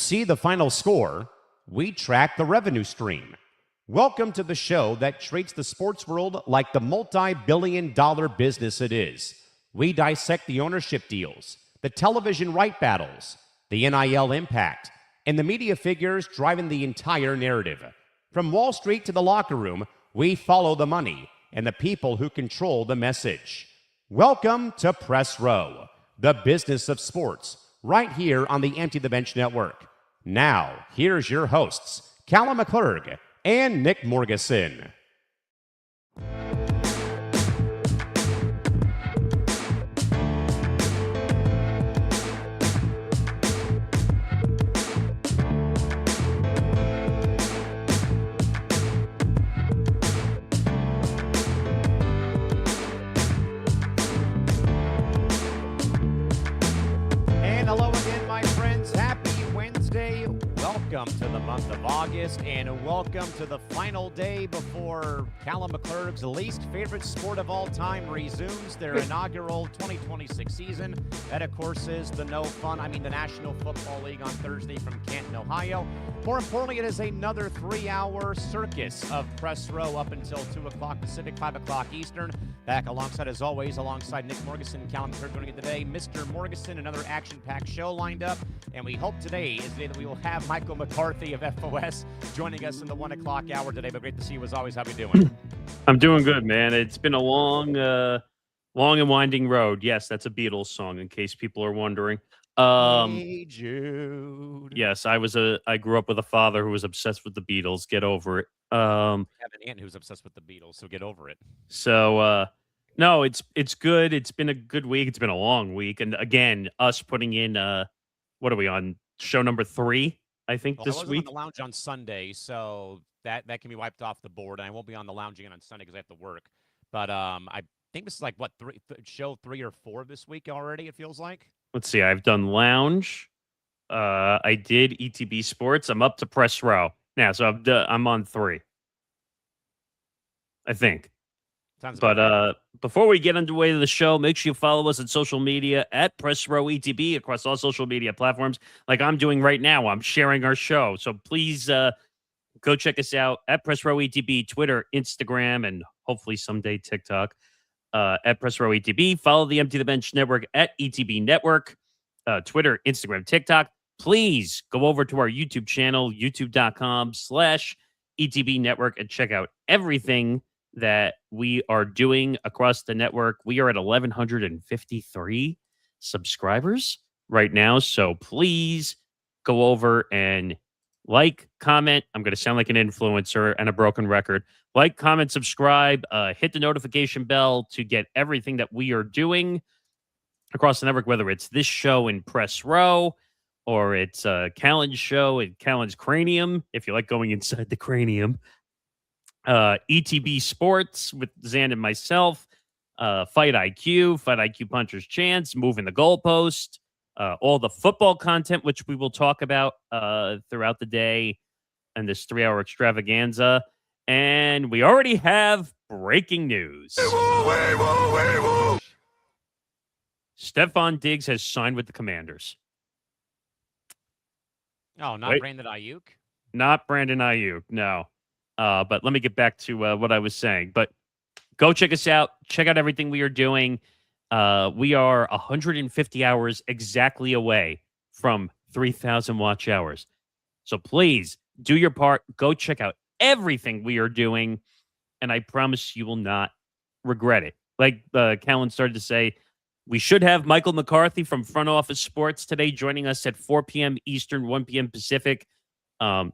see the final score, we track the revenue stream. Welcome to the show that treats the sports world like the multi-billion-dollar business it is. We dissect the ownership deals, the television right battles, the NIL impact, and the media figures driving the entire narrative. From Wall Street to the locker room, we follow the money and the people who control the message. Welcome to Press Row, the business of sports, right here on the Empty the Bench Network. Now, here's your hosts, Callan McClurg and Nick Morgasen. Welcome to the month of August, and welcome to the final day before Callan McClurg's least favorite sport of all time resumes their inaugural 2026 season. That, of course, is the the National Football League on Thursday from Canton, Ohio. More importantly, it is another 3-hour circus of Press Row up until 2 o'clock Pacific, 5 o'clock Eastern. Back alongside, as always, alongside Nick Morgasen and Callan McClurg doing it today. Mr. Morgasen, another action-packed show lined up, and we hope today is the day that we will have Michael McCarthy of FOS joining us in the 1 o'clock hour today. But great to see you as always. How are you doing? I'm doing good, man. It's been a long and winding road. Yes, that's a Beatles song, in case people are wondering. Hey Jude. Yes, I grew up with a father who was obsessed with the Beatles. Get over it. I have an aunt who's obsessed with the Beatles, so get over it. So no, it's good. It's been a good week. It's been a long week, and again, us putting in what are we on? Show number 3, I think, this I wasn't week. on the lounge on Sunday, so that can be wiped off the board. And I won't be on the lounge again on Sunday because I have to work. But I think this is like show 3 or 4 this week already. It feels like. Let's see. I've done lounge. I did ETB Sports. I'm up to Press Row now, so I'm on 3. I think. But before we get underway to the show, make sure you follow us on social media at Press Row ETB across all social media platforms, like I'm doing right now. I'm sharing our show, so please go check us out at Press Row ETB, Twitter, Instagram, and hopefully someday TikTok. At Press Row ETB. Follow the Empty the Bench Network at ETB Network, Twitter, Instagram, TikTok. Please go over to our YouTube channel, youtube.com/ETB Network, and check out everything that we are doing across the network. We are at 1,153 subscribers right now, so please go over and like, comment. I'm going to sound like an influencer and a broken record. Like, comment, subscribe, hit the notification bell to get everything that we are doing across the network, whether it's this show in Press Row or it's Callan's show in Callan's Cranium, if you like going inside the cranium. ETB Sports with Zan and myself, Fight IQ Puncher's Chance, Moving the Goalpost, all the football content, which we will talk about throughout the day and this 3-hour extravaganza. And we already have breaking news. Stephon Diggs has signed with the Commanders. Oh, not Brandon Ayuk? Not Brandon Ayuk, no. But let me get back to what I was saying. But go check us out. Check out everything we are doing. We are 150 hours exactly away from 3,000 watch hours. So please do your part. Go check out everything we are doing, and I promise you will not regret it. Like Callan started to say, we should have Michael McCarthy from Front Office Sports today joining us at 4 p.m. Eastern, 1 p.m. Pacific.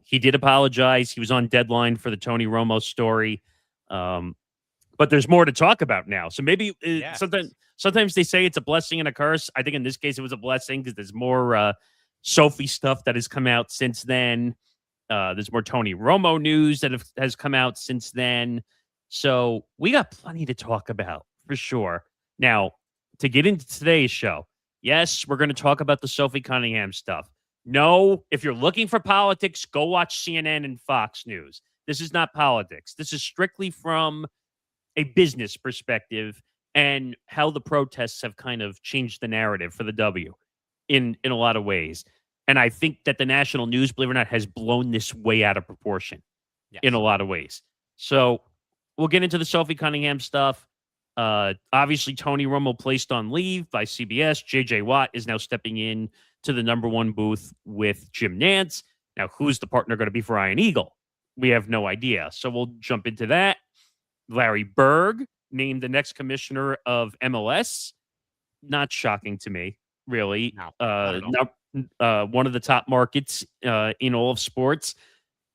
He did apologize. He was on deadline for the Tony Romo story. But there's more to talk about now. So maybe sometimes they say it's a blessing and a curse. I think in this case it was a blessing because there's more Sophie stuff that has come out since then. There's more Tony Romo news that has come out since then. So we got plenty to talk about for sure. Now, to get into today's show, yes, we're going to talk about the Sophie Cunningham stuff. No, if you're looking for politics, go watch CNN and Fox News. This is not politics. This is strictly from a business perspective and how the protests have kind of changed the narrative for the W in a lot of ways. And I think that the national news, believe it or not, has blown this way out of proportion in a lot of ways. So we'll get into the Sophie Cunningham stuff. Obviously, Tony Romo placed on leave by CBS. J.J. Watt is now stepping in to the number one booth with Jim Nantz. Now, who's the partner going to be for Ian Eagle? We have no idea. So we'll jump into that. Larry Berg named the next commissioner of MLS. Not shocking to me, really. One of the top markets in all of sports.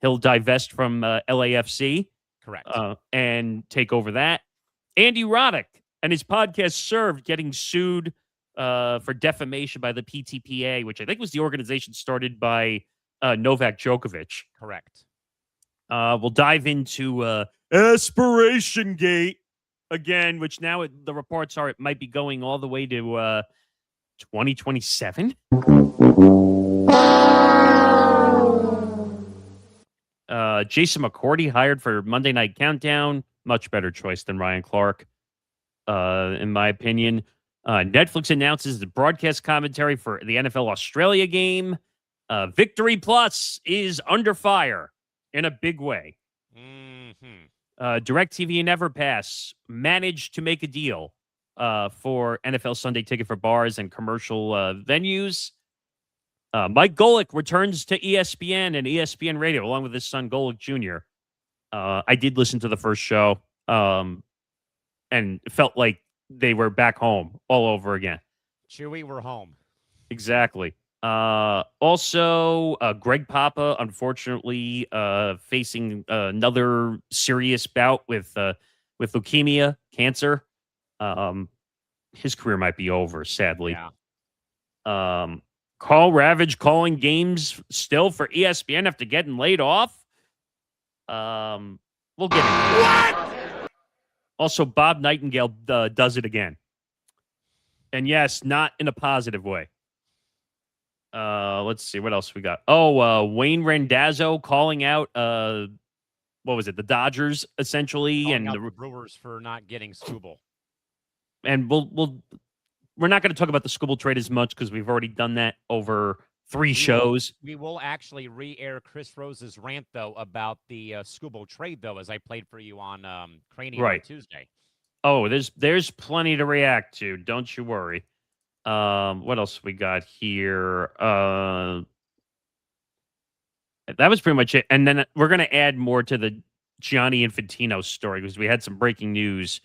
He'll divest from LAFC. Correct. And take over that. Andy Roddick and his podcast Served getting sued for defamation by the PTPA, which I think was the organization started by Novak Djokovic. Correct. We'll dive into Aspiration Gate again, which now the reports are it might be going all the way to 2027. Jason McCourty hired for Monday Night Countdown. Much better choice than Ryan Clark, in my opinion. Netflix announces the broadcast commentary for the NFL Australia game. Victory Plus is under fire in a big way. DirecTV and EverPass managed to make a deal for NFL Sunday Ticket for bars and commercial venues. Mike Golick returns to ESPN and ESPN Radio along with his son Golick Jr. I did listen to the first show and it felt like they were back home all over again. Chewy, we're home. Exactly. Also, Greg Papa, unfortunately, facing another serious bout with leukemia, cancer. His career might be over, sadly. Yeah. Carl Ravage calling games still for ESPN after getting laid off. We'll get into it. Also, Bob Nightingale does it again. And yes, not in a positive way. Let's see what else we got. Wayne Randazzo calling out what was it? The Dodgers essentially, Calling and out the Brewers for not getting Scooble. And we're not going to talk about the Scooble trade as much because we've already done that over 3 shows. We will actually re-air Chris Rose's rant though about the Scooble trade though, as I played for you on Cranium on Tuesday. Oh, there's plenty to react to. Don't you worry. What else we got here? That was pretty much it. And then we're going to add more to the Gianni Infantino story because we had some breaking news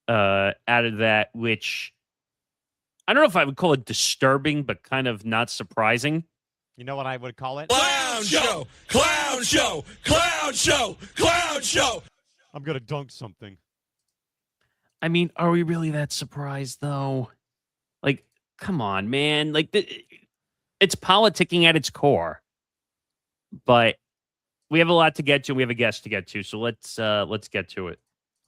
out of that, which I don't know if I would call it disturbing, but kind of not surprising. You know what I would call it? Clown show! Clown show! Clown show! Clown show! I'm going to dunk something. I mean, are we really that surprised, though? Like, come on, man. Like, it's politicking at its core. But we have a lot to get to. We have a guest to get to. So let's get to it.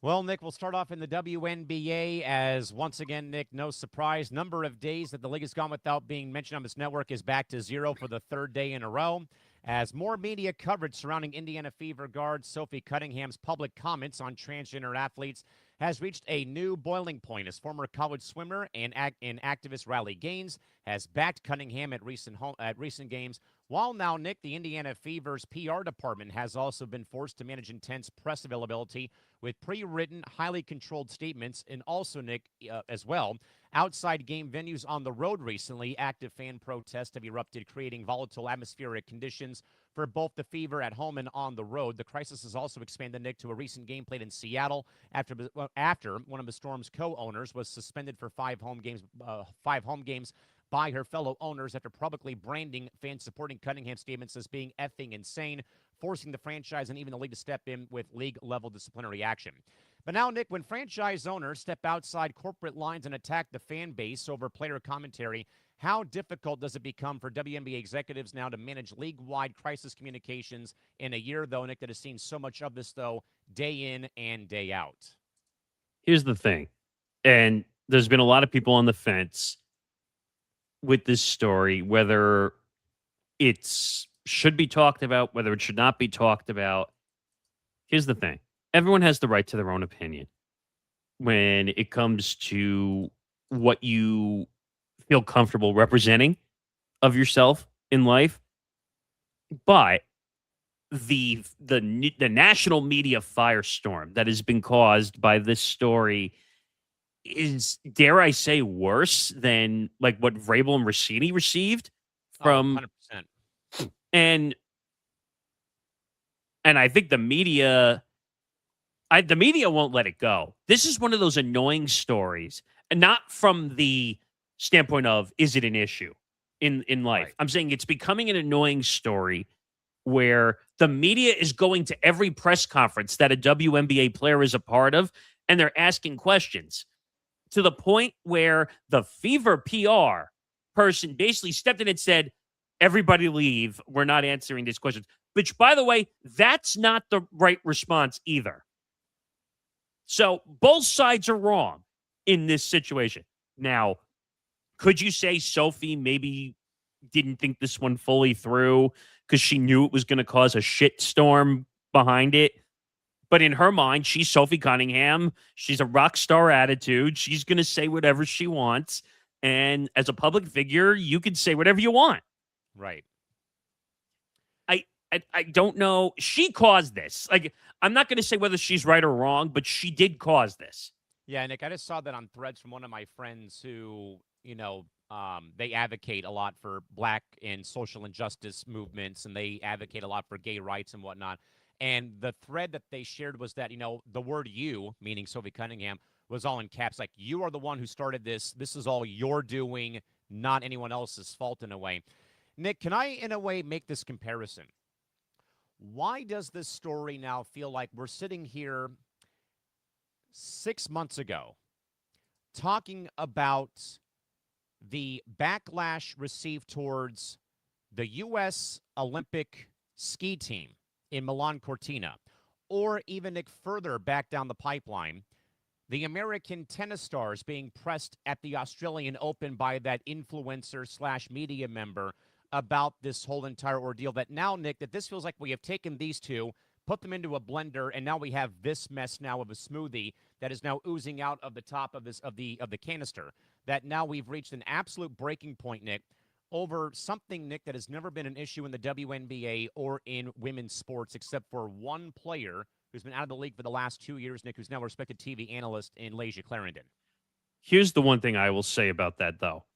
Well, Nick, we'll start off in the WNBA as, once again, Nick, no surprise, number of days that the league has gone without being mentioned on this network is back to 0 for the 3rd day in a row. As more media coverage surrounding Indiana Fever guard Sophie Cunningham's public comments on transgender athletes has reached a new boiling point as former college swimmer and activist Riley Gaines has backed Cunningham at recent games. While now, Nick, the Indiana Fever's PR department has also been forced to manage intense press availability with pre-written, highly controlled statements, and also, Nick, as well, outside game venues on the road recently, active fan protests have erupted, creating volatile atmospheric conditions for both the Fever at home and on the road. The crisis has also expanded, Nick, to a recent game played in Seattle after one of the Storm's co-owners was suspended for 5 home games by her fellow owners after publicly branding fans supporting Cunningham statements as being effing insane, forcing the franchise and even the league to step in with league-level disciplinary action. But now, Nick, when franchise owners step outside corporate lines and attack the fan base over player commentary, how difficult does it become for WNBA executives now to manage league-wide crisis communications in a year, though, Nick, that has seen so much of this, though, day in and day out? Here's the thing, and there's been a lot of people on the fence with this story, whether it should be talked about, whether it should not be talked about. Here's the thing. Everyone has the right to their own opinion when it comes to what you feel comfortable representing of yourself in life. But the national media firestorm that has been caused by this story is, dare I say, worse than like what Vrabel and Rossini received Oh, from 100%. and I think the media won't let it go. This is one of those annoying stories, and not from the standpoint of is it an issue in life. Right. I'm saying it's becoming an annoying story where the media is going to every press conference that a WNBA player is a part of, and they're asking questions to the point where the Fever PR person basically stepped in and said, "Everybody leave. We're not answering these questions." Which, by the way, that's not the right response either. So both sides are wrong in this situation. Now, could you say Sophie maybe didn't think this one fully through because she knew it was going to cause a shitstorm behind it? But in her mind, she's Sophie Cunningham. She's a rock star attitude. She's going to say whatever she wants. And as a public figure, you can say whatever you want. Right. I don't know. She caused this. Like, I'm not going to say whether she's right or wrong, but she did cause this. Yeah, Nick, I just saw that on threads from one of my friends who, they advocate a lot for black and social injustice movements, and they advocate a lot for gay rights and whatnot. And the thread that they shared was that, the word you, meaning Sophie Cunningham, was all in caps. Like, you are the one who started this. This is all you're doing, not anyone else's fault in a way. Nick, can I, in a way, make this comparison? Why does this story now feel like we're sitting here 6 months ago talking about the backlash received towards the U.S. Olympic ski team in Milan Cortina, or even Nick, further back down the pipeline, the American tennis stars being pressed at the Australian Open by that influencer / media member about this whole entire ordeal, that now, Nick, that this feels like we have taken these two, put them into a blender, and now we have this mess now of a smoothie that is now oozing out of the top of the canister. That now we've reached an absolute breaking point, Nick, over something, Nick, that has never been an issue in the WNBA or in women's sports, except for one player who's been out of the league for the last 2 years, Nick, who's now a respected TV analyst in Leisure Clarendon. Here's the one thing I will say about that, though.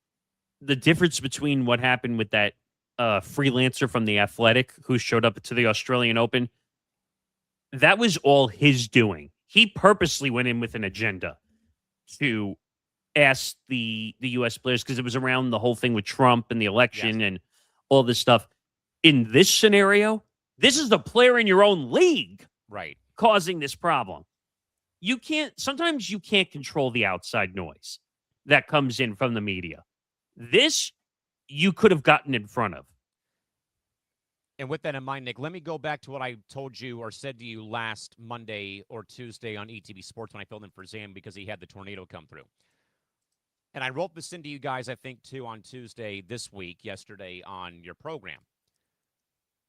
The difference between what happened with that freelancer from The Athletic who showed up to the Australian Open, that was all his doing. He purposely went in with an agenda to ask the U.S. players, because it was around the whole thing with Trump and the election and all this stuff. In this scenario, this is the player in your own league causing this problem. Sometimes you can't control the outside noise that comes in from the media. This you could have gotten in front of. And with that in mind, Nick, let me go back to what I told you or said to you last Monday or Tuesday on ETV Sports when I filled in for Zam because he had the tornado come through. And I wrote this into you guys, I think, too, on Tuesday yesterday on your program.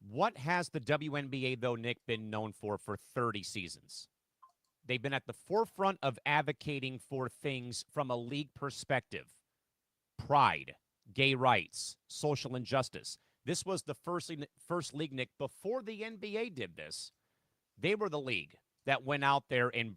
What has the WNBA, though, Nick, been known for 30 seasons? They've been at the forefront of advocating for things from a league perspective. Pride, gay rights, social injustice. This was the first league, Nick, before the NBA did this. They were the league that went out there and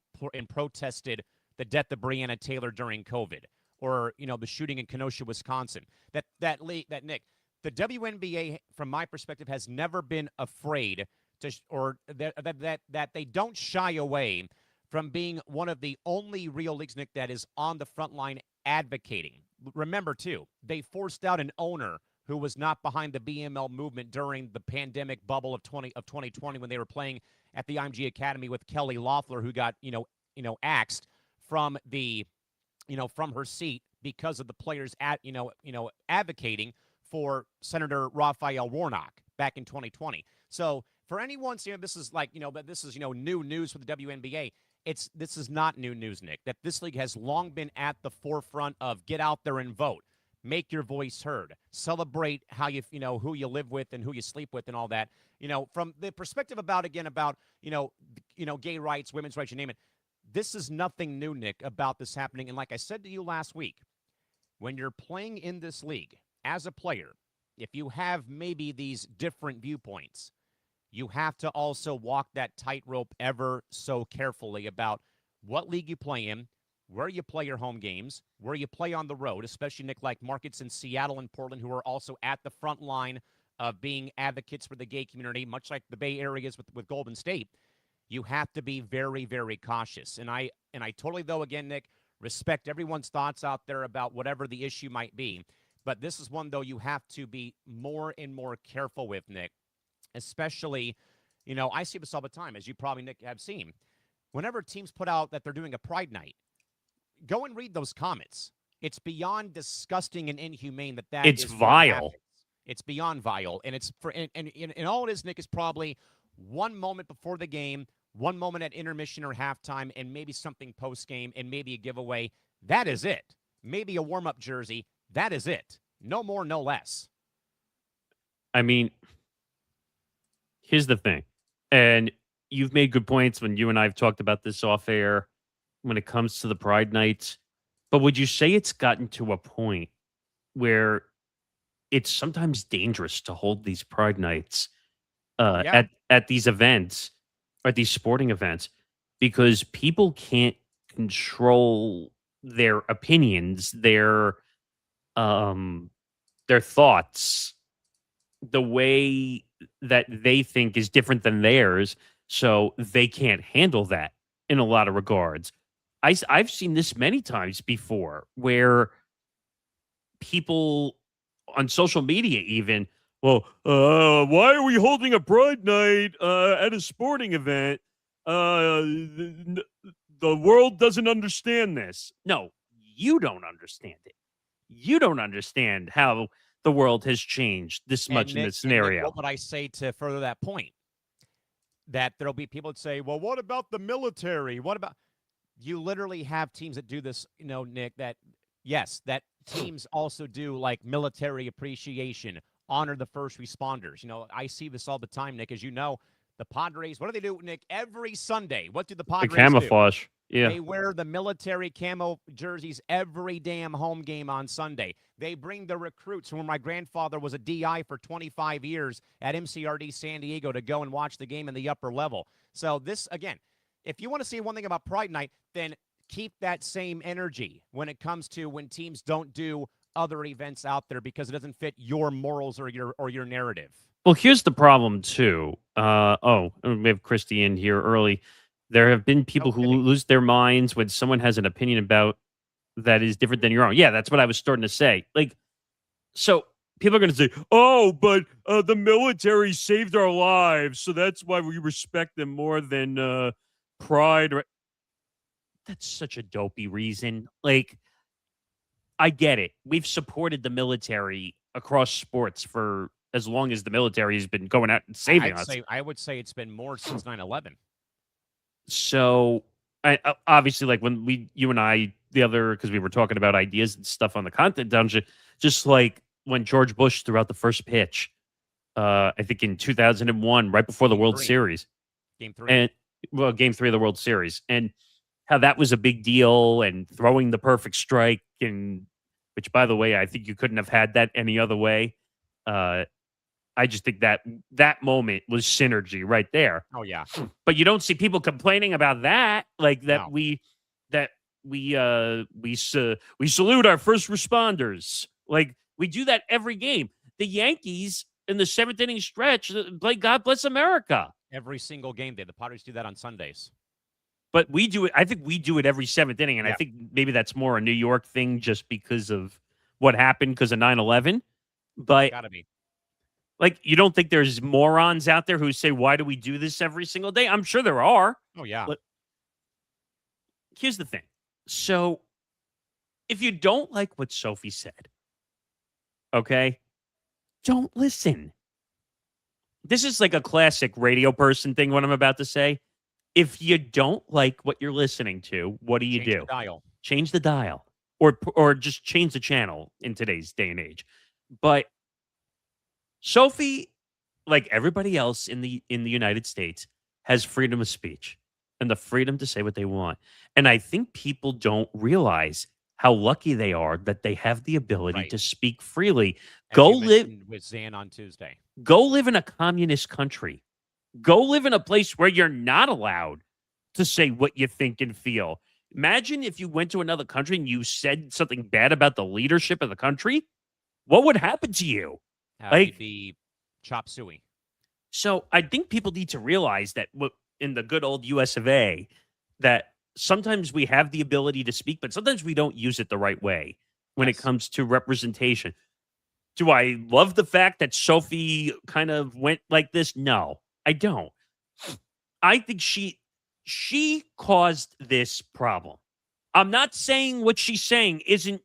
protested the death of Breonna Taylor during COVID, or the shooting in Kenosha, Wisconsin. That Nick, the WNBA, from my perspective, has never been afraid that they don't shy away from being one of the only real leagues, Nick, that is on the front line advocating. Remember, too, they forced out an owner who was not behind the BML movement during the pandemic bubble of 2020 when they were playing at the IMG Academy with Kelly Loeffler, who got axed from from her seat because of the players advocating for Senator Raphael Warnock back in 2020. So for anyone saying this is new news for the WNBA, this is not new news, Nick. That this league has long been at the forefront of get out there and vote. Make your voice heard. Celebrate how who you live with and who you sleep with and all that. From the perspective about gay rights, women's rights, you name it. This is nothing new, Nick, about this happening. And like I said to you last week, when you're playing in this league as a player, if you have maybe these different viewpoints, you have to also walk that tightrope ever so carefully about what league you play in, where you play your home games, where you play on the road, especially, Nick, like markets in Seattle and Portland who are also at the front line of being advocates for the gay community, much like the Bay Area is with Golden State. You have to be very, very cautious. And I totally, though, again, Nick, respect everyone's thoughts out there about whatever the issue might be. But this is one, though, you have to be more and more careful with, Nick, especially, I see this all the time, as you probably, Nick, have seen. Whenever teams put out that they're doing a Pride Night, go and read those comments. It's beyond disgusting and inhumane that it's vile. It's beyond vile. And it's and all it is, Nick, is probably one moment before the game, one moment at intermission or halftime, and maybe something post-game, and maybe a giveaway. That is it. Maybe a warm-up jersey. That is it. No more, no less. I mean, here's the thing. And you've made good points when you and I have talked about this off air when it comes to the Pride Nights. But would you say it's gotten to a point where it's sometimes dangerous to hold these Pride Nights at these events, or at these sporting events, because people can't control their opinions, their thoughts, the way that they think is different than theirs, so they can't handle that in a lot of regards. I've seen this many times before where people on social media even, why are we holding a Pride Night at a sporting event? The world doesn't understand this. No, you don't understand it. You don't understand how the world has changed this much in this scenario. What would I say to further that point? That there'll be people that say, well, what about the military? What about... You literally have teams that do this, Nick, that teams also do like military appreciation, honor the first responders. I see this all the time, Nick, as you know. The Padres, what do they do, Nick? Every Sunday, what do the Padres do? Camouflage. Yeah. They wear the military camo jerseys every damn home game on Sunday. They bring the recruits from where my grandfather was a DI for 25 years at MCRD San Diego to go and watch the game in the upper level. So this, again, if you want to see one thing about Pride Night, then keep that same energy when it comes to when teams don't do other events out there because it doesn't fit your morals or your narrative. Well, here's the problem, too. We have Christy in here early. There have been people who lose their minds when someone has an opinion about that is different than your own. Yeah, that's what I was starting to say. Like, so people are going to say, but the military saved our lives, so that's why we respect them more than Pride. That's such a dopey reason. Like, I get it. We've supported the military across sports for as long as the military has been going out and saving us. I would say it's been more since 9/11. So, obviously, like when you and I, because we were talking about ideas and stuff on the content dungeon, just like when George Bush threw out the first pitch, I think in 2001, right before the World Series. Game 3. Game 3 of the World Series. And how that was a big deal, and throwing the perfect strike, and which, by the way, I think you couldn't have had that any other way. I just think that moment was synergy right there. Oh yeah. But you don't see people complaining about that, like that. No. We salute our first responders. Like, we do that every game. The Yankees in the 7th inning stretch play God Bless America. Every single game day. The Padres do that on Sundays. But we do it. I think we do it every 7th inning, and I think maybe that's more a New York thing just because of what happened because of 9/11. But Gotta be. Like, you don't think there's morons out there who say, why do we do this every single day? I'm sure there are. Oh, yeah. But here's the thing. So if you don't like what Sophie said, okay, don't listen. This is like a classic radio person thing, what I'm about to say. If you don't like what you're listening to, what do you do? The dial. Change the dial. Or just change the channel in today's day and age. But Sophie, like everybody else in the United States, has freedom of speech and the freedom to say what they want. And I think people don't realize how lucky they are that they have the ability Right. to speak freely. As Go you live mentioned with Zan on Tuesday. go live in a communist country. Go live in a place where you're not allowed to say what you think and feel. Imagine if you went to another country and you said something bad about the leadership of the country. What would happen to you? You'd be chop suey. So I think people need to realize that in the good old US of A, that sometimes we have the ability to speak, but sometimes we don't use it the right way when it Yes. comes to representation. Do I love the fact that Sophie kind of went like this? No, I don't. I think she caused this problem. I'm not saying what she's saying isn't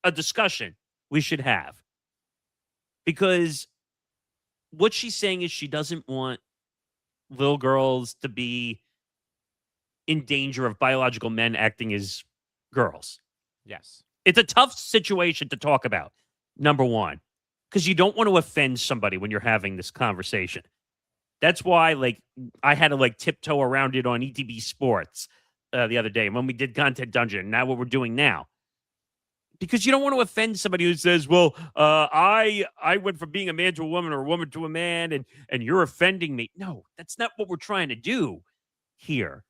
a discussion we should have, because what she's saying is she doesn't want little girls to be in danger of biological men acting as girls. Yes. It's a tough situation to talk about, number one, because you don't want to offend somebody when you're having this conversation. That's why, like, I had to like tiptoe around it on ETB Sports the other day when we did Content Dungeon. Now what we're doing now, because you don't want to offend somebody who says, "Well, I went from being a man to a woman or a woman to a man, and you're offending me." No, that's not what we're trying to do here.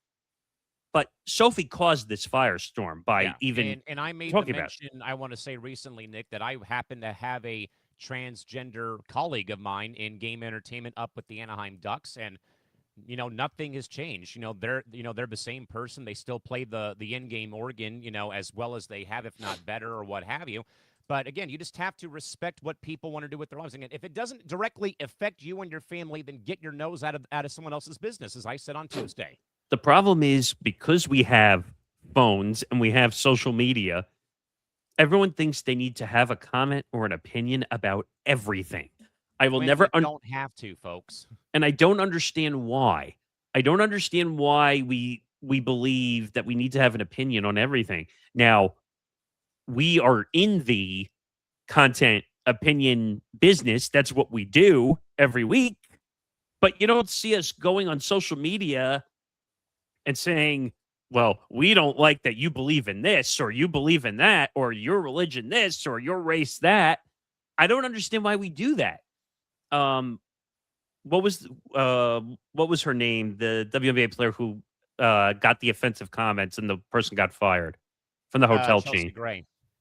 But Sophie caused this firestorm by and I made the talking about mention, I want to say recently, Nick, that I happen to have a transgender colleague of mine in game entertainment up with the Anaheim Ducks, and nothing has changed. They're the same person. They still play the in-game organ, as well as they have, if not better, or what have you. But again, you just have to respect what people want to do with their lives. And if it doesn't directly affect you and your family, then get your nose out of someone else's business, as I said on Tuesday. the problem is, because we have phones and we have social media, everyone thinks they need to have a comment or an opinion about everything. I will never don't have to, folks. And I don't understand why. I don't understand why we believe that we need to have an opinion on everything. Now, we are in the content opinion business. That's what we do every week. But you don't see us going on social media and saying, well, we don't like that you believe in this, or you believe in that, or your religion this, or your race that. I don't understand why we do that. What was her name? The WNBA player who got the offensive comments and the person got fired from the hotel chain.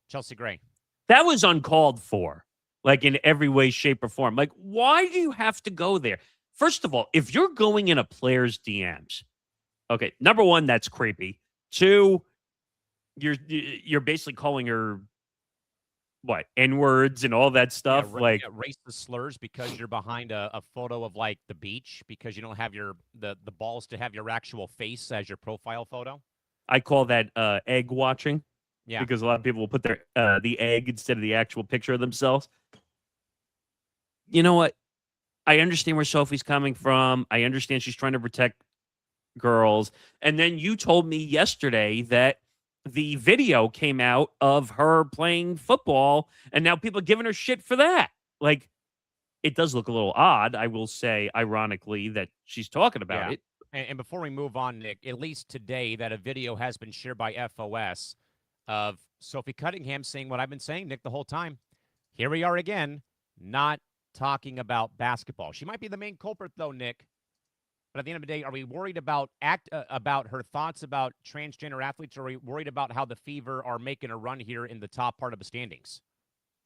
Chelsea Gray. That was uncalled for, like in every way, shape, or form. Like, why do you have to go there? First of all, if you're going in a player's DMs, okay, number one, that's creepy. Two, you're basically calling her what, N-words and all that stuff, racist slurs because you're behind a photo of like the beach because you don't have the balls to have your actual face as your profile photo. I call that egg watching. Yeah, because a lot of people will put their the egg instead of the actual picture of themselves. You know what? I understand where Sophie's coming from. I understand she's trying to protect girls. And then you told me yesterday that the video came out of her playing football, and now people are giving her shit for that. Like, it does look a little odd, I will say, ironically, that she's talking about it. And before we move on, Nick, at least today that a video has been shared by FOS of Sophie Cunningham saying what I've been saying, Nick, the whole time. Here we are again, not talking about basketball. She might be the main culprit, though, Nick. But at the end of the day, are we worried about her thoughts about transgender athletes, or are we worried about how the Fever are making a run here in the top part of the standings?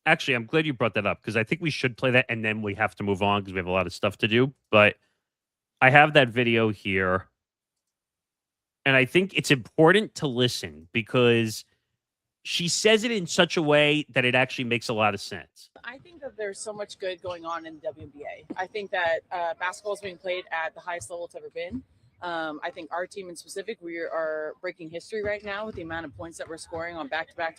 Actually, I'm glad you brought that up because I think we should play that, and then we have to move on because we have a lot of stuff to do. But I have that video here, and I think it's important to listen because she says it in such a way that it actually makes a lot of sense. I think that there's so much good going on in the WNBA. I think that basketball is being played at the highest level it's ever been. I think our team in specific, we are breaking history right now with the amount of points that we're scoring on back-to-back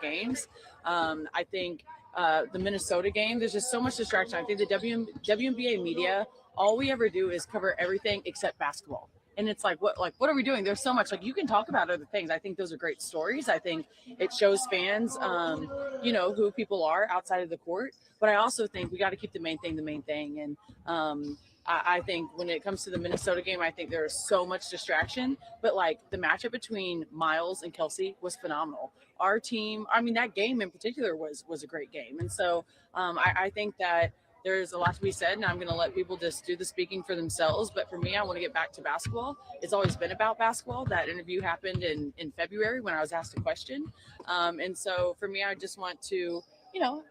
games. I think the Minnesota game, there's just so much distraction. I think the WNBA media, all we ever do is cover everything except basketball. And it's like, what are we doing? There's so much, like, you can talk about other things. I think those are great stories. I think it shows fans, who people are outside of the court. But I also think we got to keep the main thing. And I think when it comes to the Minnesota game, I think there is so much distraction. But like the matchup between Miles and Kelsey was phenomenal. Our team, I mean, that game in particular was a great game, and so I think that there's a lot to be said, and I'm going to let people just do the speaking for themselves. But for me, I want to get back to basketball. It's always been about basketball. That interview happened in February when I was asked a question, and so for me, I just want to, you know.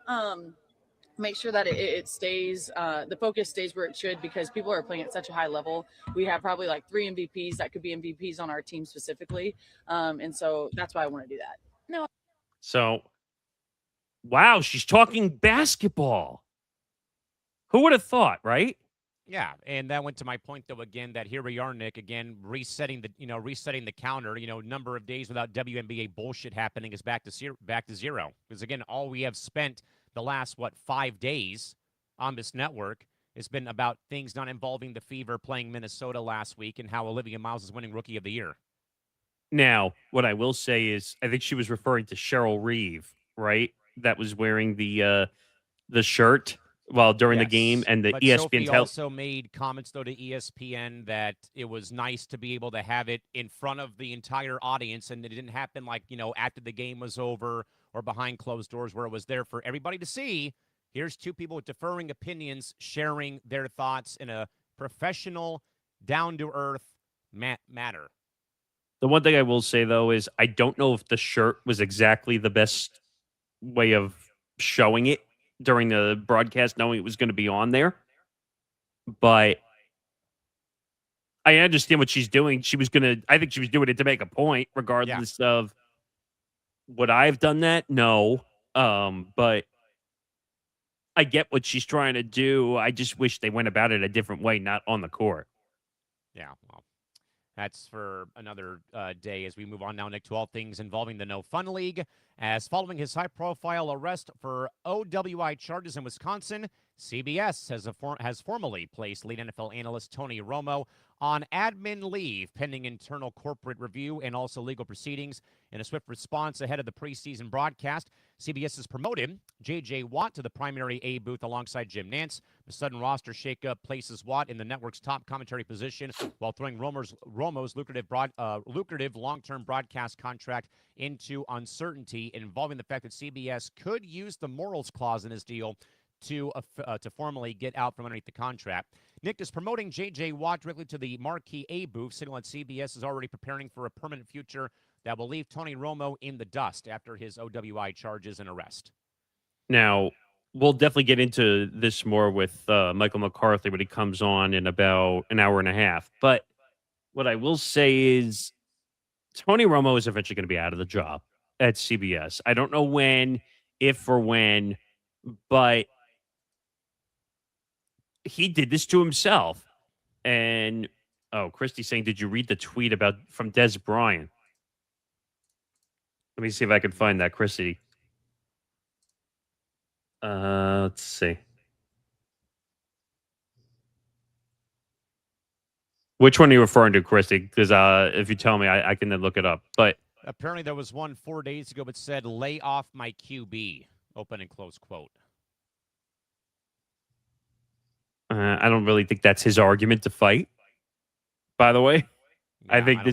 Make sure that it stays, the focus stays where it should, because people are playing at such a high level. We have probably like 3 MVPs that could be MVPs on our team specifically. And so that's why I want to do that. No. So, wow, she's talking basketball. Who would have thought, right? Yeah, and that went to my point, though, again, that here we are, Nick, again, resetting the counter. Number of days without WNBA bullshit happening is back to zero. Because, again, all we have spent the last, 5 days on this network has been about things not involving the Fever playing Minnesota last week and how Olivia Miles is winning Rookie of the Year. Now, what I will say is, I think she was referring to Cheryl Reeve, right? That was wearing the shirt during the game, and the but ESPN Sophie also made comments, though, to ESPN that it was nice to be able to have it in front of the entire audience, and it didn't happen after the game was over or behind closed doors, where it was there for everybody to see. Here's two people with differing opinions sharing their thoughts in a professional, down-to-earth manner. The one thing I will say, though, is I don't know if the shirt was exactly the best way of showing it during the broadcast, knowing it was going to be on there. But I understand what she's doing. I think she was doing it to make a point, regardless of would I have done that? No. But I get what she's trying to do. I just wish they went about it a different way, not on the court. Yeah, well, that's for another day as we move on now, Nick, to all things involving the No Fun League. As following his high-profile arrest for OWI charges in Wisconsin, CBS has formally placed lead NFL analyst Tony Romo on admin leave pending internal corporate review and also legal proceedings. In a swift response ahead of the preseason broadcast, CBS has promoted J.J. Watt to the primary A booth alongside Jim Nantz. The sudden roster shakeup places Watt in the network's top commentary position while throwing Romo's lucrative long-term broadcast contract into uncertainty, involving the fact that CBS could use the morals clause in his deal to formally get out from underneath the contract. Nick is promoting J.J. Watt directly to the marquee A booth, signaling that CBS is already preparing for a permanent future that will leave Tony Romo in the dust after his OWI charges and arrest. Now, we'll definitely get into this more with Michael McCarthy when he comes on in about an hour and a half. But what I will say is Tony Romo is eventually going to be out of the job at CBS. I don't know when, if or when, but he did this to himself. And, Christy's saying, did you read the tweet from Des Bryant? Let me see if I can find that, Christy. Let's see. Which one are you referring to, Christy? Because if you tell me, I can then look it up. But apparently there was one 4 days ago that said, "Lay off my QB," open and close quote. I don't really think that's his argument to fight, by the way. Yeah, I think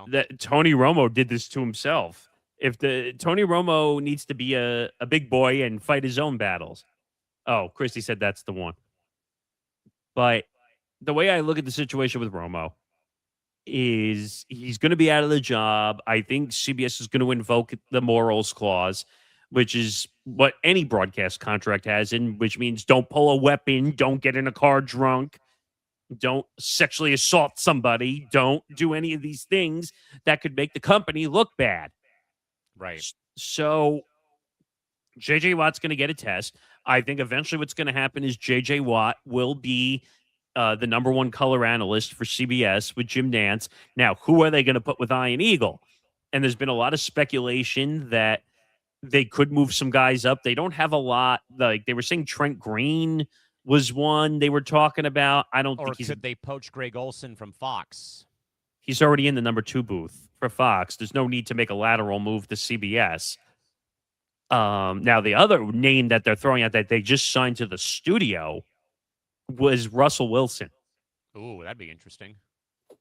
that Tony Romo did this to himself. If Tony Romo needs to be a big boy and fight his own battles. Oh, Christy said that's the one. But the way I look at the situation with Romo is he's going to be out of the job. I think CBS is going to invoke the morals clause, which is what any broadcast contract has, which means don't pull a weapon, don't get in a car drunk, don't sexually assault somebody, don't do any of these things that could make the company look bad. Right. So J.J. Watt's going to get a test. I think eventually what's going to happen is J.J. Watt will be the number one color analyst for CBS with Jim Nantz. Now, who are they going to put with Iron Eagle? And there's been a lot of speculation that they could move some guys up. They don't have a lot. Like they were saying Trent Green was one they were talking about. I don't think could they poach Greg Olson from Fox? He's already in the number 2 booth for Fox. There's no need to make a lateral move to CBS. Now, the other name that they're throwing out that they just signed to the studio was Russell Wilson. Ooh, that'd be interesting.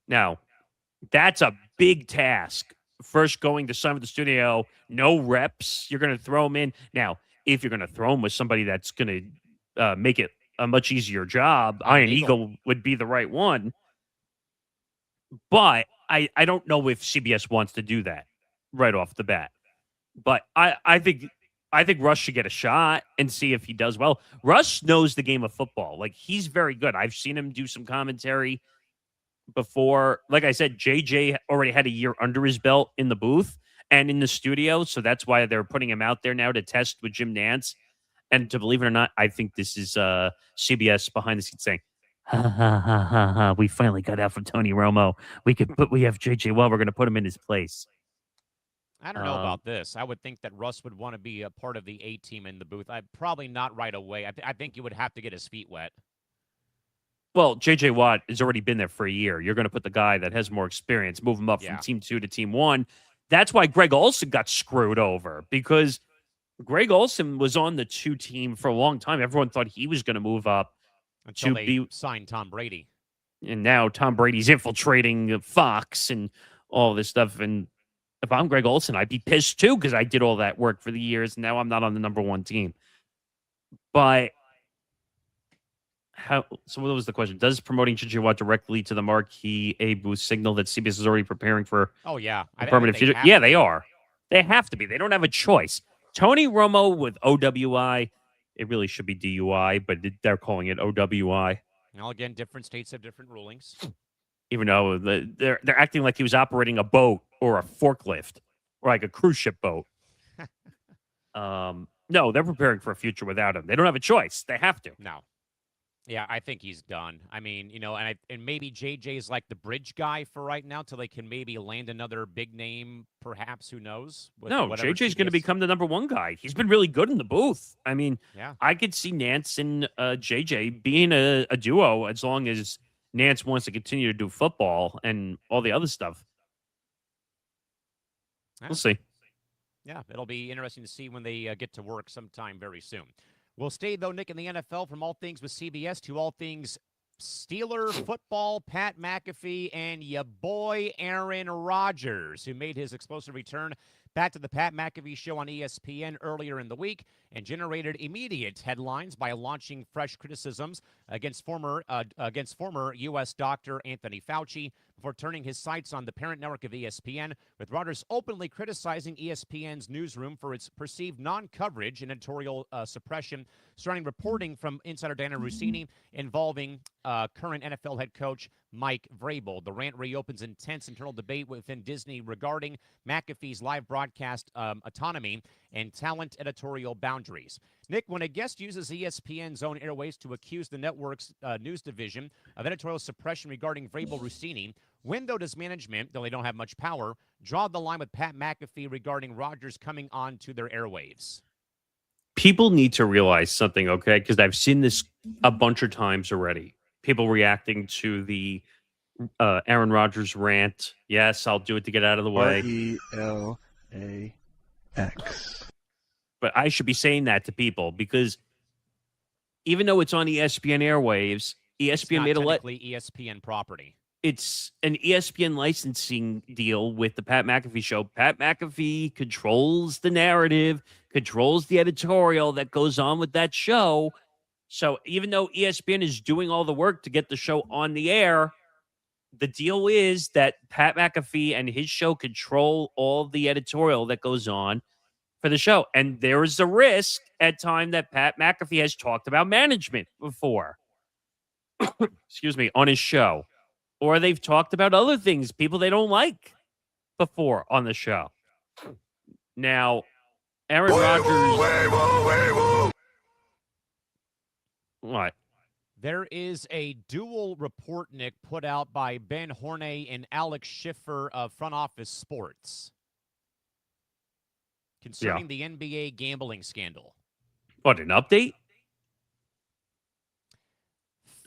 Now, that's a big task. First going to some of the studio, no reps. You're going to throw him in. Now, if you're going to throw him with somebody that's going to make it a much easier job, Iron Eagle would be the right one. But I don't know if CBS wants to do that right off the bat. But I think Russ should get a shot and see if he does well. Russ knows the game of football. Like, he's very good. I've seen him do some commentary before. Like I said, JJ already had a year under his belt in the booth and in the studio. So that's why they're putting him out there now to test with Jim Nantz. And to believe it or not, I think this is CBS behind the scenes saying, ha, ha, ha, ha, ha. We finally got out from Tony Romo. We have JJ. Well, we're going to put him in his place. I don't know about this. I would think that Russ would want to be a part of the A team in the booth. Probably not right away. I think he would have to get his feet wet. Well, J.J. Watt has already been there for a year. You're going to put the guy that has more experience, move him up from Team 2 to Team 1. That's why Greg Olsen got screwed over, because Greg Olsen was on the 2 team for a long time. Everyone thought he was going to move up until they signed Tom Brady. And now Tom Brady's infiltrating Fox and all this stuff. And if I'm Greg Olsen, I'd be pissed too, because I did all that work for the years. And now I'm not on the number 1 team. But so what was the question? Does promoting J.J. Watt directly to the marquee A booth signal that CBS is already preparing for a permanent future? Yeah, they are. They have to be. They don't have a choice. Tony Romo with OWI, it really should be DUI, but they're calling it OWI. Now, again, different states have different rulings. Even though they're acting like he was operating a boat or a forklift or like a cruise ship boat. No, they're preparing for a future without him. They don't have a choice. They have to. No. Yeah, I think he's done. I mean, and maybe JJ is like the bridge guy for right now till they can maybe land another big name, perhaps. Who knows? No, JJ's going to become the number 1 guy. He's been really good in the booth. I mean, I could see Nantz and JJ being a duo as long as Nantz wants to continue to do football and all the other stuff. We'll see. Yeah, it'll be interesting to see when they get to work sometime very soon. We'll stay, though, Nick, in the NFL from all things with CBS to all things Steeler football, Pat McAfee, and your boy Aaron Rodgers, who made his explosive return back to the Pat McAfee show on ESPN earlier in the week and generated immediate headlines by launching fresh criticisms against former U.S. doctor Anthony Fauci before turning his sights on the parent network of ESPN, with Rodgers openly criticizing ESPN's newsroom for its perceived non-coverage and editorial suppression, starting reporting from insider Dana Rossini involving current NFL head coach Mike Vrabel. The rant reopens intense internal debate within Disney regarding McAfee's live broadcast autonomy and talent editorial boundaries. Nick, when a guest uses ESPN's own airways to accuse the network's news division of editorial suppression regarding Vrabel Rossini, when, though, does management, though they don't have much power, draw the line with Pat McAfee regarding Rodgers coming on to their airwaves? People need to realize something, okay? Because I've seen this a bunch of times already. People reacting to the Aaron Rodgers rant. Yes, I'll do it to get out of the way. RELAX. But I should be saying that to people because even though it's on ESPN airwaves, ESPN made ESPN property. It's an ESPN licensing deal with the Pat McAfee show. Pat McAfee controls the narrative, controls the editorial that goes on with that show. So even though ESPN is doing all the work to get the show on the air, the deal is that Pat McAfee and his show control all the editorial that goes on for the show. And there is a risk at time that Pat McAfee has talked about management before, excuse me, on his show. Or they've talked about other things, people they don't like before on the show. Now, Aaron Rodgers... What? There is a dual report, Nick, put out by Ben Horney and Alex Schiffer of Front Office Sports concerning the NBA gambling scandal. What, an update?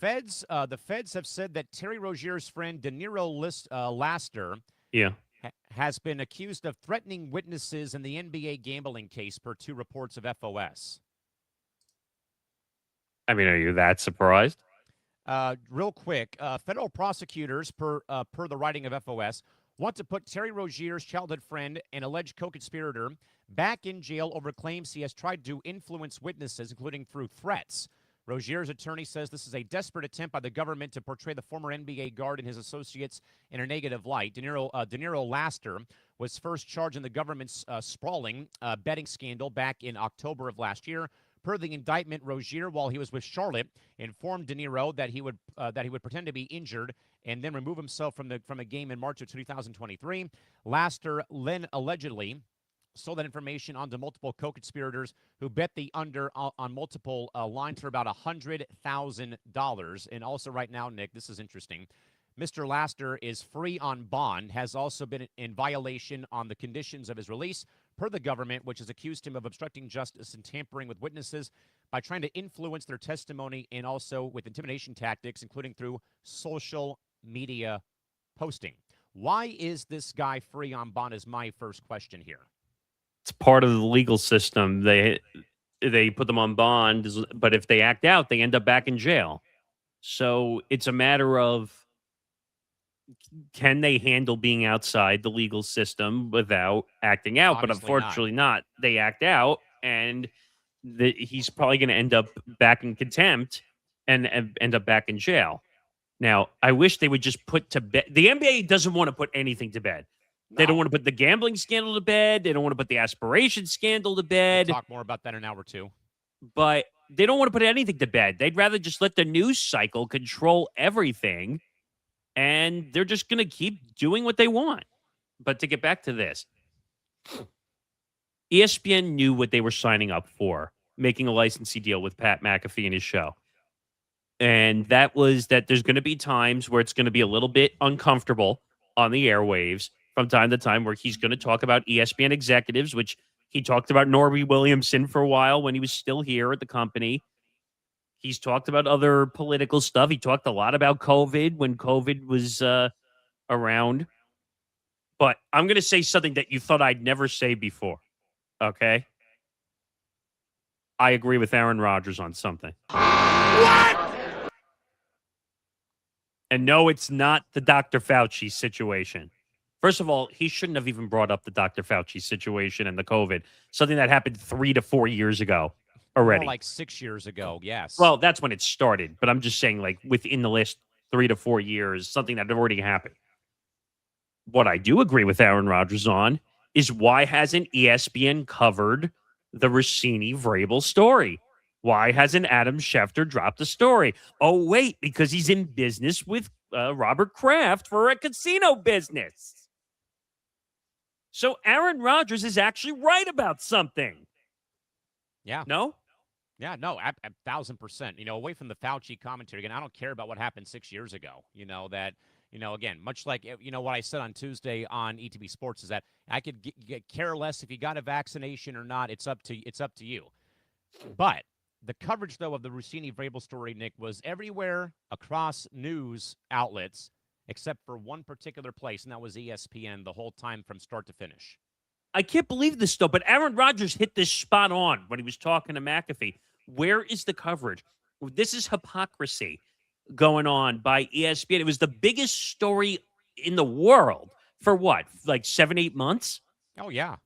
The feds have said that Terry Rozier's friend Danilo Laster has been accused of threatening witnesses in the NBA gambling case per 2 reports of FOS. I mean, are you that surprised? Real quick, federal prosecutors, per the writing of FOS, want to put Terry Rozier's childhood friend and alleged co-conspirator back in jail over claims he has tried to influence witnesses, including through threats. Rozier's attorney says this is a desperate attempt by the government to portray the former NBA guard and his associates in a negative light. De Niro Laster was first charged in the government's sprawling betting scandal back in October of last year. Per the indictment, Rozier, while he was with Charlotte, informed De Niro that he would pretend to be injured and then remove himself from a game in March of 2023. Laster then allegedly sold that information onto multiple co-conspirators who bet the under on multiple lines for about $100,000. And also right now, Nick, this is interesting. Mr. Laster is free on bond, has also been in violation on the conditions of his release, per the government, which has accused him of obstructing justice and tampering with witnesses by trying to influence their testimony and also with intimidation tactics, including through social media posting. Why is this guy free on bond is my first question here. It's part of the legal system. They put them on bond, but if they act out, they end up back in jail. So it's a matter of, can they handle being outside the legal system without acting out? Obviously but unfortunately not. They act out, and he's probably going to end up back in contempt and end up back in jail. Now, I wish they would just put to bed. The NBA doesn't want to put anything to bed. They don't want to put the gambling scandal to bed. They don't want to put the aspiration scandal to bed. We'll talk more about that in an hour or two. But they don't want to put anything to bed. They'd rather just let the news cycle control everything, and they're just going to keep doing what they want. But to get back to this, ESPN knew what they were signing up for, making a licensee deal with Pat McAfee and his show. And that was that there's going to be times where it's going to be a little bit uncomfortable on the airwaves from time to time, where he's going to talk about ESPN executives, which he talked about Norby Williamson for a while when he was still here at the company. He's talked about other political stuff. He talked a lot about COVID when COVID was around. But I'm going to say something that you thought I'd never say before, okay? I agree with Aaron Rodgers on something. What? And no, it's not the Dr. Fauci situation. First of all, he shouldn't have even brought up the Dr. Fauci situation and the COVID, something that happened 3 to 4 years ago already. More like 6 years ago, yes. Well, that's when it started. But I'm just saying, like, within the last 3 to 4 years, something that had already happened. What I do agree with Aaron Rodgers on is, why hasn't ESPN covered the Rossini-Vrabel story? Why hasn't Adam Schefter dropped a story? Oh, wait, because he's in business with Robert Kraft for a casino business. So Aaron Rodgers is actually right about something. Yeah. No? Yeah, no, 1,000%. You know, away from the Fauci commentary, again, I don't care about what happened 6 years ago. You know, that, you know, again, much like, you know, what I said on Tuesday on ETB Sports is that I could care less if you got a vaccination or not. It's up to you. But the coverage, though, of the Rossini-Vrabel story, Nick, was everywhere across news outlets except for one particular place, and that was ESPN the whole time from start to finish. I can't believe this, though, but Aaron Rodgers hit this spot on when he was talking to McAfee. Where is the coverage? This is hypocrisy going on by ESPN. It was the biggest story in the world for what, like 7-8 months? Oh, yeah.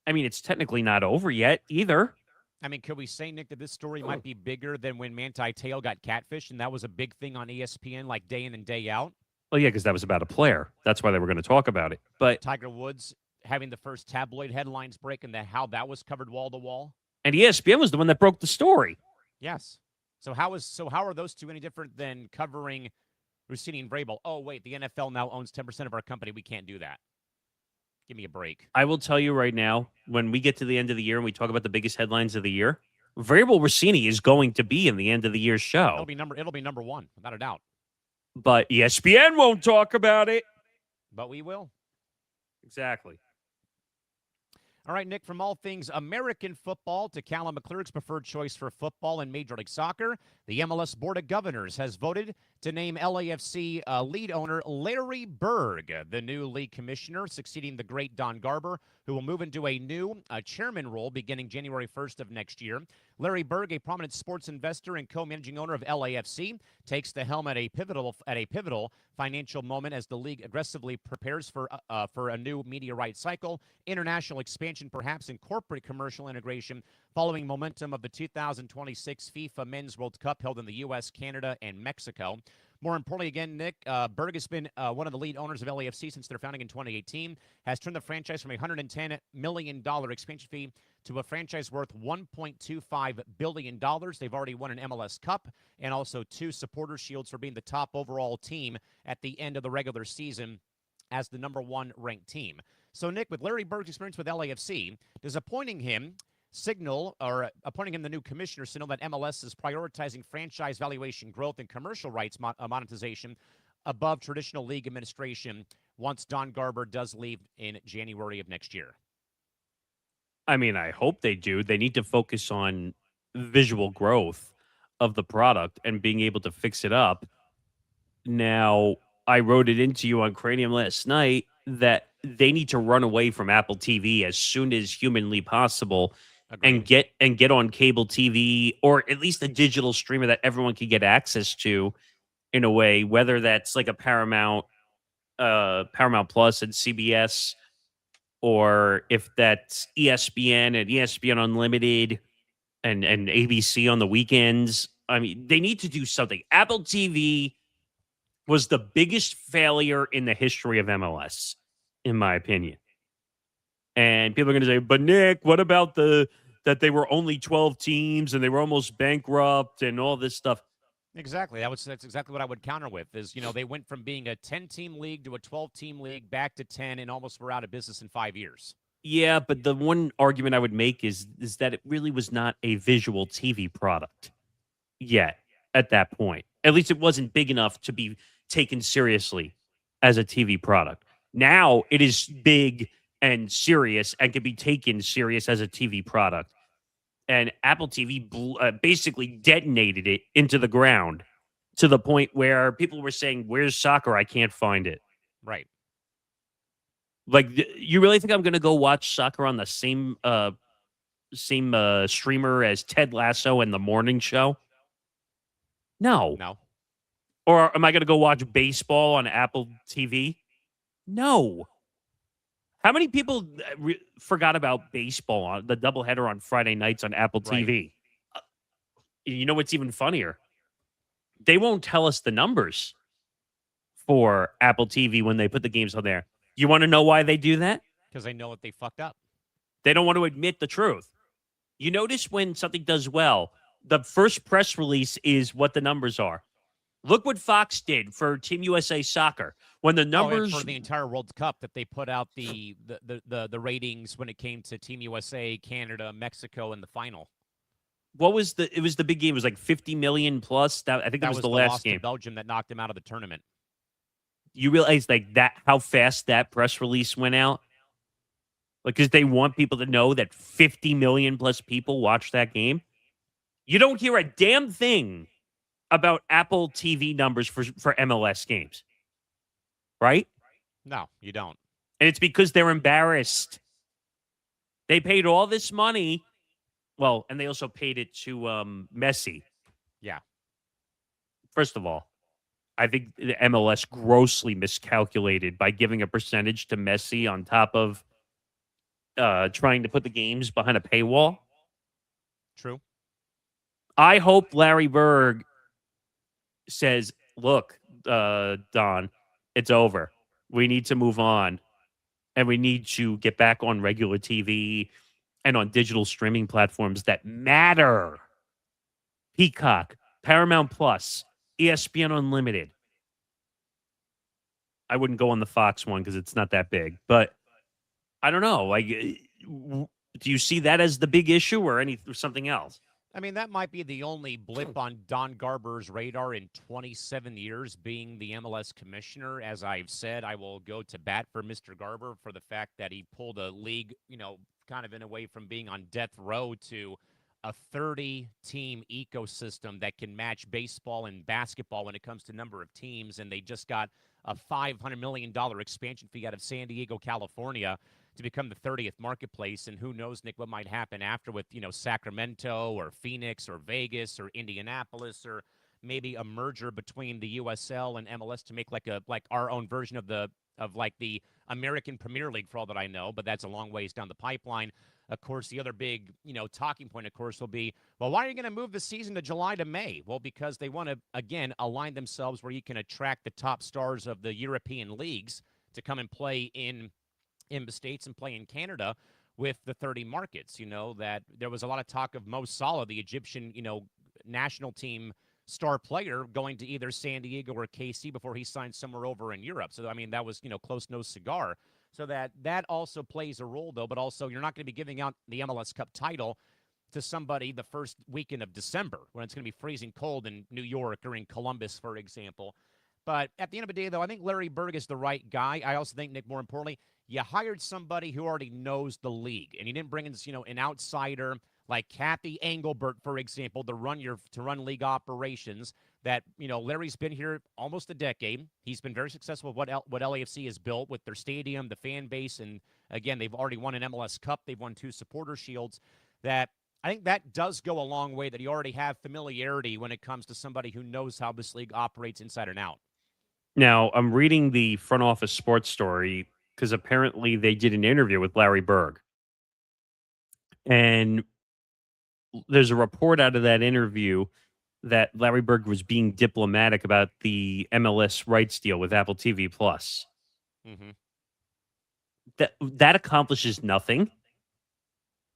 I mean, it's technically not over yet either. I mean, could we say, Nick, that this story might be bigger than when Manti Te'o got catfished, and that was a big thing on ESPN, like day in and day out? Well, yeah, because that was about a player. That's why they were going to talk about it. But Tiger Woods having the first tabloid headlines break, and how that was covered wall to wall. And ESPN was the one that broke the story. Yes. So how are those two any different than covering Rossini and Vrabel? Oh, wait, the NFL now owns 10% of our company. We can't do that. Give me a break. I will tell you right now, when we get to the end of the year and we talk about the biggest headlines of the year, Vrabel Rossini is going to be in the end of the year show. It'll be number one, without a doubt. But ESPN won't talk about it. But we will. Exactly. All right, Nick, from all things American football to Callan McClurg's preferred choice for football in Major League Soccer, the MLS Board of Governors has voted to name LAFC lead owner Larry Berg, the new league commissioner, succeeding the great Don Garber, who will move into a new chairman role beginning January 1st of next year. Larry Berg, a prominent sports investor and co-managing owner of LAFC, takes the helm at a pivotal financial moment as the league aggressively prepares for a new media rights cycle, international expansion, perhaps in corporate commercial integration, following momentum of the 2026 FIFA Men's World Cup held in the U.S., Canada, and Mexico. More importantly, again, Nick, Berg has been one of the lead owners of LAFC since their founding in 2018, has turned the franchise from a $110 million expansion fee to a franchise worth $1.25 billion. They've already won an MLS Cup and also 2 supporter shields for being the top overall team at the end of the regular season as the number 1 ranked team. So, Nick, with Larry Berg's experience with LAFC, does appointing him the new commissioner signal that MLS is prioritizing franchise valuation growth and commercial rights monetization above traditional league administration once Don Garber does leave in January of next year? I mean, I hope they do. They need to focus on visual growth of the product and being able to fix it up. Now, I wrote it into you on Cranium last night that they need to run away from Apple TV as soon as humanly possible. Agreed. and get on cable TV or at least a digital streamer that everyone can get access to in a way, whether that's like a Paramount Plus and CBS, or if that's ESPN and ESPN Unlimited and ABC on the weekends. I mean, they need to do something. Apple TV was the biggest failure in the history of MLS, in my opinion. And people are going to say, but Nick, what about that they were only 12 teams and they were almost bankrupt and all this stuff? Exactly. That's exactly what I would counter with is, they went from being a 10-team league to a 12-team league back to 10 and almost were out of business in 5 years. Yeah, but the one argument I would make is that it really was not a visual TV product yet at that point. At least it wasn't big enough to be taken seriously as a TV product. Now it is big and serious and can be taken serious as a TV product. And Apple TV basically detonated it into the ground to the point where people were saying, where's soccer? I can't find it. Right. Like, you really think I'm going to go watch soccer on the same streamer as Ted Lasso and The Morning Show? No. Or am I going to go watch baseball on Apple TV? No. How many people forgot about baseball on the doubleheader on Friday nights on Apple TV? You know what's even funnier? They won't tell us the numbers for Apple TV when they put the games on there. You want to know why they do that? Because they know that they fucked up. They don't want to admit the truth. You notice when something does well, the first press release is what the numbers are. Look what Fox did for Team USA Soccer. When the numbers for the entire World Cup, that they put out the ratings when it came to Team USA, Canada, Mexico in the final. What was it was the big game. It was like 50 million plus. I think that was the last loss game. To Belgium that knocked them out of the tournament. You realize how fast that press release went out? Because they want people to know that 50 million plus people watched that game. You don't hear a damn thing about Apple TV numbers for MLS games. Right? No, you don't. And it's because they're embarrassed. They paid all this money. Well, and they also paid it to Messi. Yeah. First of all, I think the MLS grossly miscalculated by giving a percentage to Messi on top of trying to put the games behind a paywall. True. I hope Larry Berg says, look, Don, it's over. We need to move on. And we need to get back on regular TV and on digital streaming platforms that matter. Peacock, Paramount Plus, ESPN Unlimited. I wouldn't go on the Fox one because it's not that big. But I don't know. Like, do you see that as the big issue or something else? I mean, that might be the only blip on Don Garber's radar in 27 years being the MLS commissioner. As I've said, I will go to bat for Mr. Garber for the fact that he pulled a league, kind of in a way from being on death row to a 30-team ecosystem that can match baseball and basketball when it comes to number of teams. And they just got a $500 million expansion fee out of San Diego, California, to become the 30th marketplace. And who knows, Nick, what might happen after with, Sacramento or Phoenix or Vegas or Indianapolis, or maybe a merger between the USL and MLS to make like our own version of the American Premier League, for all that I know, but that's a long ways down the pipeline. Of course, the other big, talking point, of course, will be, well, why are you going to move the season to July to May? Well, because they want to, again, align themselves where you can attract the top stars of the European leagues to come and play in the States and play in Canada with the 30 markets. That there was a lot of talk of Mo Salah, the Egyptian, national team star player, going to either San Diego or KC before he signed somewhere over in Europe. So, I mean, that was, close no cigar. So that also plays a role, though. But also, you're not going to be giving out the MLS Cup title to somebody the first weekend of December when it's going to be freezing cold in New York or in Columbus, for example. But at the end of the day, though, I think Larry Berg is the right guy. I also think, Nick, more importantly, you hired somebody who already knows the league, and you didn't bring in, an outsider like Kathy Engelbert, for example, to run league operations. That, Larry's been here almost a decade. He's been very successful with what LAFC has built with their stadium, the fan base, and again, they've already won an MLS Cup. They've won 2 supporter shields. That I think that does go a long way, that you already have familiarity when it comes to somebody who knows how this league operates inside and out. Now, I'm reading the front office sports story because apparently they did an interview with Larry Berg. And there's a report out of that interview that Larry Berg was being diplomatic about the MLS rights deal with Apple TV Plus. Mm-hmm. That accomplishes nothing.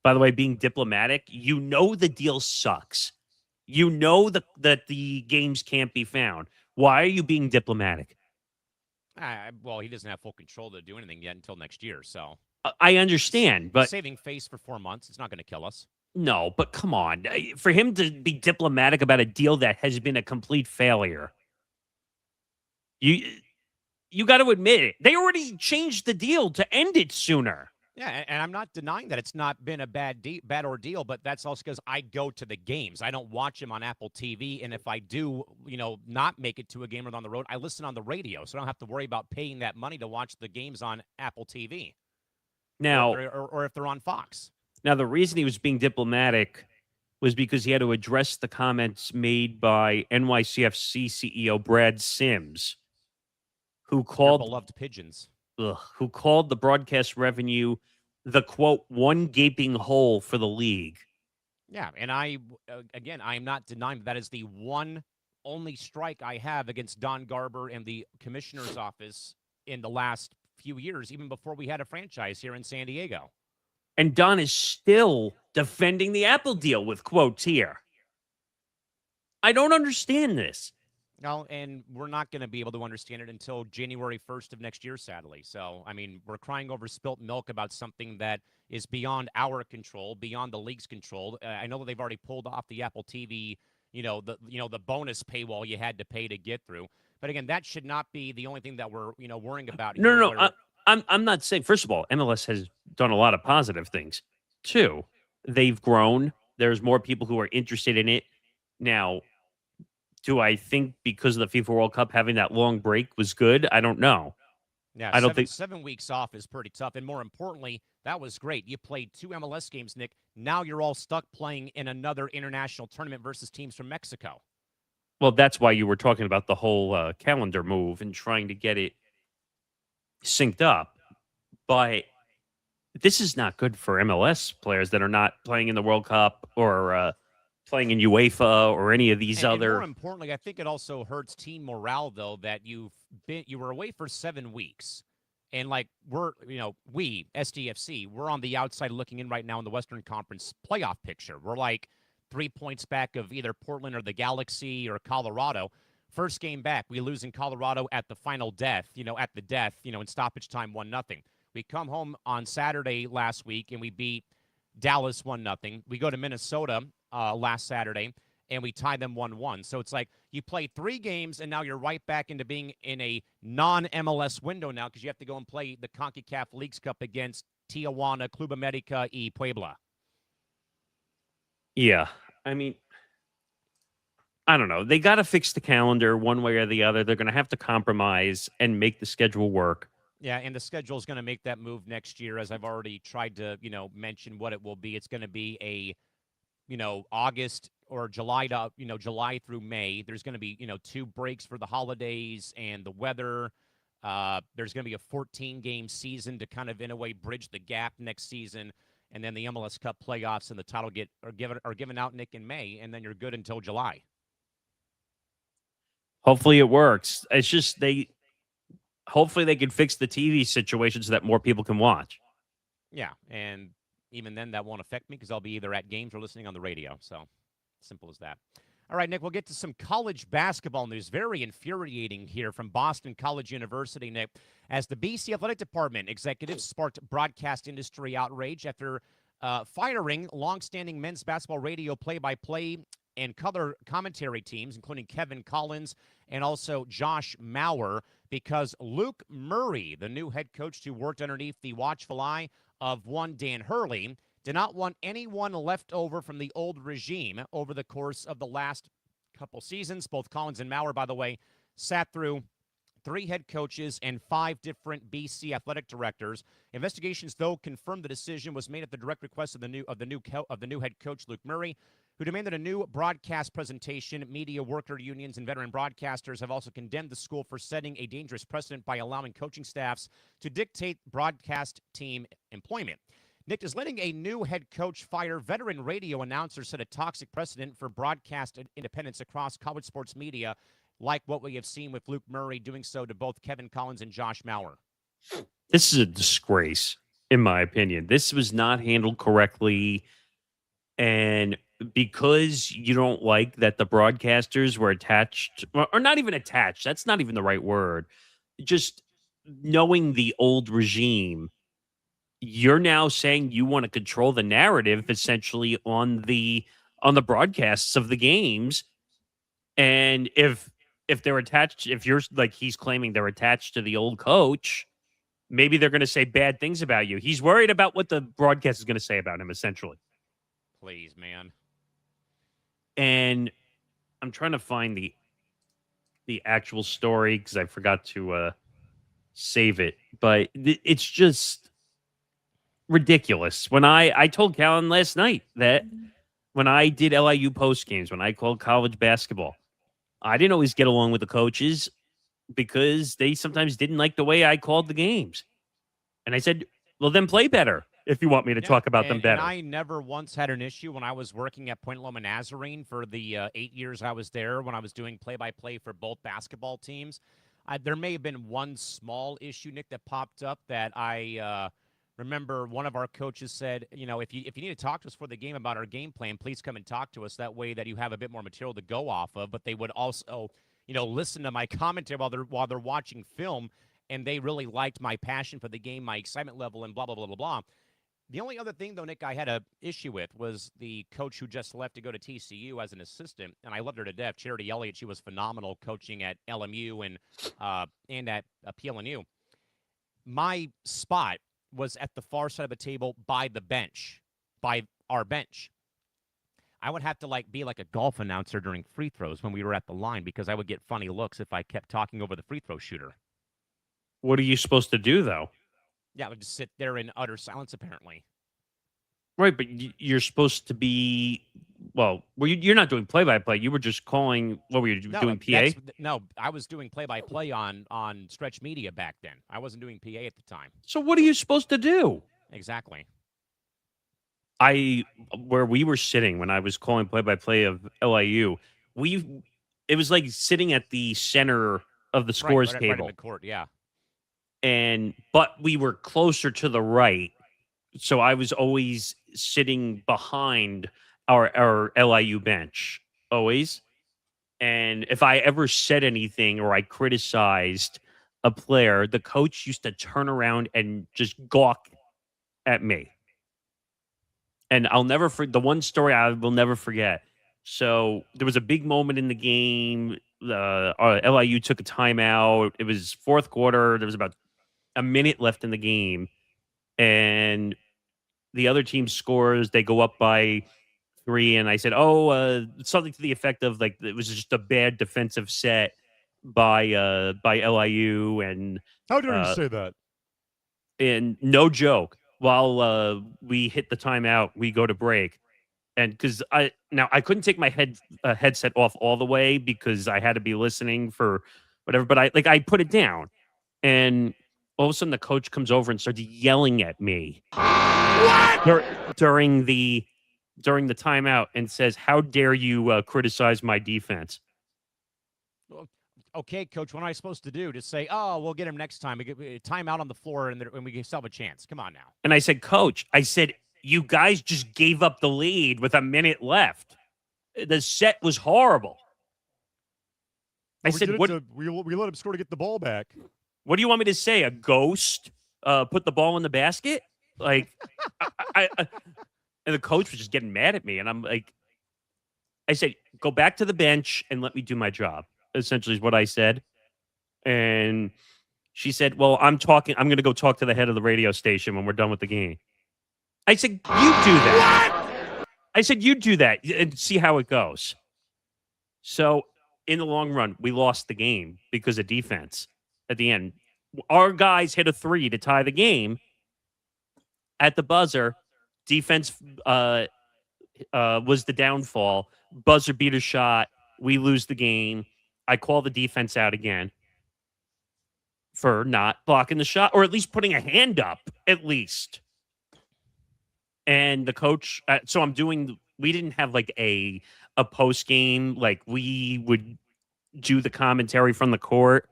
By the way, being diplomatic, the deal sucks. That the games can't be found. Why are you being diplomatic? Well, he doesn't have full control to do anything yet until next year. So I understand, but saving face for 4 months, it's not going to kill us. No, but come on. For him to be diplomatic about a deal that has been a complete failure, you got to admit it. They already changed the deal to end it sooner. Yeah, and I'm not denying that it's not been a bad ordeal, but that's also because I go to the games. I don't watch them on Apple TV, and if I do, not make it to a game or on the road, I listen on the radio, so I don't have to worry about paying that money to watch the games on Apple TV. Now, or if they're on Fox. Now, the reason he was being diplomatic was because he had to address the comments made by NYCFC CEO Brad Sims, who called beloved pigeons. Who called the broadcast revenue the, quote, one gaping hole for the league. Yeah, and I am not denying that is the one only strike I have against Don Garber and the commissioner's office in the last few years, even before we had a franchise here in San Diego. And Don is still defending the Apple deal with quotes here. I don't understand this. No, and we're not going to be able to understand it until January 1st of next year, sadly. So, I mean, we're crying over spilt milk about something that is beyond our control, beyond the league's control. I know that they've already pulled off the Apple TV, the bonus paywall you had to pay to get through. But again, that should not be the only thing that we're, worrying about. No. I'm not saying, first of all, MLS has done a lot of positive things. 2, they've grown. There's more people who are interested in it. Now, do I think because of the FIFA World Cup having that long break was good? I don't know. Yeah, I don't think 7 weeks off is pretty tough. And more importantly, that was great. You played 2 MLS games, Nick. Now you're all stuck playing in another international tournament versus teams from Mexico. Well, that's why you were talking about the whole calendar move and trying to get it synced up. But this is not good for MLS players that are not playing in the World Cup or playing in UEFA or any of these other. And more importantly, I think it also hurts team morale, though, that you were away for 7 weeks. And we, SDFC, we're on the outside looking in right now in the Western Conference playoff picture. We're like 3 points back of either Portland or the Galaxy or Colorado. First game back, we lose in Colorado at the final death, in stoppage time 1-0. We come home on Saturday last week and we beat Dallas 1-0. We go to Minnesota last Saturday, and we tied them 1-1. So it's like you play 3 games, and now you're right back into being in a non-MLS window now because you have to go and play the CONCACAF Leagues Cup against Tijuana, Club America y Puebla. Yeah. I mean, I don't know. They got to fix the calendar one way or the other. They're going to have to compromise and make the schedule work. Yeah, and the schedule is going to make that move next year, as I've already tried to, mention what it will be. It's going to be a, August or July to, July through May. There's going to be, 2 breaks for the holidays and the weather. There's going to be a 14-game season to kind of, in a way, bridge the gap next season. And then the MLS Cup playoffs and the title are given out, Nick, in May, and then you're good until July. Hopefully it works. It's just hopefully they can fix the TV situation so that more people can watch. Yeah, and even then that won't affect me because I'll be either at games or listening on the radio. So simple as that. All right, Nick, we'll get to some college basketball news. Very infuriating here from Boston College University, Nick, as the BC Athletic Department executives sparked broadcast industry outrage after firing longstanding men's basketball radio play-by-play and color commentary teams, including Kevin Collins and also Josh Maurer, because Luke Murray, the new head coach who worked underneath the watchful eye of one Dan Hurley, did not want anyone left over from the old regime over the course of the last couple seasons. Both Collins and Maurer, by the way, sat through 3 head coaches and 5 different BC athletic directors. Investigations, though, confirmed the decision was made at the direct request of the new head coach, Luke Murray, who demanded a new broadcast presentation. Media worker unions and veteran broadcasters have also condemned the school for setting a dangerous precedent by allowing coaching staffs to dictate broadcast team employment. Nick, does letting a new head coach fire veteran radio announcers set a toxic precedent for broadcast independence across college sports media, like what we have seen with Luke Murray doing so to both Kevin Collins and Josh Maurer? This is a disgrace, in my opinion. This was not handled correctly. And because you don't like that the broadcasters were attached, or not even attached, that's not even the right word, just knowing the old regime, you're now saying you want to control the narrative essentially on the broadcasts of the games. And if they're attached, if you're like he's claiming they're attached to the old coach, maybe they're going to say bad things about you. He's worried about what the broadcast is going to say about him, essentially. Please, man. And I'm trying to find the actual story because I forgot to save it. But it's just ridiculous. When I told Callan last night that when I did LIU post games, when I called college basketball, I didn't always get along with the coaches because they sometimes didn't like the way I called the games. And I said, well, then play better if you want me to talk about them better. And I never once had an issue when I was working at Point Loma Nazarene for the 8 years I was there, when I was doing play-by-play for both basketball teams. There may have been one small issue, Nick, that popped up that I remember one of our coaches said, if you need to talk to us for the game about our game plan, please come and talk to us. That way that you have a bit more material to go off of. But they would also, listen to my commentary while they're watching film, and they really liked my passion for the game, my excitement level, and blah, blah, blah, blah, blah. The only other thing, though, Nick, I had an issue with was the coach who just left to go to TCU as an assistant, and I loved her to death, Charity Elliott. She was phenomenal coaching at LMU and at PLNU. My spot was at the far side of the table by the bench, by our bench. I would have to be like a golf announcer during free throws when we were at the line because I would get funny looks if I kept talking over the free throw shooter. What are you supposed to do, though? Yeah, I would just sit there in utter silence, apparently. Right, but you're supposed to be, you're not doing play-by-play. You were just calling, what were you doing, PA? No, I was doing play-by-play on Stretch Media back then. I wasn't doing PA at the time. So what are you supposed to do? Exactly. Where we were sitting when I was calling play-by-play of LIU, it was like sitting at the center of the scores table. Right in the court, yeah. But we were closer to the right, so I was always sitting behind our LIU bench, always. And if I ever said anything or I criticized a player, the coach used to turn around and just gawk at me. And I'll never forget the one story I will never forget. So there was a big moment in the game. LIU took a timeout. It was fourth quarter. There was about a minute left in the game. And the other team scores. They go up by 3. And I said, something to the effect of like, it was just a bad defensive set by LIU. And How dare you say that? And no joke, while we hit the timeout, we go to break. And because I couldn't take my headset off all the way because I had to be listening for whatever, but I put it down, and all of a sudden the coach comes over and starts yelling at me during the timeout and says, "How dare you criticize my defense?" Okay, coach, what am I supposed to do? To say, oh, we'll get him next time. We get time out on the floor and we still have a chance. Come on now. And I said, Coach, you guys just gave up the lead with a minute left. The set was horrible. I said, "What? We let him score to get the ball back." What do you want me to say? A ghost put the ball in the basket? Like, I and the coach was just getting mad at me. And I'm like, I said, go back to the bench and let me do my job. Essentially is what I said. And she said, well, I'm going to go talk to the head of the radio station when we're done with the game. I said, you do that. What? I said, you do that and see how it goes. So in the long run, we lost the game because of defense at the end. Our guys hit a 3 to tie the game at the buzzer. Defense was the downfall. Buzzer beater shot. We lose the game. I call the defense out again for not blocking the shot, or at least putting a hand up, at least. And the coach, we didn't have like a post game, like we would do the commentary from the court.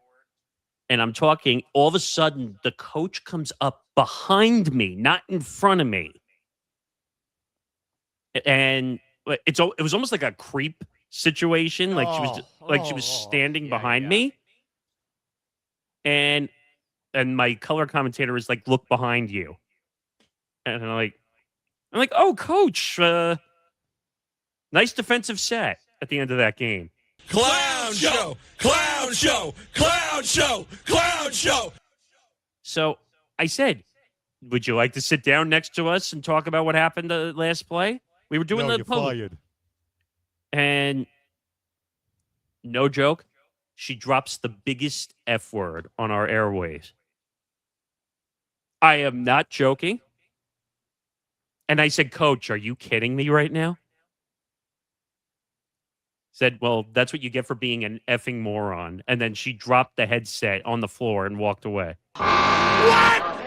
And I'm talking, all of a sudden, the coach comes up behind me, not in front of me. And it was almost like a creep situation, like she was standing behind me, and my color commentator is like, "Look behind you," and I'm like, "Oh, coach, nice defensive set at the end of that game." Clown show, clown show, clown show, clown show. So I said, "Would you like to sit down next to us and talk about what happened the last play?" We were doing the fired. And no joke, she drops the biggest F word on our airways. I am not joking. And I said, Coach, are you kidding me right now? Said, well, that's what you get for being an effing moron. And then she dropped the headset on the floor and walked away. What?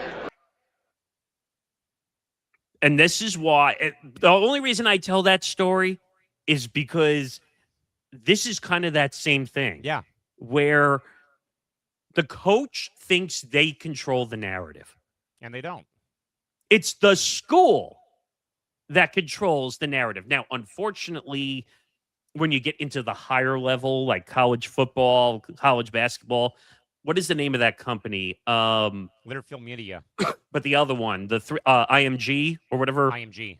And this is why, the only reason I tell that story is because this is kind of that same thing. Yeah. Where the coach thinks they control the narrative. And they don't. It's the school that controls the narrative. Now, unfortunately, when you get into the higher level, like college football, college basketball, what is the name of that company? Learfield Media. But the other one, the IMG or whatever. IMG.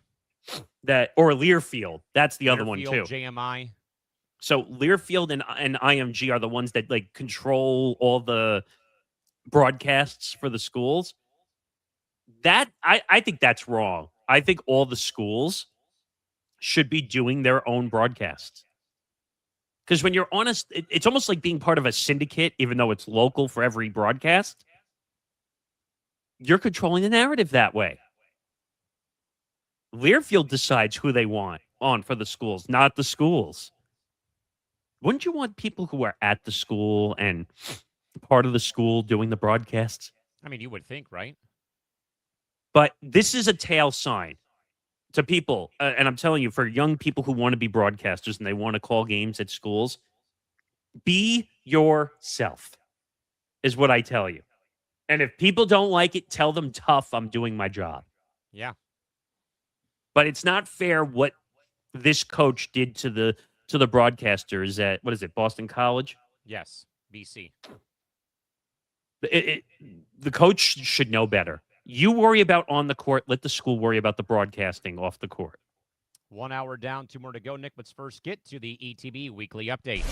Or Learfield. That's the other one too. JMI. So Learfield and IMG are the ones that like control all the broadcasts for the schools. That I think that's wrong. I think all the schools should be doing their own broadcasts. Because when you're honest, it's almost like being part of a syndicate, even though it's local for every broadcast. You're controlling the narrative that way. Learfield decides who they want on for the schools, not the schools. Wouldn't you want people who are at the school and part of the school doing the broadcasts? I mean, you would think, right? But this is a tail sign to people. And I'm telling you, for young people who want to be broadcasters and they want to call games at schools, be yourself is what I tell you. And if people don't like it, tell them tough, I'm doing my job. Yeah. But it's not fair what this coach did to the broadcasters at, what is it, Boston College? Yes, BC. The coach should know better. You worry about on the court. Let the school worry about the broadcasting off the court. 1 hour down, 2 more to go. Nick, let's first get to the ETB Weekly Update.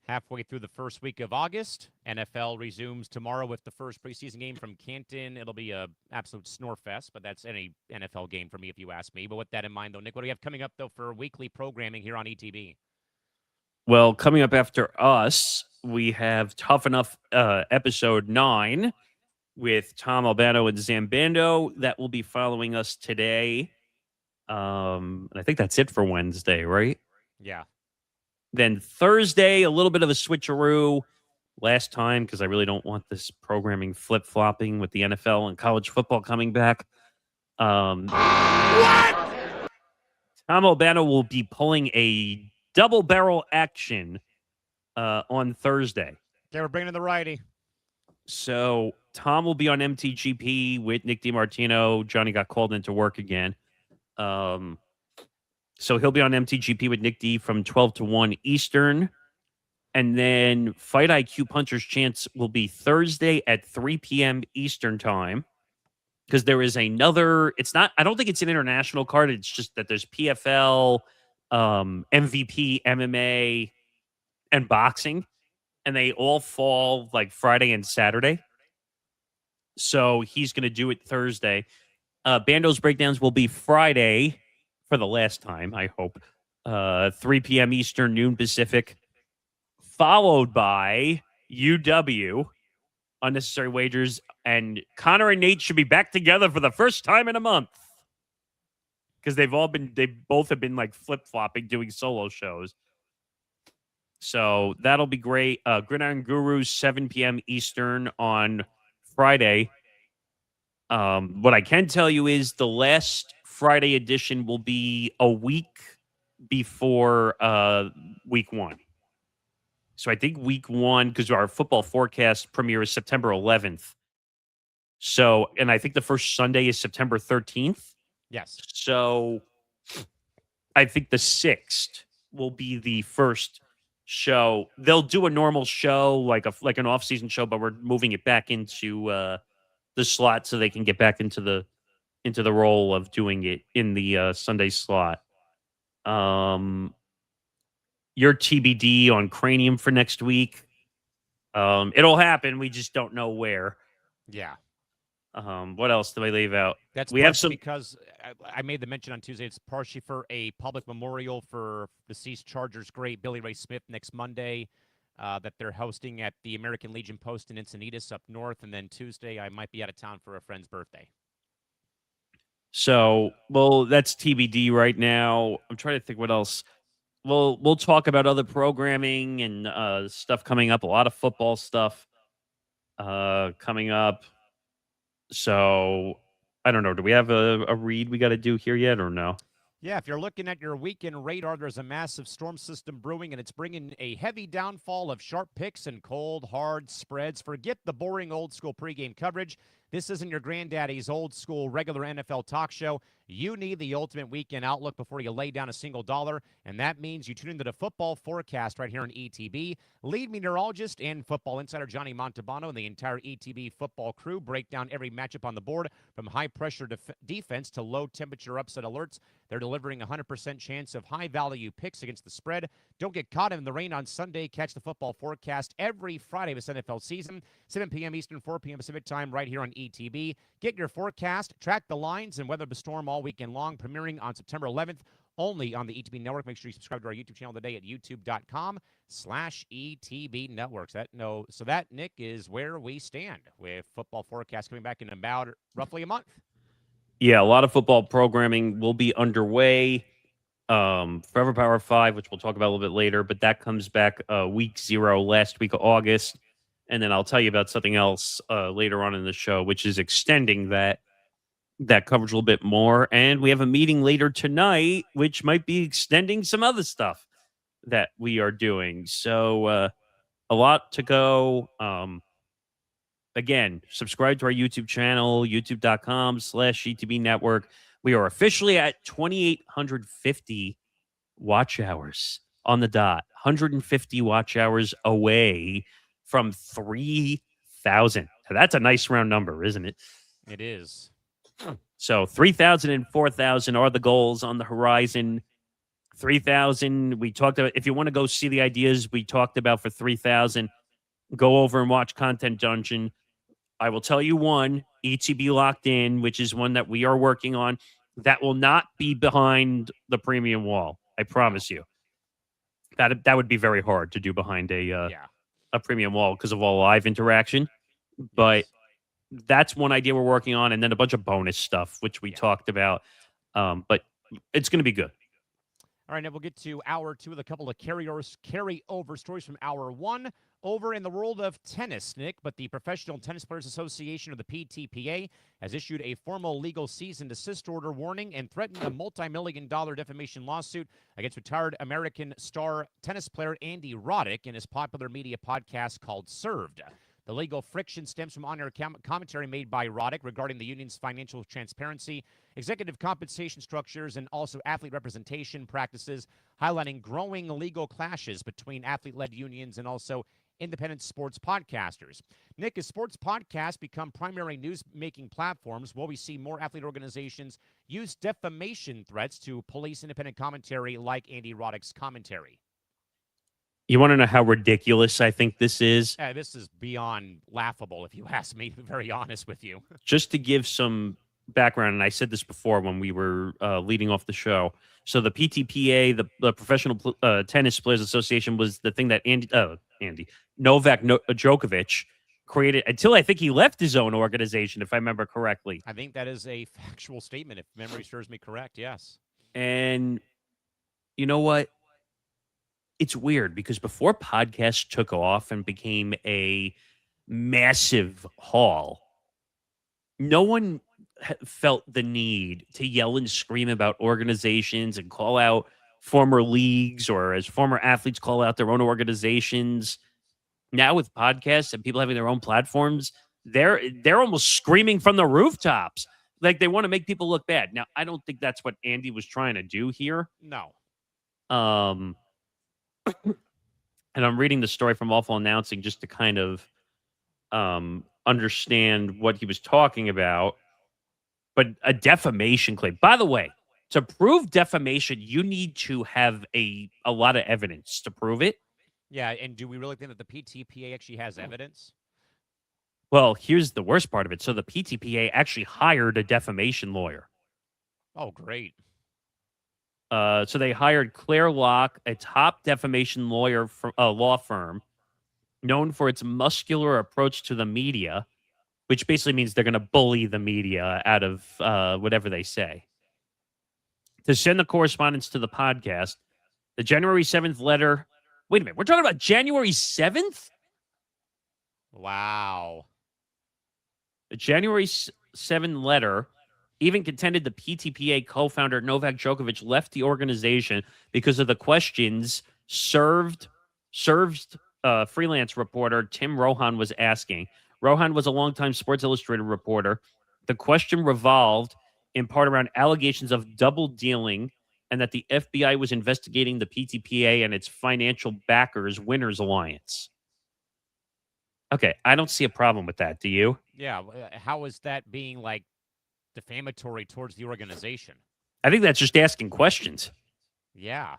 Halfway through the first week of August, NFL resumes tomorrow with the first preseason game from Canton. It'll be a absolute snore fest, but that's any NFL game for me if you ask me. But with that in mind, though, Nick, what do we have coming up, though, for weekly programming here on ETB? Well, coming up after us, we have Tough Enough episode 9 with Tom Albano and Zambando. That will be following us today. And I think that's it for Wednesday, right? Yeah. Then Thursday, a little bit of a switcheroo last time because I really don't want this programming flip-flopping with the NFL and college football coming back. What? Tom Albano will be pulling a double-barrel action on Thursday. Okay, we're bringing in the righty. So Tom will be on MTGP with Nick DiMartino. Johnny got called into work again. So he'll be on MTGP with Nick D from 12 to 1 Eastern. And then Fight IQ Puncher's Chance will be Thursday at 3 p.m. Eastern time. Because there is another, I don't think it's an international card. It's just that there's PFL, MVP, MMA, and boxing. And they all fall like Friday and Saturday. So he's going to do it Thursday. Bando's Breakdowns will be Friday for the last time, I hope. 3 p.m. Eastern, noon Pacific. Followed by UW, Unnecessary Wagers. And Connor and Nate should be back together for the first time in a month. Because they both have been like flip-flopping, doing solo shows. So that'll be great. Gridiron Gurus, 7 p.m. Eastern on Friday. What I can tell you is the last Friday edition will be a week before week 1. So I think week 1, because our football forecast premiere is September 11th. So, and I think the first Sunday is September 13th. Yes. So I think the 6th will be the first show. They'll do a normal show, like an off-season show, but we're moving it back into the slot so they can get back into the role of doing it in the Sunday slot. Your TBD on Cranium for next week. It'll happen. We just don't know where. Yeah. What else do I leave out? That's we have some because I made the mention on Tuesday. It's partially for a public memorial for deceased Chargers great Billy Ray Smith next Monday. That they're hosting at the American Legion Post in Encinitas up north. And then Tuesday, I might be out of town for a friend's birthday. So, well, that's TBD right now. I'm trying to think what else. We'll talk about other programming and stuff coming up. A lot of football stuff coming up. So, I don't know. Do we have a read we got to do here yet or no? Yeah, if you're looking at your weekend radar, there's a massive storm system brewing, and it's bringing a heavy downfall of sharp picks and cold, hard spreads. Forget the boring old-school pregame coverage. This isn't your granddaddy's old-school regular NFL talk show. You need the ultimate weekend outlook before you lay down a single dollar, and that means you tune into the football forecast right here on ETB. Lead meteorologist and football insider Johnny Montalbano and the entire ETB football crew break down every matchup on the board from high-pressure defense to low-temperature upset alerts. They're delivering a 100% chance of high-value picks against the spread. Don't get caught in the rain on Sunday. Catch the football forecast every Friday of this NFL season, 7 p.m. Eastern, 4 p.m. Pacific time right here on ETB. Get your forecast, track the lines, and weather the storm all weekend long, premiering on September 11th only on the ETB Network. Make sure you subscribe to our YouTube channel today at youtube.com/ETB Networks. So that, Nick, is where we stand with football forecast coming back in about roughly a month. Yeah, a lot of football programming will be underway. Forever Power 5, which we'll talk about a little bit later, but that comes back week 0, last week of August. And then I'll tell you about something else later on in the show, which is extending that coverage a little bit more. And we have a meeting later tonight, which might be extending some other stuff that we are doing. So a lot to go. Again, subscribe to our YouTube channel, youtube.com/ETB Network. We are officially at 2,850 watch hours. on the dot, 150 watch hours away from 3,000. That's a nice round number, isn't it? It is. So 3,000 and 4,000 are the goals on the horizon. 3,000, we talked about, if you want to go see the ideas we talked about for 3,000, go over and watch Content Dungeon. I will tell you one, ETB Locked In, which is one that we are working on, that will not be behind the premium wall. I promise you. That would be very hard to do behind a premium wall because of all live interaction. But that's one idea we're working on, and then a bunch of bonus stuff, which we talked about. But it's going to be good. All right, now we'll get to hour two with a couple of carryover stories from hour one. Over in the world of tennis, Nick, but the Professional Tennis Players Association, or the PTPA, has issued a formal legal cease and desist order warning and threatened a multi-million-dollar defamation lawsuit against retired American star tennis player Andy Roddick in his popular media podcast called Served. The legal friction stems from on-air commentary made by Roddick regarding the union's financial transparency, executive compensation structures, and also athlete representation practices, highlighting growing legal clashes between athlete-led unions and also independent sports podcasters. Nick, as sports podcasts become primary news-making platforms, will we see more athlete organizations use defamation threats to police independent commentary like Andy Roddick's commentary? You want to know how ridiculous I think this is? This is beyond laughable, if you ask me, to be very honest with you. Just to give some background, and I said this before when we were leading off the show. So the PTPA, the Professional Tennis Players Association, was the thing that Novak Djokovic created until I think he left his own organization, if I remember correctly. I think that is a factual statement, if memory serves me correct, yes. And you know what? It's weird because before podcasts took off and became a massive haul, no one felt the need to yell and scream about organizations and call out former leagues, or as former athletes call out their own organizations. Now with podcasts and people having their own platforms, they're almost screaming from the rooftops. Like they want to make people look bad. Now, I don't think that's what Andy was trying to do here. No. And I'm reading the story from Awful Announcing just to kind of understand what he was talking about. But a defamation claim. By the way, to prove defamation, you need to have a lot of evidence to prove it. Yeah, and do we really think that the PTPA actually has evidence? Well, here's the worst part of it. So the PTPA actually hired a defamation lawyer. Oh, great. So they hired Claire Locke, a top defamation lawyer from a law firm known for its muscular approach to the media, which basically means they're going to bully the media out of whatever they say. To send the correspondence to the podcast, the January 7th letter. Wait a minute. We're talking about January 7th? Wow. The January 7th letter even contended the PTPA co-founder Novak Djokovic left the organization because of the questions served freelance reporter Tim Rohan was asking. Rohan was a longtime Sports Illustrated reporter. The question revolved in part around allegations of double dealing and that the FBI was investigating the PTPA and its financial backers, Winners Alliance. Okay, I don't see a problem with that. Do you? Yeah, how is that being, like, defamatory towards the organization? I think that's just asking questions. Yeah.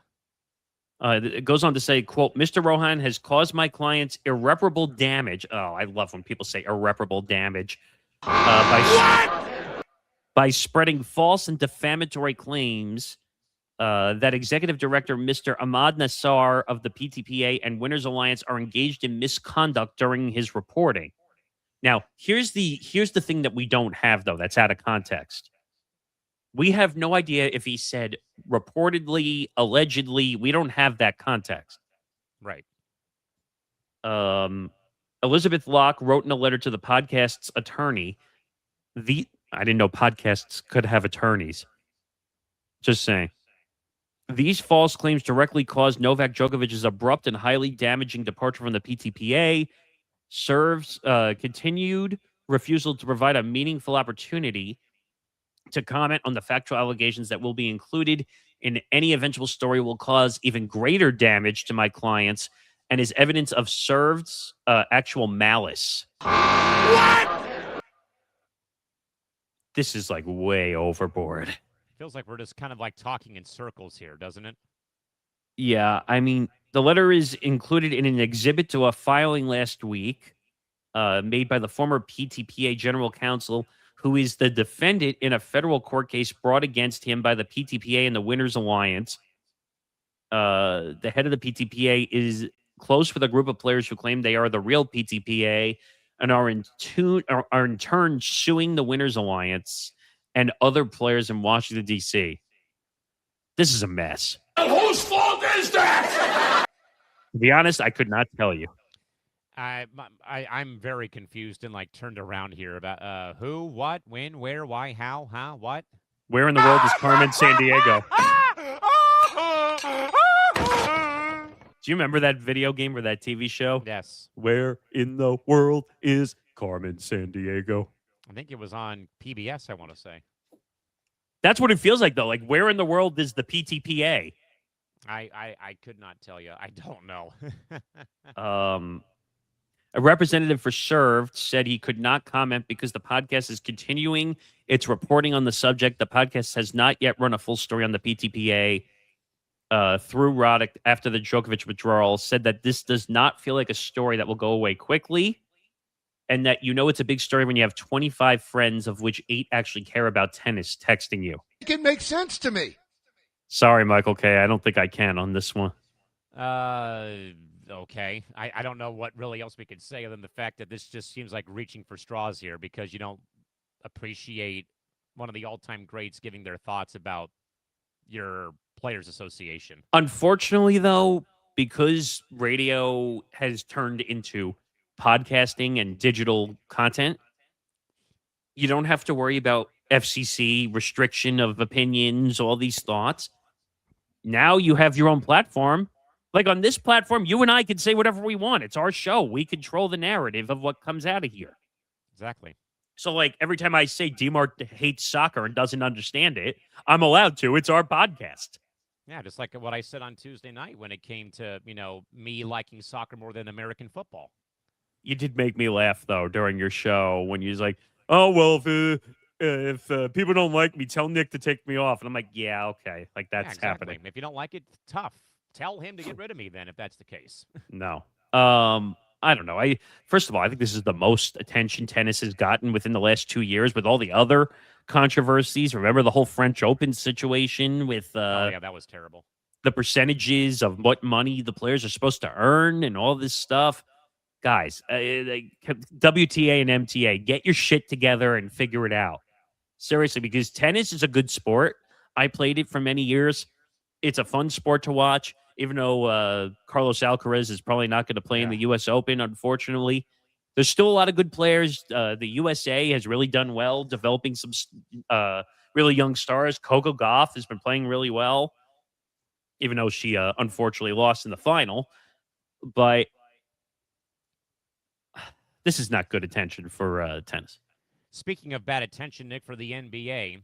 It goes on to say, quote, Mr. Rohan has caused my clients irreparable damage. Oh, I love when people say irreparable damage. By spreading false and defamatory claims that Executive Director Mr. Ahmad Nassar of the PTPA and Winners Alliance are engaged in misconduct during his reporting. Now, here's the thing that we don't have, though, that's out of context. We have no idea if he said reportedly, allegedly. We don't have that context. Right. Elizabeth Locke wrote in a letter to the podcast's attorney. I didn't know podcasts could have attorneys. Just saying. These false claims directly caused Novak Djokovic's abrupt and highly damaging departure from the PTPA. Continued refusal to provide a meaningful opportunity to comment on the factual allegations that will be included in any eventual story will cause even greater damage to my clients and is evidence of served actual malice. What? This is like way overboard. Feels like we're just kind of like talking in circles here, doesn't it? Yeah, I mean, the letter is included in an exhibit to a filing last week made by the former PTPA general counsel, who is the defendant in a federal court case brought against him by the PTPA and the Winners Alliance. The head of the PTPA is close with a group of players who claim they are the real PTPA and are in turn suing the Winners Alliance and other players in Washington, D.C. This is a mess. Whose fault is that? To be honest, I could not tell you. I'm very confused and like turned around here about who, what, when, where, why, how, huh, what? Where in the world is Carmen Sandiego? Do you remember that video game or that TV show? Yes. Where in the world is Carmen Sandiego? I think it was on PBS, I want to say. That's what it feels like, though. Like, where in the world is the PTPA? I could not tell you. I don't know. A representative for Served said he could not comment because the podcast is continuing its reporting on the subject. The podcast has not yet run a full story on the PTPA through Roddick after the Djokovic withdrawal, said that this does not feel like a story that will go away quickly, and that it's a big story when you have 25 friends, of which 8 actually care about tennis, texting you. It can make sense to me. Sorry, Michael K. I don't think I can on this one. Okay. I don't know what really else we could say other than the fact that this just seems like reaching for straws here because you don't appreciate one of the all-time greats giving their thoughts about your players' association. Unfortunately, though, because radio has turned into podcasting and digital content, you don't have to worry about FCC restriction of opinions, all these thoughts. Now you have your own platform. Like on this platform, you and I can say whatever we want. It's our show. We control the narrative of what comes out of here. Exactly. So, like, every time I say DMARC hates soccer and doesn't understand it, I'm allowed to. It's our podcast. Yeah, just like what I said on Tuesday night when it came to, me liking soccer more than American football. You did make me laugh, though, during your show when you was like, oh, well, if people don't like me, tell Nick to take me off. And I'm like, yeah, okay. Like, that's happening. If you don't like it, tough. Tell him to get rid of me then if that's the case. No. I don't know. First of all, I think this is the most attention tennis has gotten within the last 2 years with all the other controversies. Remember the whole French Open situation with oh, yeah, that was terrible. The percentages of what money the players are supposed to earn and all this stuff. Guys, WTA and MTA, get your shit together and figure it out. Seriously, because tennis is a good sport. I played it for many years. It's a fun sport to watch, even though Carlos Alcaraz is probably not going to play in the U.S. Open, unfortunately. There's still a lot of good players. The USA has really done well, developing some really young stars. Coco Gauff has been playing really well, even though she unfortunately lost in the final. But this is not good attention for tennis. Speaking of bad attention, Nick, for the NBA,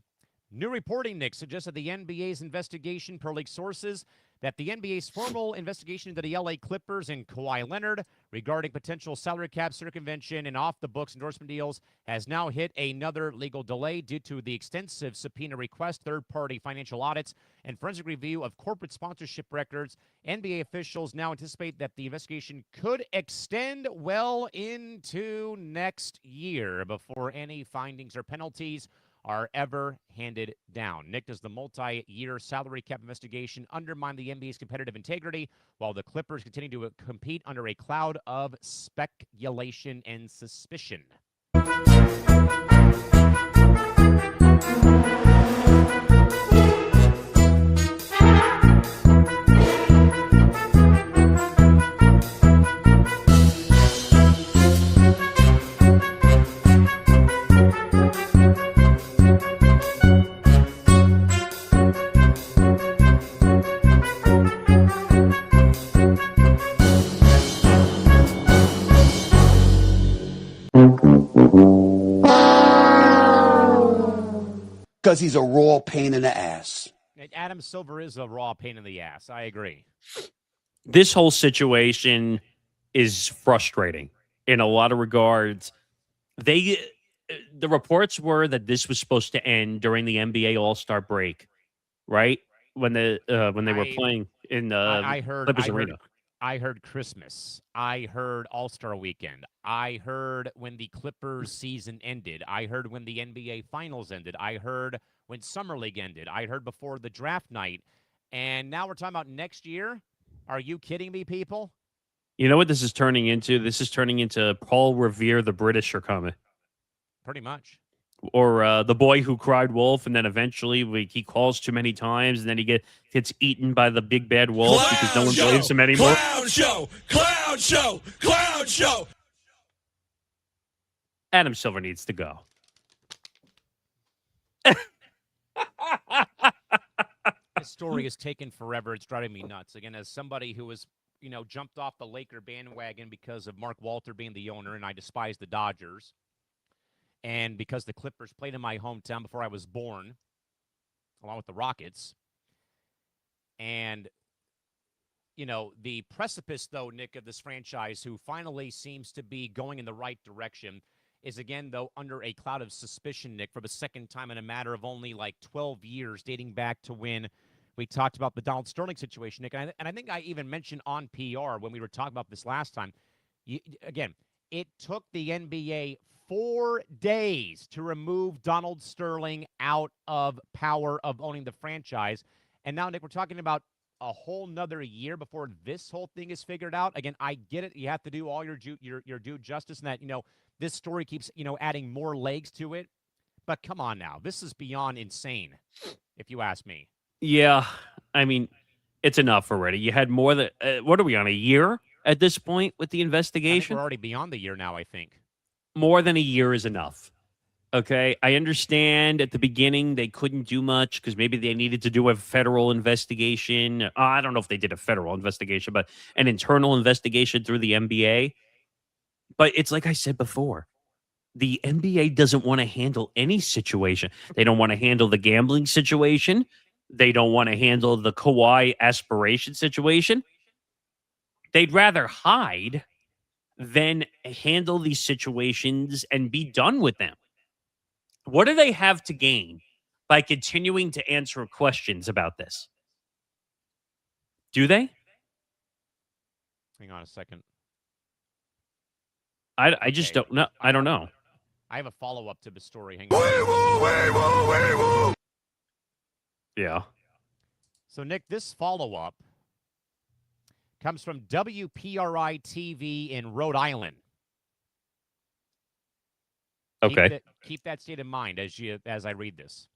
new reporting, Nick, suggests that the NBA's investigation, per leaked sources, that the NBA's formal investigation into the LA Clippers and Kawhi Leonard regarding potential salary cap circumvention and off-the-books endorsement deals has now hit another legal delay due to the extensive subpoena request, third-party financial audits, and forensic review of corporate sponsorship records. NBA officials now anticipate that the investigation could extend well into next year before any findings or penalties are ever handed down. Nick, does the multi-year salary cap investigation undermine the NBA's competitive integrity while the Clippers continue to compete under a cloud of speculation and suspicion? Because he's a raw pain in the ass. Adam Silver is a raw pain in the ass. I agree. This whole situation is frustrating in a lot of regards. The reports were that this was supposed to end during the NBA All-Star break, right? When they were playing in I heard Clippers Arena. I heard Christmas. I heard All-Star Weekend. I heard when the Clippers season ended. I heard when the NBA Finals ended. I heard when Summer League ended. I heard before the draft night. And now we're talking about next year? Are you kidding me, people? You know what this is turning into? This is turning into Paul Revere, the British are coming. Pretty much. Or the boy who cried wolf, and then eventually he calls too many times, and then he gets eaten by the big bad wolf because no one believes him anymore. Clown show! Clown show! Clown show! Adam Silver needs to go. This story is taking forever. It's driving me nuts. Again, as somebody who was, jumped off the Laker bandwagon because of Mark Walter being the owner, and I despise the Dodgers. And because the Clippers played in my hometown before I was born, along with the Rockets. And, the precipice, though, Nick, of this franchise, who finally seems to be going in the right direction, is again, though, under a cloud of suspicion, Nick, for the second time in a matter of only like 12 years, dating back to when we talked about the Donald Sterling situation, Nick. And I think I even mentioned on PR when we were talking about this last time. Again, it took the NBA 4 days to remove Donald Sterling out of power of owning the franchise. And now, Nick, we're talking about a whole nother year before this whole thing is figured out. Again, I get it. You have to do all your due justice, and that, this story keeps, adding more legs to it. But come on now. This is beyond insane, if you ask me. Yeah, I mean, it's enough already. You had more than, what are we on, a year at this point with the investigation? We're already beyond the year now, I think. More than a year is enough. Okay, I understand at the beginning they couldn't do much because maybe they needed to do a federal investigation. I don't know if they did a federal investigation, but an internal investigation through the NBA. But it's like I said before, the NBA doesn't want to handle any situation. They don't want to handle the gambling situation. They don't want to handle the Kawhi aspiration situation. They'd rather hide than handle these situations and be done with them. What do they have to gain by continuing to answer questions about this? Do they? Hang on a second. I just don't know. I don't know. I have a follow-up to the story. Hang on. Yeah. So, Nick, this follow-up comes from WPRI TV in Rhode Island. Okay. Keep that state in mind as I read this.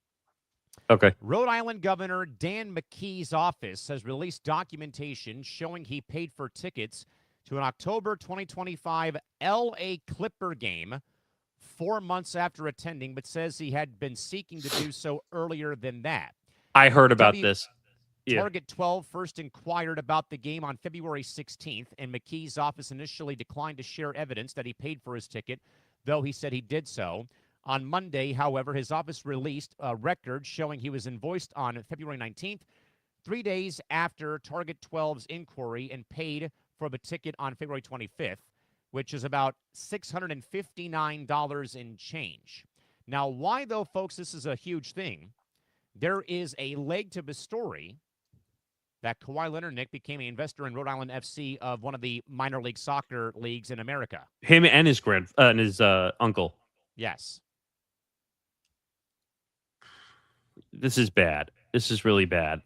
Okay. Rhode Island Governor Dan McKee's office has released documentation showing he paid for tickets to an October 2025 L.A. Clipper game 4 months after attending, but says he had been seeking to do so earlier than that. I heard about this. Yeah. Target 12 first inquired about the game on February 16th, and McKee's office initially declined to share evidence that he paid for his ticket, though he said he did so. On Monday, however, his office released a record showing he was invoiced on February 19th, 3 days after Target 12's inquiry, and paid for the ticket on February 25th, which is about $659 in change. Now, why, though, folks, this is a huge thing, there is a leg to the story that Kawhi Leonard, Nick, became an investor in Rhode Island FC of one of the minor league soccer leagues in America. Him and his uncle. Yes. This is bad. This is really bad.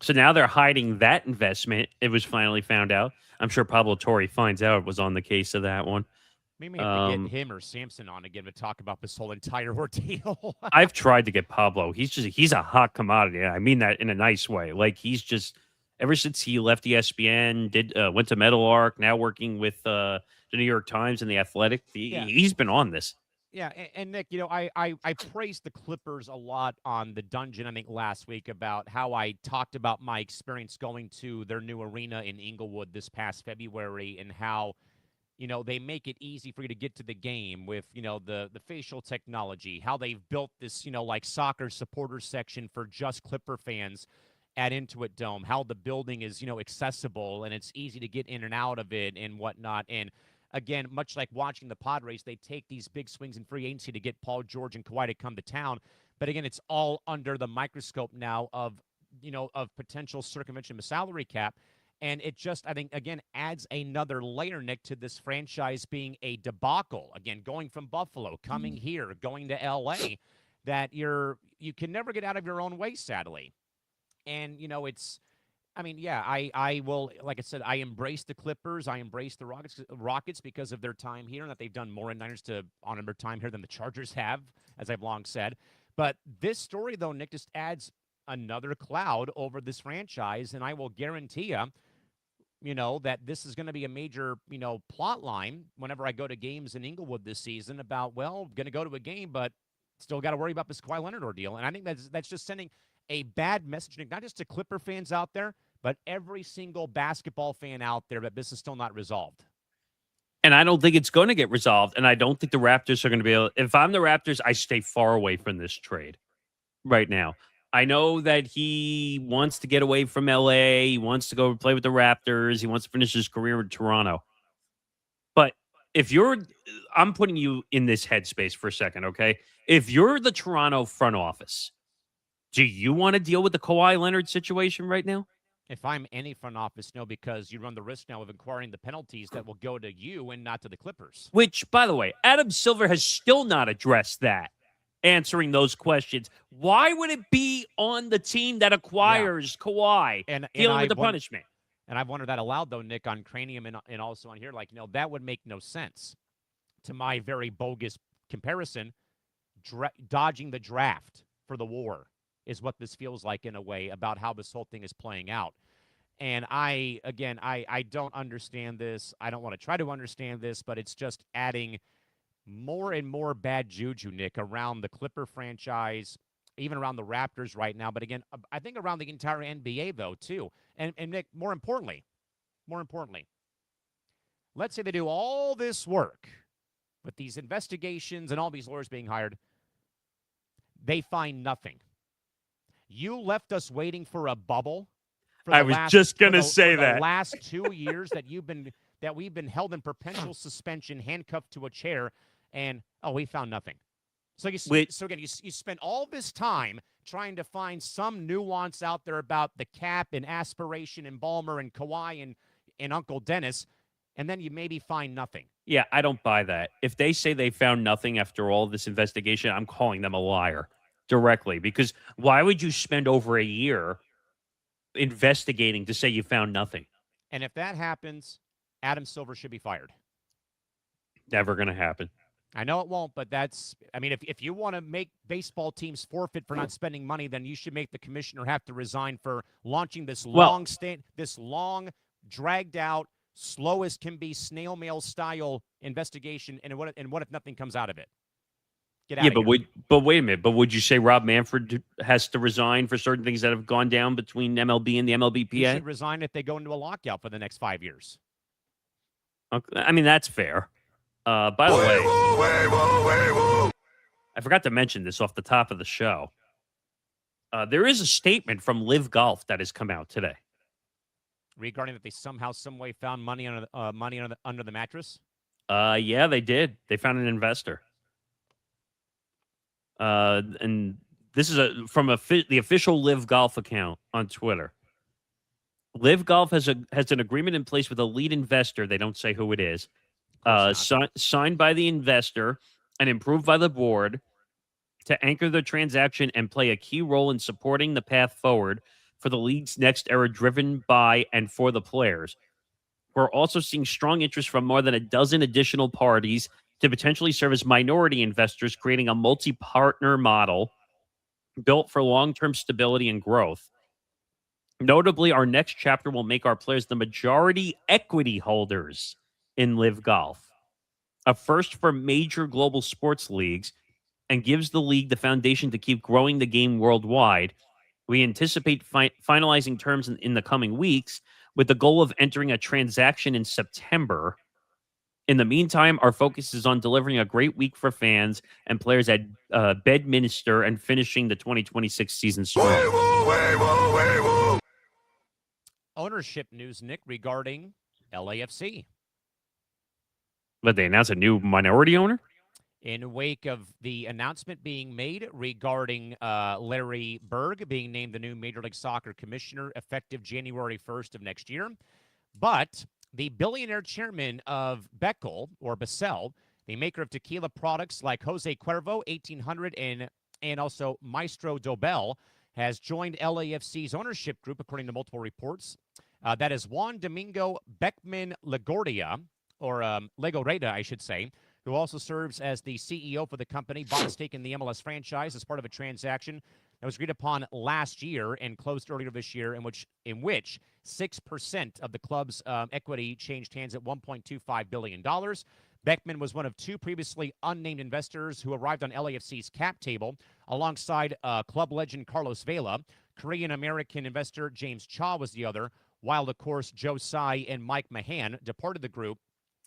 So now they're hiding that investment. It was finally found out. I'm sure Pablo Torre finds out it was on the case of that one. We may have to get him or Samson on again to talk about this whole entire ordeal. I've tried to get Pablo. He's a hot commodity. I mean that in a nice way. He's just, ever since he left ESPN, went to Meadowlark, now working with the New York Times and the Athletic. He's been on this. Yeah, and Nick, I praised the Clippers a lot on the Dungeon, I think, last week about how I talked about my experience going to their new arena in Inglewood this past February and how they make it easy for you to get to the game with, the facial technology, how they've built this, like soccer supporter section for just Clipper fans at Intuit Dome, how the building is, accessible and it's easy to get in and out of it and whatnot. And again, much like watching the Padres, they take these big swings in free agency to get Paul George and Kawhi to come to town. But again, it's all under the microscope now of potential circumvention of a salary cap. And it just, I think, again, adds another layer, Nick, to this franchise being a debacle. Again, going from Buffalo, coming here, going to L.A., that you can never get out of your own way, sadly. And, I will, like I said, I embrace the Clippers. I embrace the Rockets because of their time here and that they've done more in Niners to honor their time here than the Chargers have, as I've long said. But this story, though, Nick, just adds another cloud over this franchise, and I will guarantee you, that this is going to be a major, plot line whenever I go to games in Inglewood this season about, well, going to go to a game, but still got to worry about this Kawhi Leonard ordeal. And I think that's just sending a bad message, not just to Clipper fans out there, but every single basketball fan out there that this is still not resolved. And I don't think it's going to get resolved. And I don't think the Raptors are going to be able. If I'm the Raptors, I stay far away from this trade right now. I know that he wants to get away from LA. He wants to go play with the Raptors. He wants to finish his career in Toronto. But I'm putting you in this headspace for a second, okay? If you're the Toronto front office, do you want to deal with the Kawhi Leonard situation right now? If I'm any front office, no, because you run the risk now of inquiring the penalties that will go to you and not to the Clippers. Which, by the way, Adam Silver has still not addressed that. Answering those questions. Why would it be on the team that acquires Kawhi and dealing with the punishment? And I've wondered that aloud, though, Nick, on Cranium and also on here. Like, that would make no sense to my very bogus comparison. Dodging the draft for the war is what this feels like in a way about how this whole thing is playing out. And I don't understand this. I don't want to try to understand this, but it's just adding more and more bad juju, Nick, around the Clipper franchise, even around the Raptors right now. But again, I think around the entire NBA, though, too. And Nick, more importantly, let's say they do all this work with these investigations and all these lawyers being hired. They find nothing. You left us waiting for a bubble. I was just going to say that. The last 2 years that we've been held in perpetual suspension, handcuffed to a chair. And, we found nothing. So again, you spend all this time trying to find some nuance out there about the cap and aspiration and Ballmer and Kawhi and Uncle Dennis, and then you maybe find nothing. Yeah, I don't buy that. If they say they found nothing after all this investigation, I'm calling them a liar directly. Because why would you spend over a year investigating to say you found nothing? And if that happens, Adam Silver should be fired. Never going to happen. I know it won't, but if you want to make baseball teams forfeit for not spending money, then you should make the commissioner have to resign for launching this long, dragged out, slow as can be, snail mail style investigation. And what if nothing comes out of it? Get out of here. But wait a minute. But would you say Rob Manfred has to resign for certain things that have gone down between MLB and the MLBPA? He should resign if they go into a lockout for the next 5 years. Okay. I mean, that's fair. By the way, I forgot to mention this off the top of the show. There is a statement from Live Golf that has come out today regarding that they somehow, some way found money under the mattress. Yeah, they did. They found an investor. And this is from the official Live Golf account on Twitter. Live Golf has an agreement in place with a lead investor. They don't say who it is. Signed by the investor and approved by the board to anchor the transaction and play a key role in supporting the path forward for the league's next era, driven by and for the players. We're also seeing strong interest from more than a dozen additional parties to potentially serve as minority investors, creating a multi-partner model built for long-term stability and growth. Notably, our next chapter will make our players the majority equity holders in Live Golf, a first for major global sports leagues, and gives the league the foundation to keep growing the game worldwide. We anticipate finalizing terms in the coming weeks with the goal of entering a transaction in September. In the meantime, our focus is on delivering a great week for fans and players at Bedminster and finishing the 2026 season strong. Ownership news, Nick, regarding LAFC. But they announced a new minority owner? In wake of the announcement being made regarding Larry Berg being named the new Major League Soccer commissioner effective January 1st of next year. But the billionaire chairman of Beckel, or Becel, the maker of tequila products like Jose Cuervo, 1800, and also Maestro Dobel, has joined LAFC's ownership group, according to multiple reports. That is Juan Domingo Beckman Legordia, or Legoreda, I should say, who also serves as the CEO for the company, bought a stake in the MLS franchise as part of a transaction that was agreed upon last year and closed earlier this year, in which 6% of the club's equity changed hands at $1.25 billion. Beckman was one of two previously unnamed investors who arrived on LAFC's cap table alongside club legend Carlos Vela. Korean-American investor James Cha was the other, while, of course, Joe Tsai and Mike Mahan departed the group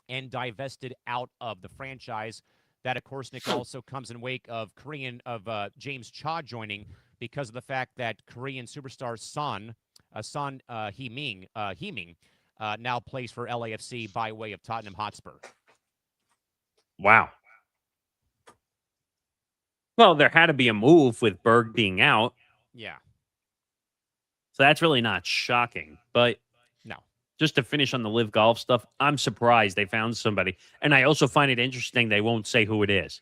and divested out of the franchise. That, of course, Nick, also comes in wake of James Cha joining because of the fact that Korean superstar Son Heung-min, now plays for LAFC by way of Tottenham Hotspur. Wow. Well, there had to be a move with Berg being out. Yeah. So that's really not shocking. But no. Just to finish on the Live Golf stuff, I'm surprised they found somebody. And I also find it interesting they won't say who it is.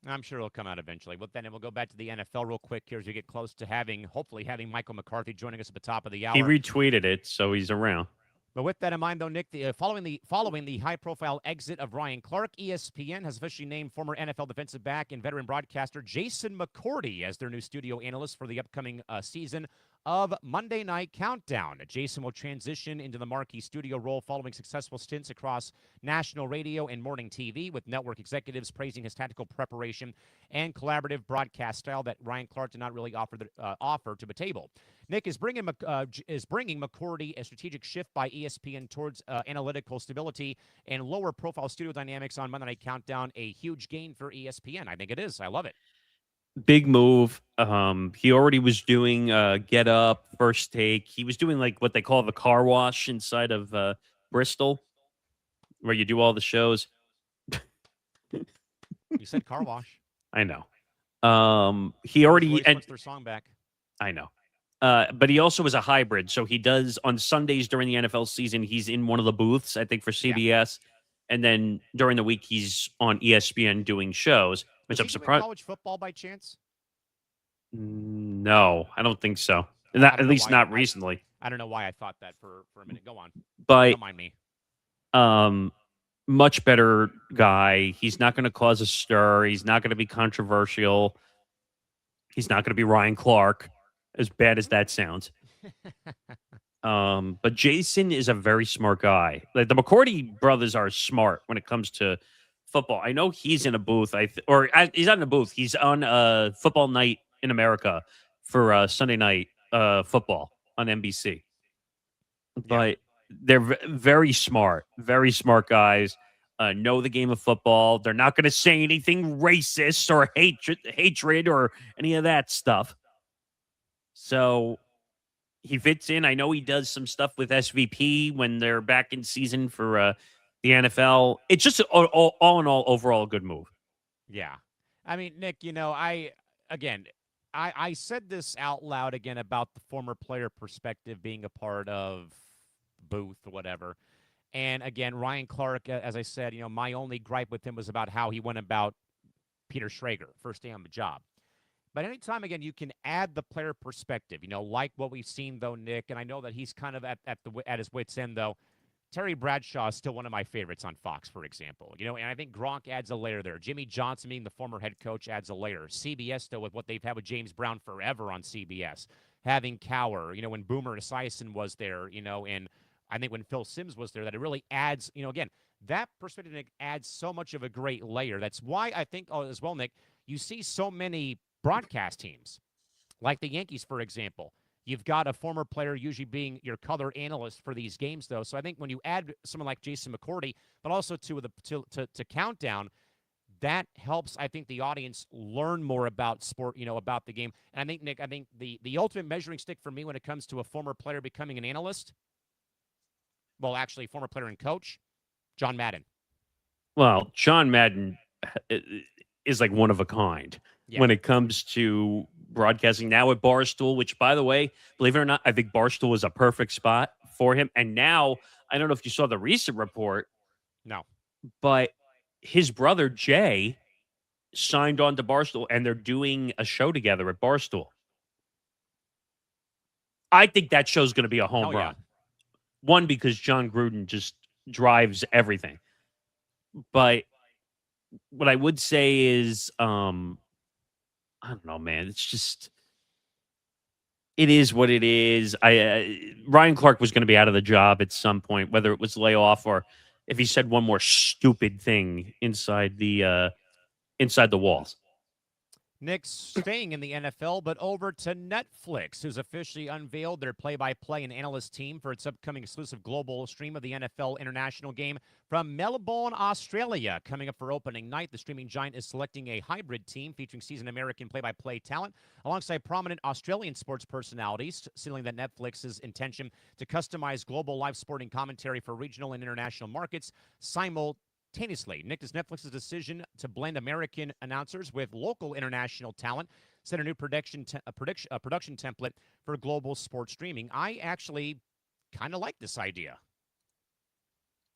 I'm sure it'll come out eventually. But then we'll go back to the NFL real quick here as we get close to hopefully having Michael McCarthy joining us at the top of the hour. He retweeted it, so he's around. But with that in mind, though, Nick, following the high-profile exit of Ryan Clark, ESPN has officially named former NFL defensive back and veteran broadcaster Jason McCourty as their new studio analyst for the upcoming season of Monday Night Countdown. Jason will transition into the marquee studio role following successful stints across national radio and morning TV, with network executives praising his tactical preparation and collaborative broadcast style that Ryan Clark did not really offer to the table. Nick is bringing McCourty a strategic shift by ESPN towards analytical stability and lower profile studio dynamics on Monday Night Countdown. A huge gain for ESPN. I think it is. I love it. Big move. He already was doing Get Up, First Take. He was doing like what they call the car wash inside of Bristol, where you do all the shows. You said car wash. I know. He already puts their song back. I know. But he also is a hybrid. So he does on Sundays during the NFL season, he's in one of the booths, I think, for CBS. Yeah. And then during the week, he's on ESPN doing shows, which I'm surprised. College football by chance? No, I don't think so. Not, at least not recently. I don't know why I thought that for a minute. Go on. But don't mind me. Much better guy. He's not going to cause a stir. He's not going to be controversial. He's not going to be Ryan Clark, as bad as that sounds. But Jason is a very smart guy. Like the McCourty brothers are smart when it comes to football. I know he's in a booth. He's not in a booth. He's on Football Night in America for Sunday Night football on NBC. But they're very smart guys. Know the game of football. They're not going to say anything racist or hatred or any of that stuff. So he fits in. I know he does some stuff with SVP when they're back in season for the NFL. It's just all in all, overall, a good move. Yeah. I mean, Nick, I said this out loud again about the former player perspective being a part of booth or whatever. And again, Ryan Clark, as I said, my only gripe with him was about how he went about Peter Schrager first day on the job. But anytime, again, you can add the player perspective, like what we've seen, though, Nick, and I know that he's kind of at his wit's end, though. Terry Bradshaw is still one of my favorites on Fox, for example. And I think Gronk adds a layer there. Jimmy Johnson, being the former head coach, adds a layer. CBS, though, with what they've had with James Brown forever on CBS. Having Cower, when Boomer Esiason was there, and I think when Phil Simms was there, that it really adds, again, that perspective, Nick, adds so much of a great layer. That's why I think, as well, Nick, you see so many broadcast teams, like the Yankees, for example, You've got a former player usually being your color analyst for these games, though. So I think when you add someone like Jason McCourty, but also to Countdown, that helps, I think, the audience learn more about sport, about the game. And I think, Nick, the ultimate measuring stick for me when it comes to a former player becoming an analyst, well, actually, former player and coach, John Madden. Well, John Madden is like one of a kind when it comes to broadcasting now at Barstool, which, by the way, believe it or not, I think Barstool is a perfect spot for him. And now, I don't know if you saw the recent report. No. But his brother, Jay, signed on to Barstool, and they're doing a show together at Barstool. I think that show's going to be a home run. One, because John Gruden just drives everything. But what I would say is, I don't know, man. It's just, it is what it is. Ryan Clark was going to be out of the job at some point, whether it was layoff or if he said one more stupid thing inside the walls. Nick, staying in the NFL, but over to Netflix, who's officially unveiled their play-by-play and analyst team for its upcoming exclusive global stream of the NFL International Game from Melbourne, Australia. Coming up for opening night, the streaming giant is selecting a hybrid team featuring seasoned American play-by-play talent alongside prominent Australian sports personalities, signaling that Netflix's intention to customize global live sporting commentary for regional and international markets simultaneously. Nick, does Netflix's decision to blend American announcers with local international talent set a new production template for global sports streaming? I actually kind of like this idea.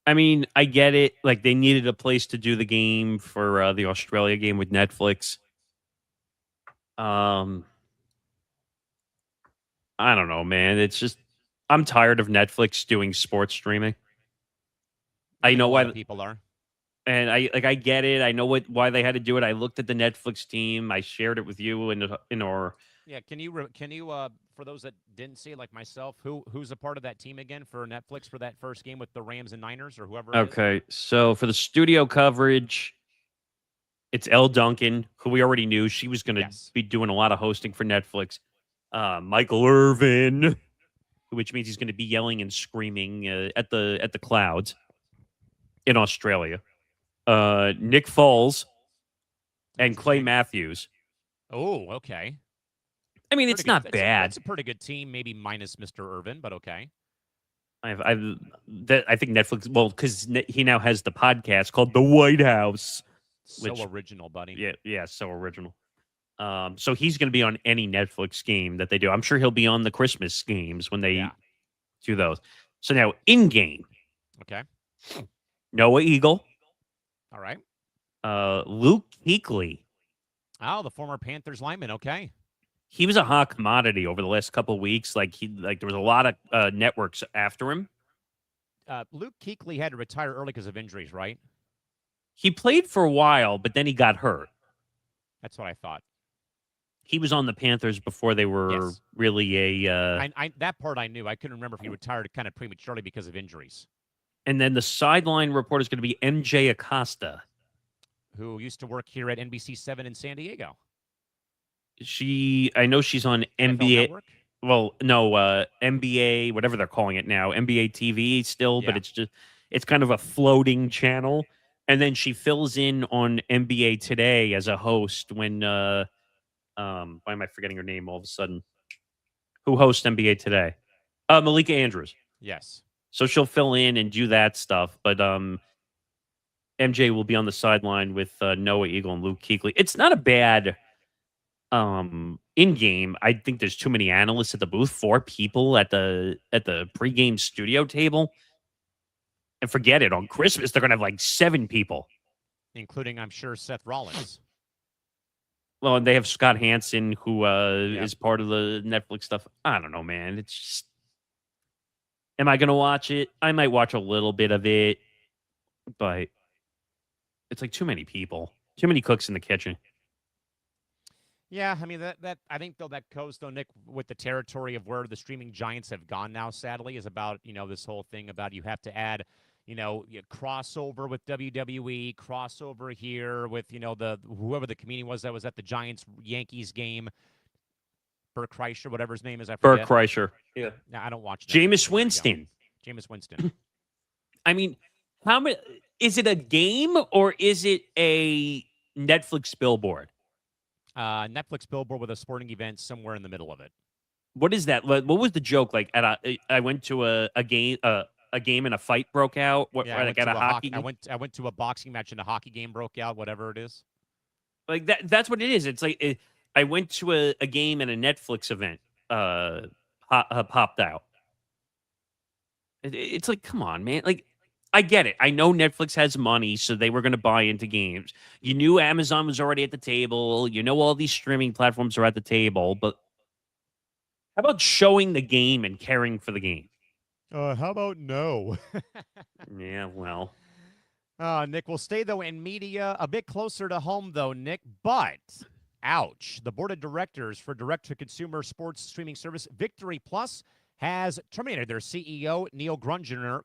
I mean, I get it. Like, they needed a place to do the game for the Australia game with Netflix. I don't know, man. It's just, I'm tired of Netflix doing sports streaming. I know why people are. And I get it. I know why they had to do it. I looked at the Netflix team. I shared it with you in our. Yeah, can you for those that didn't see it, like myself, who's a part of that team again for Netflix for that first game with the Rams and Niners or whoever? Okay, so for the studio coverage, it's Elle Duncan, who we already knew she was going to be doing a lot of hosting for Netflix. Michael Irvin, which means he's going to be yelling and screaming at the clouds in Australia. Nick Foles and Clay Matthews. Oh, okay. I mean, it's not bad. That's a pretty good team, maybe minus Mr. Irvin, but okay. I think Netflix, well, because he now has the podcast called The White House. So original, buddy. Yeah, so original. So he's going to be on any Netflix game that they do. I'm sure he'll be on the Christmas games when they do those. So now, in-game. Okay. Noah Eagle. All right. Luke Kuechly. Oh, the former Panthers lineman. Okay. He was a hot commodity over the last couple of weeks. There was a lot of networks after him. Luke Kuechly had to retire early because of injuries, right? He played for a while, but then he got hurt. That's what I thought. He was on the Panthers before they were really a... that part I knew. I couldn't remember if he retired kind of prematurely because of injuries. And then the sideline report is going to be MJ Acosta, who used to work here at NBC7 in San Diego. I know she's on NBA. Network? Well, no, NBA, whatever they're calling it now, NBA TV still, but it's kind of a floating channel. And then she fills in on NBA Today as a host when, why am I forgetting her name all of a sudden? Who hosts NBA Today? Malika Andrews. Yes. So she'll fill in and do that stuff. But MJ will be on the sideline with Noah Eagle and Luke Kuechly. It's not a bad in-game. I think there's too many analysts at the booth. 4 people at the pregame studio table. And forget it. On Christmas, they're going to have like 7 people. Including, I'm sure, Seth Rollins. Well, and they have Scott Hansen, who is part of the Netflix stuff. I don't know, man. It's just... Am I going to watch it? I might watch a little bit of it. But it's like too many people. Too many cooks in the kitchen. Yeah, I mean, that I think, though, that goes, though, Nick, with the territory of where the streaming giants have gone now, sadly, is about, this whole thing about you have to add, crossover with WWE, crossover here with, whoever the comedian was that was at the Giants-Yankees game, Bert Kreischer, whatever his name is. I Bert forget. Kreischer. Yeah. No, I don't watch that. Jameis Winston. Jameis Winston. I mean, how many? Is it a game or is it a Netflix billboard? Netflix billboard with a sporting event somewhere in the middle of it. What is that? What was the joke? Like I went to a game and a fight broke out. What? Yeah, Like at a hockey. I went to a boxing match and a hockey game broke out. Whatever it is. Like that. That's what it is. It's like I went to a game and a Netflix event popped out. It's like, come on, man. Like, I get it. I know Netflix has money, so they were going to buy into games. You knew Amazon was already at the table. You know all these streaming platforms are at the table. But how about showing the game and caring for the game? How about no? Yeah, well. Nick, we'll stay, though, in media a bit closer to home, though, Nick. But, ouch, the board of directors for direct-to-consumer sports streaming service Victory Plus has terminated their CEO, Neil Grungener,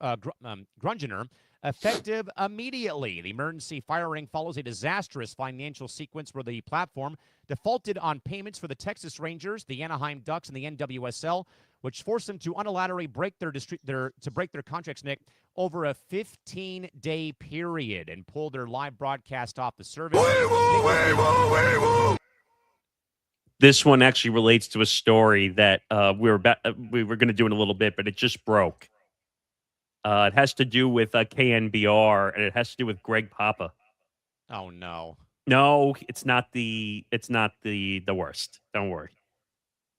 effective immediately. The emergency firing follows a disastrous financial sequence where the platform defaulted on payments for the Texas Rangers, the Anaheim Ducks, and the NWSL, which forced them to unilaterally break their contracts, Nick, over a 15-day period and pull their live broadcast off the service. This one actually relates to a story that we were going to do in a little bit, but it just broke. It has to do with KNBR, and it has to do with Greg Papa. Oh no! No, it's not the worst. Don't worry.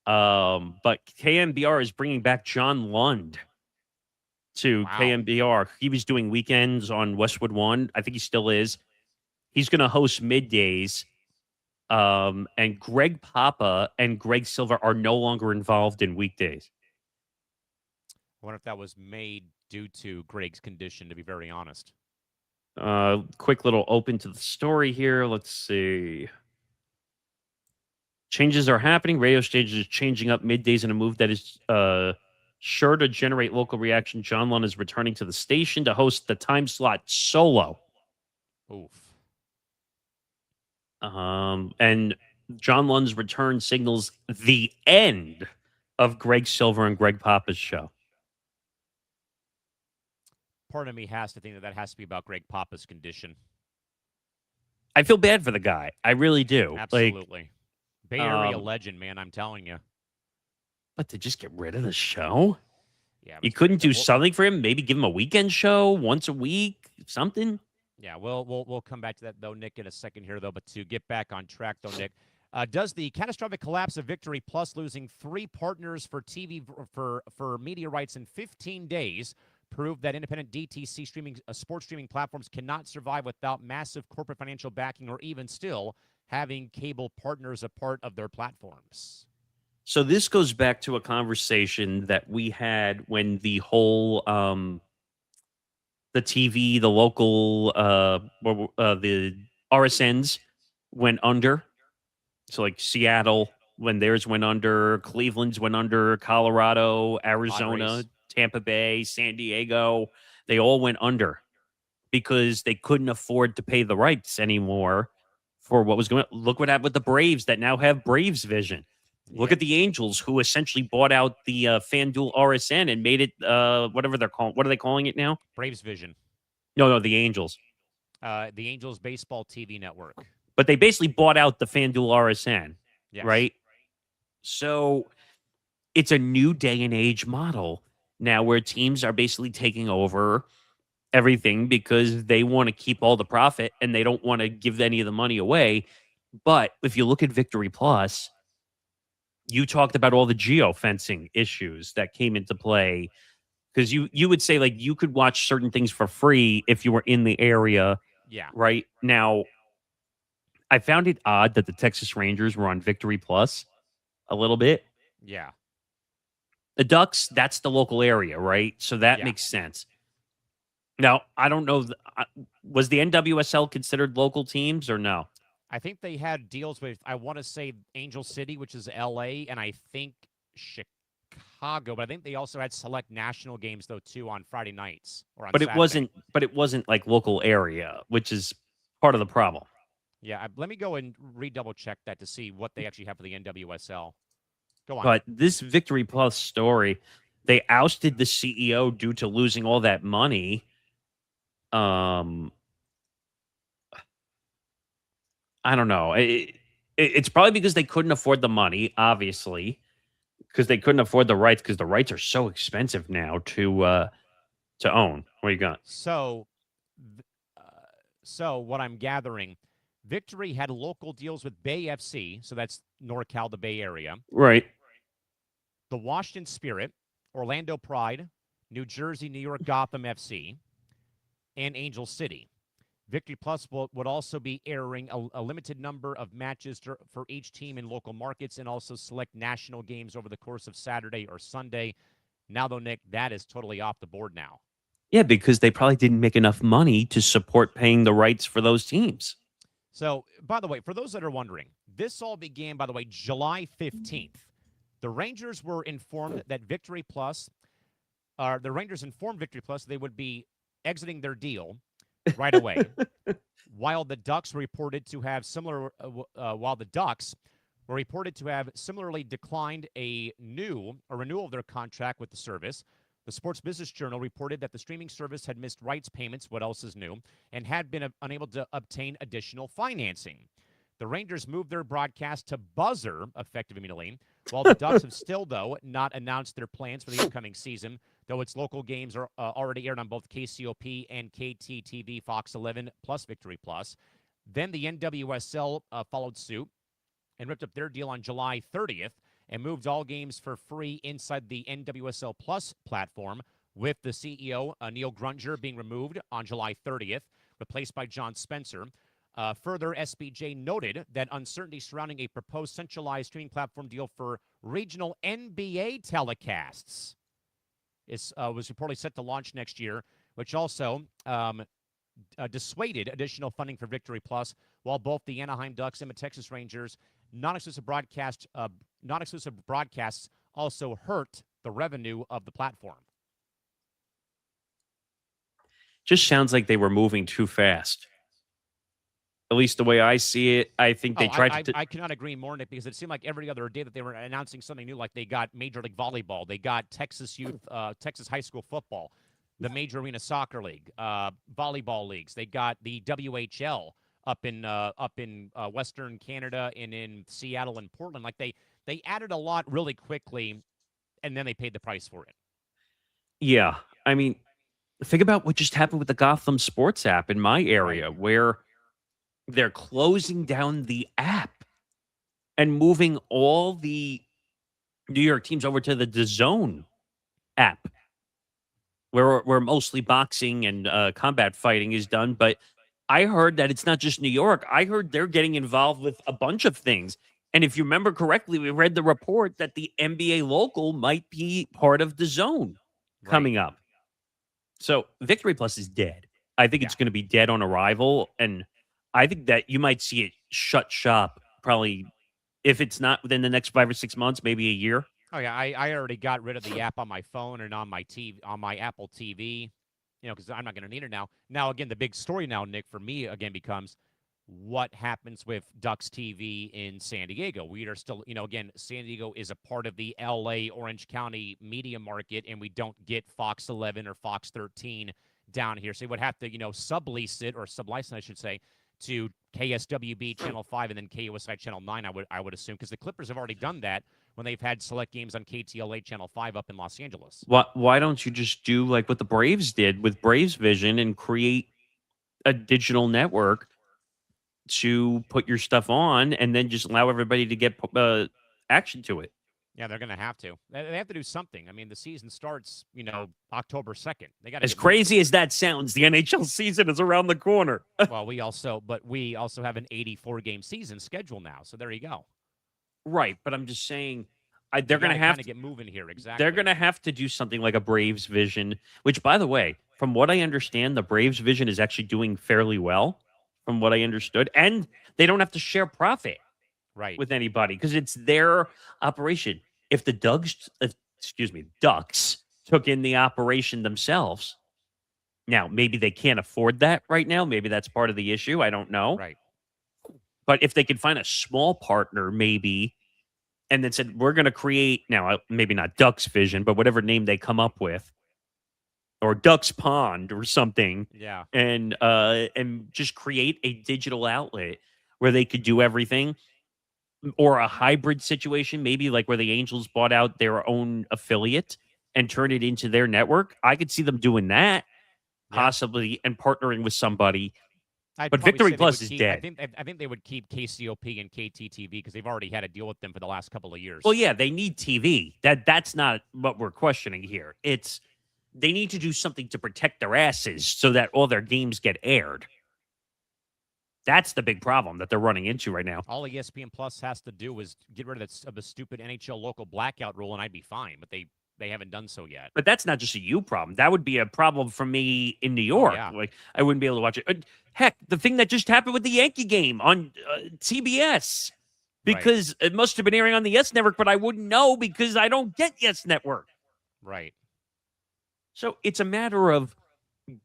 But KNBR is bringing back John Lund to KNBR. He was doing weekends on Westwood One. I think he still is. He's going to host middays. And Greg Papa and Greg Silver are no longer involved in weekdays. I wonder if that was made due to Greg's condition, to be very honest. Quick little open to the story here. Let's see. Changes are happening. Radio stations are changing up middays in a move that is sure to generate local reaction. John Lund is returning to the station to host the time slot solo. Oof. And John Lund's return signals the end of Greg Silver and Greg Papa's show. Part of me has to think that has to be about Greg Papa's condition. I feel bad for the guy. I really do. Absolutely. Bay Area legend, man, I'm telling you. But to just get rid of the show? Yeah. You couldn't do something for him? Maybe give him a weekend show once a week? Something? Yeah, we'll come back to that, though, Nick, in a second here, though. But to get back on track, though, Nick, does the catastrophic collapse of Victory Plus losing 3 partners for TV for media rights in 15 days prove that independent DTC streaming sports streaming platforms cannot survive without massive corporate financial backing or even still having cable partners a part of their platforms? So this goes back to a conversation that we had when the whole the TV, the local, the RSNs went under. So like Seattle, when theirs went under, Cleveland's went under, Colorado, Arizona, Padres. Tampa Bay, San Diego, they all went under because they couldn't afford to pay the rights anymore for what was going on. Look what happened with the Braves that now have Braves Vision. Look at the Angels, who essentially bought out the FanDuel RSN and made it whatever they're calling. What are they calling it now? Braves Vision. No, the Angels. The Angels Baseball TV Network. But they basically bought out the FanDuel RSN, Yes. right? So it's a new day and age model now where teams are basically taking over everything because they want to keep all the profit and they don't want to give any of the money away. But if you look at Victory Plus, you talked about all the geofencing issues that came into play because you would say like you could watch certain things for free if you were in the area. Yeah. Right now, I found it odd that the Texas Rangers were on Victory Plus a little bit. Yeah. The Ducks, that's the local area, right? So that Yeah. makes sense. Now, I don't know. Was the NWSL considered local teams or no? I think they had deals with, I want to say Angel City, which is LA, and I think Chicago, but I think they also had select national games though too on Friday nights or on But Saturday. it wasn't like local area, which is part of the problem. Yeah, let me go and double check that to see what they actually have for the NWSL. Go on. But this Victory Plus story, they ousted the CEO due to losing all that money. I don't know. It's probably because they couldn't afford the money, obviously, because they couldn't afford the rights, because the rights are so expensive now to own. What you got? So, so what I'm gathering, Victory had local deals with Bay FC, so that's NorCal, the Bay Area, Right. the Washington Spirit, Orlando Pride, New Jersey, New York Gotham FC, and Angel City. Victory Plus would also be airing a limited number of matches for each team in local markets and also select national games over the course of Saturday or Sunday. Now, though, Nick, that is totally off the board now. Yeah, because they probably didn't make enough money to support paying the rights for those teams. So, by the way, for those that are wondering, this all began, by the way, July 15th. The Rangers were informed that Victory Plus, the Rangers informed Victory Plus they would be exiting their deal right away, while the Ducks were reported to have similarly declined a renewal of their contract with the service. The Sports Business Journal reported that the streaming service had missed rights payments, what else is new, and had been unable to obtain additional financing. The Rangers moved their broadcast to Buzzer, effective immediately, while the Ducks have still, though, not announced their plans for the upcoming season, though its local games are already aired on both KCOP and KTTV, Fox 11, plus Victory Plus. Then the NWSL followed suit and ripped up their deal on July 30th and moved all games for free inside the NWSL Plus platform, with the CEO, Neil Grunger, being removed on July 30th, replaced by John Spencer. Further, SBJ noted that uncertainty surrounding a proposed centralized streaming platform deal for regional NBA telecasts was reportedly set to launch next year, which also dissuaded additional funding for Victory Plus, while both the Anaheim Ducks and the Texas Rangers non-exclusive broadcasts also hurt the revenue of the platform. Just sounds like they were moving too fast. At least the way I see it, I think they tried to. I cannot agree more, Nick, because it seemed like every other day that they were announcing something new, like they got Major League Volleyball, they got Texas Texas high school football, the Major Arena Soccer League, volleyball leagues. They got the WHL up in Western Canada and in Seattle and Portland. Like they added a lot really quickly, and then they paid the price for it. Yeah, I mean, think about what just happened with the Gotham Sports app in my area, where they're closing down the app and moving all the New York teams over to the DAZN app, where mostly boxing and combat fighting is done. But I heard that it's not just New York. I heard they're getting involved with a bunch of things. And if you remember correctly, we read the report that the NBA local might be part of DAZN coming up. So Victory Plus is dead. I think it's going to be dead on arrival. And I think that you might see it shut shop probably, if it's not within the next 5 or 6 months, maybe a year. Oh yeah, I already got rid of the app on my phone and on my TV, on my Apple TV, because I'm not going to need it now. Now again, the big story now, Nick, for me again becomes what happens with Ducks TV in San Diego. We are still, again, San Diego is a part of the LA Orange County media market, and we don't get Fox 11 or Fox 13 down here. So we would have to, sublease it, or sublicense, I should say, to KSWB Channel 5 and then KUSI Channel 9, I would assume, because the Clippers have already done that when they've had select games on KTLA Channel 5 up in Los Angeles. Why don't you just do like what the Braves did with Braves Vision and create a digital network to put your stuff on and then just allow everybody to get action to it? Yeah, they're going to have to. They have to do something. I mean, the season starts, October 2nd. They got as crazy as that sounds, the NHL season is around the corner. Well, we also have an 84-game season schedule now. So there you go. Right, but I'm just saying they're going to have to get moving here. Exactly. They're going to have to do something like a Braves Vision, which, by the way, from what I understand, the Braves Vision is actually doing fairly well, from what I understood, and they don't have to share profit. Right. With anybody, because it's their operation. If the Ducks took in the operation themselves, now maybe they can't afford that right now. Maybe that's part of the issue. I don't know. Right. But if they could find a small partner, maybe and then said, we're going to create, now maybe not Duck's Vision, but whatever name they come up with, or Duck's Pond or something, Yeah. and just create a digital outlet where they could do everything, or a hybrid situation, maybe like where the Angels bought out their own affiliate and turned it into their network. I could see them doing that, possibly, and partnering with somebody. I'd But probably Victory say they Plus would is keep- dead. I think they would keep KCOP and KTTV because they've already had a deal with them for the last couple of years. Well, yeah, they need TV. That's not what we're questioning here. It's they need to do something to protect their asses so that all their games get aired. That's the big problem that they're running into right now. All ESPN Plus has to do is get rid of the stupid NHL local blackout rule, and I'd be fine. But they haven't done so yet. But that's not just a you problem. That would be a problem for me in New York. yeah. Like I wouldn't be able to watch it. Heck, the thing that just happened with the Yankee game on TBS, because it must have been airing on the Yes Network, but I wouldn't know because I don't get Yes Network. Right. So it's a matter of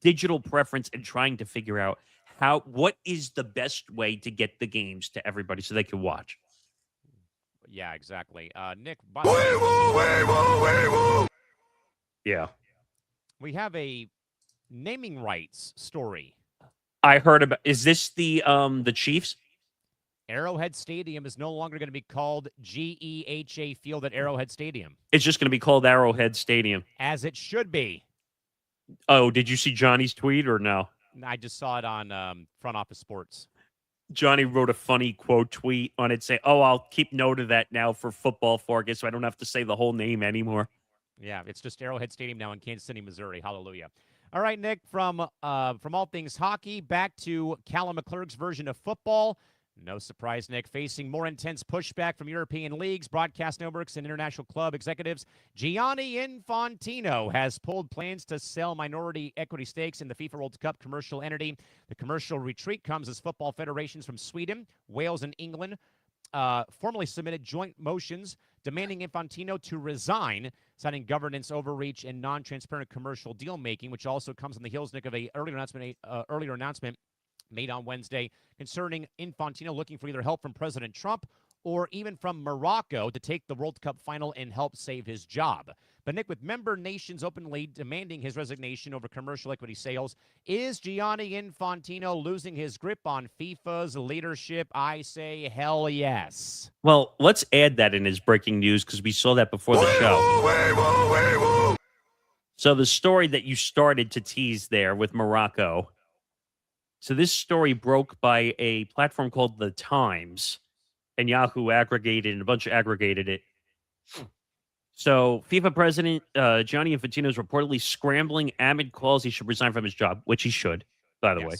digital preference and trying to figure out what is the best way to get the games to everybody so they can watch. Yeah, exactly. Nick, Yeah. we have a naming rights story. I heard about. Is this the Chiefs? Arrowhead Stadium is no longer going to be called GEHA Field at Arrowhead Stadium, It's just going to be called Arrowhead Stadium. as it should be. Oh, did you see Johnny's tweet or no? I just saw it on Front Office Sports. Johnny wrote a funny quote tweet on it saying, "Oh, I'll keep note of that now for football forecast, so I don't have to say the whole name anymore." Yeah, it's just Arrowhead Stadium now in Kansas City, Missouri. Hallelujah. All right, Nick, from all things hockey back to Callan McClurg's version of football. No surprise, Nick, facing more intense pushback from European leagues, broadcast networks, and international club executives. Gianni Infantino has pulled plans to sell minority equity stakes in the FIFA World Cup commercial entity. The commercial retreat comes as football federations from Sweden, Wales, and England formally submitted joint motions demanding Infantino to resign, citing governance overreach and non-transparent commercial deal-making, which also comes on the heels, Nick, of an earlier announcement made on Wednesday concerning Infantino looking for either help from President Trump or even from Morocco to take the World Cup final and help save his job. But, Nick, with member nations openly demanding his resignation over commercial equity sales, is Gianni Infantino losing his grip on FIFA's leadership? I say hell yes. Well, let's add that in his breaking news because we saw that before the show. So the story that you started to tease there with Morocco. So this story broke by a platform called The Times, and Yahoo aggregated, and a bunch aggregated it. So FIFA president Gianni Infantino is reportedly scrambling amid calls he should resign from his job, which he should, by the way.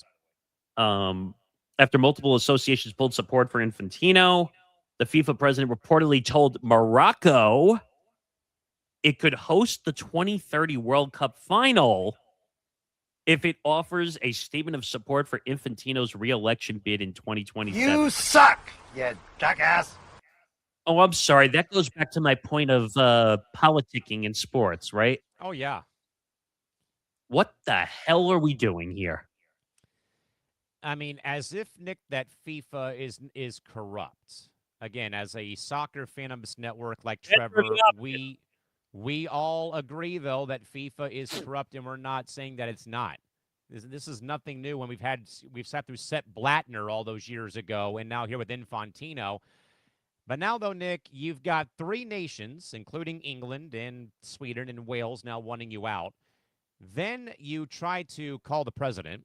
After multiple associations pulled support for Infantino, the FIFA president reportedly told Morocco it could host the 2030 World Cup final if it offers a statement of support for Infantino's re-election bid in 2027. You suck, you jackass. Oh, I'm sorry. That goes back to my point of politicking in sports, right? Oh, yeah. What the hell are we doing here? I mean, as if, Nick, that FIFA is corrupt. Again, as a soccer fan of this network like Trevor, we all agree, though, that FIFA is corrupt, and we're not saying that it's not. This is nothing new when we've sat through Sepp Blattner all those years ago, and now here with Infantino. But now, though, Nick, you've got three nations, including England and Sweden and Wales, now wanting you out. Then you try to call the president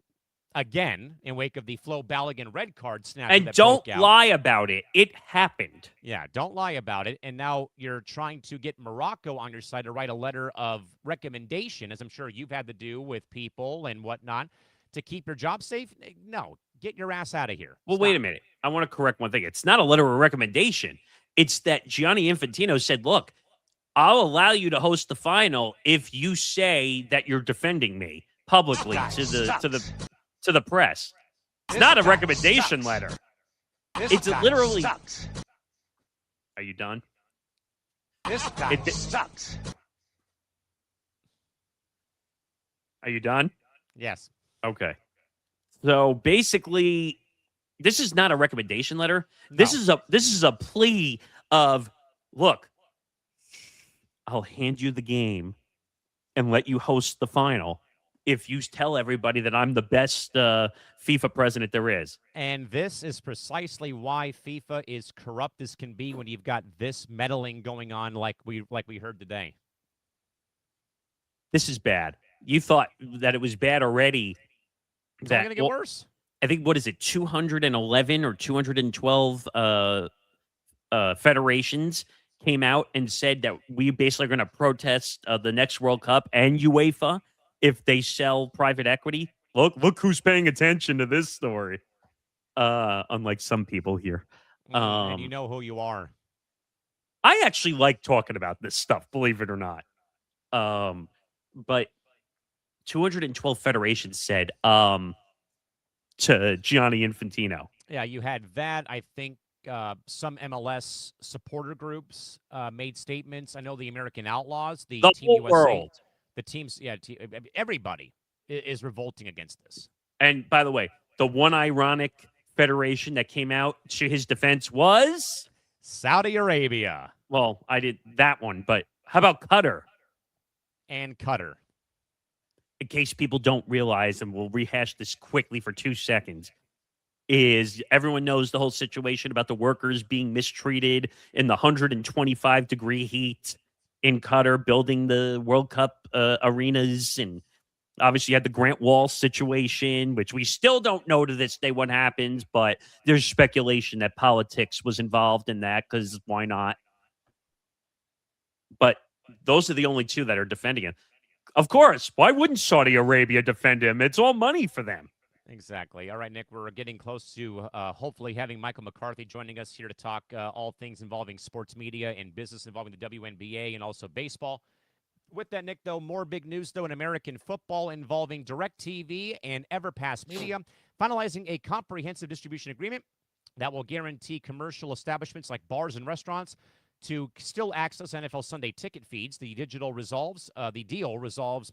again in wake of the Flo Balogun red card snap. And don't lie about it. It happened. Yeah, don't lie about it. And now you're trying to get Morocco on your side to write a letter of recommendation, as I'm sure you've had to do with people and whatnot, to keep your job safe. No, get your ass out of here. Well, wait a minute. I want to correct one thing. It's not a letter of recommendation. It's that Gianni Infantino said, look, I'll allow you to host the final if you say that you're defending me publicly to the press. It's not a recommendation letter. It's literally. Sucks. Are you done? This guy sucks. Are you done? Yes. Okay. So basically, this is not a recommendation letter. This is a plea of look, I'll hand you the game and let you host the final if you tell everybody that I'm the best FIFA president there is. And this is precisely why FIFA is corrupt as can be when you've got this meddling going on like we heard today. This is bad. You thought that it was bad already. It's only going to get worse. I think, what is it, 211 or 212 federations came out and said that we basically are going to protest the next World Cup and UEFA if they sell private equity. Look who's paying attention to this story. Unlike some people here. And you know who you are. I actually like talking about this stuff, believe it or not. But 212 federations said to Gianni Infantino. Yeah, you had that. I think some MLS supporter groups made statements. I know the American Outlaws, the Team whole USA, world. the teams, everybody is revolting against this. And by the way, the one ironic federation that came out to his defense was Saudi Arabia. Well, I did that one, but how about Qatar? And Qatar. In case people don't realize, and we'll rehash this quickly for 2 seconds, is everyone knows the whole situation about the workers being mistreated in the 125-degree heat in Qatar, building the World Cup arenas. And obviously you had the Grant Wall situation, which we still don't know to this day what happens, but there's speculation that politics was involved in that, because why not? But those are the only two that are defending him. Of course, why wouldn't Saudi Arabia defend him? It's all money for them. Exactly. All right, Nick, we're getting close to hopefully having Michael McCarthy joining us here to talk all things involving sports media and business involving the WNBA and also baseball. With that, Nick, though, more big news, though, in American football involving DirecTV and EverPass Media finalizing a comprehensive distribution agreement that will guarantee commercial establishments like bars and restaurants to still access NFL Sunday ticket feeds. The deal resolves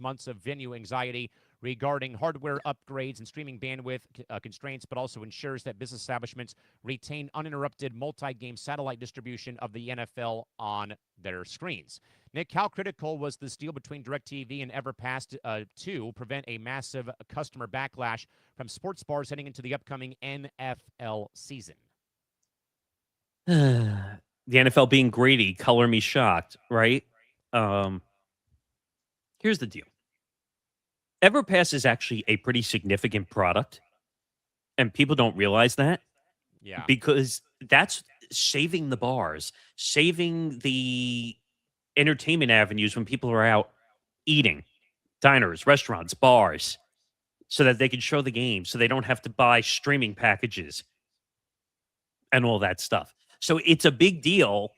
months of venue anxiety regarding hardware upgrades and streaming bandwidth constraints, but also ensures that business establishments retain uninterrupted multi-game satellite distribution of the NFL on their screens. Nick, how critical was this deal between DirecTV and EverPass to prevent a massive customer backlash from sports bars heading into the upcoming NFL season? The NFL being greedy, color me shocked, right? Here's the deal. EverPass is actually a pretty significant product, and people don't realize that. Yeah. Because that's saving the bars, saving the entertainment avenues when people are out eating, diners, restaurants, bars, so that they can show the game, so they don't have to buy streaming packages and all that stuff. So it's a big deal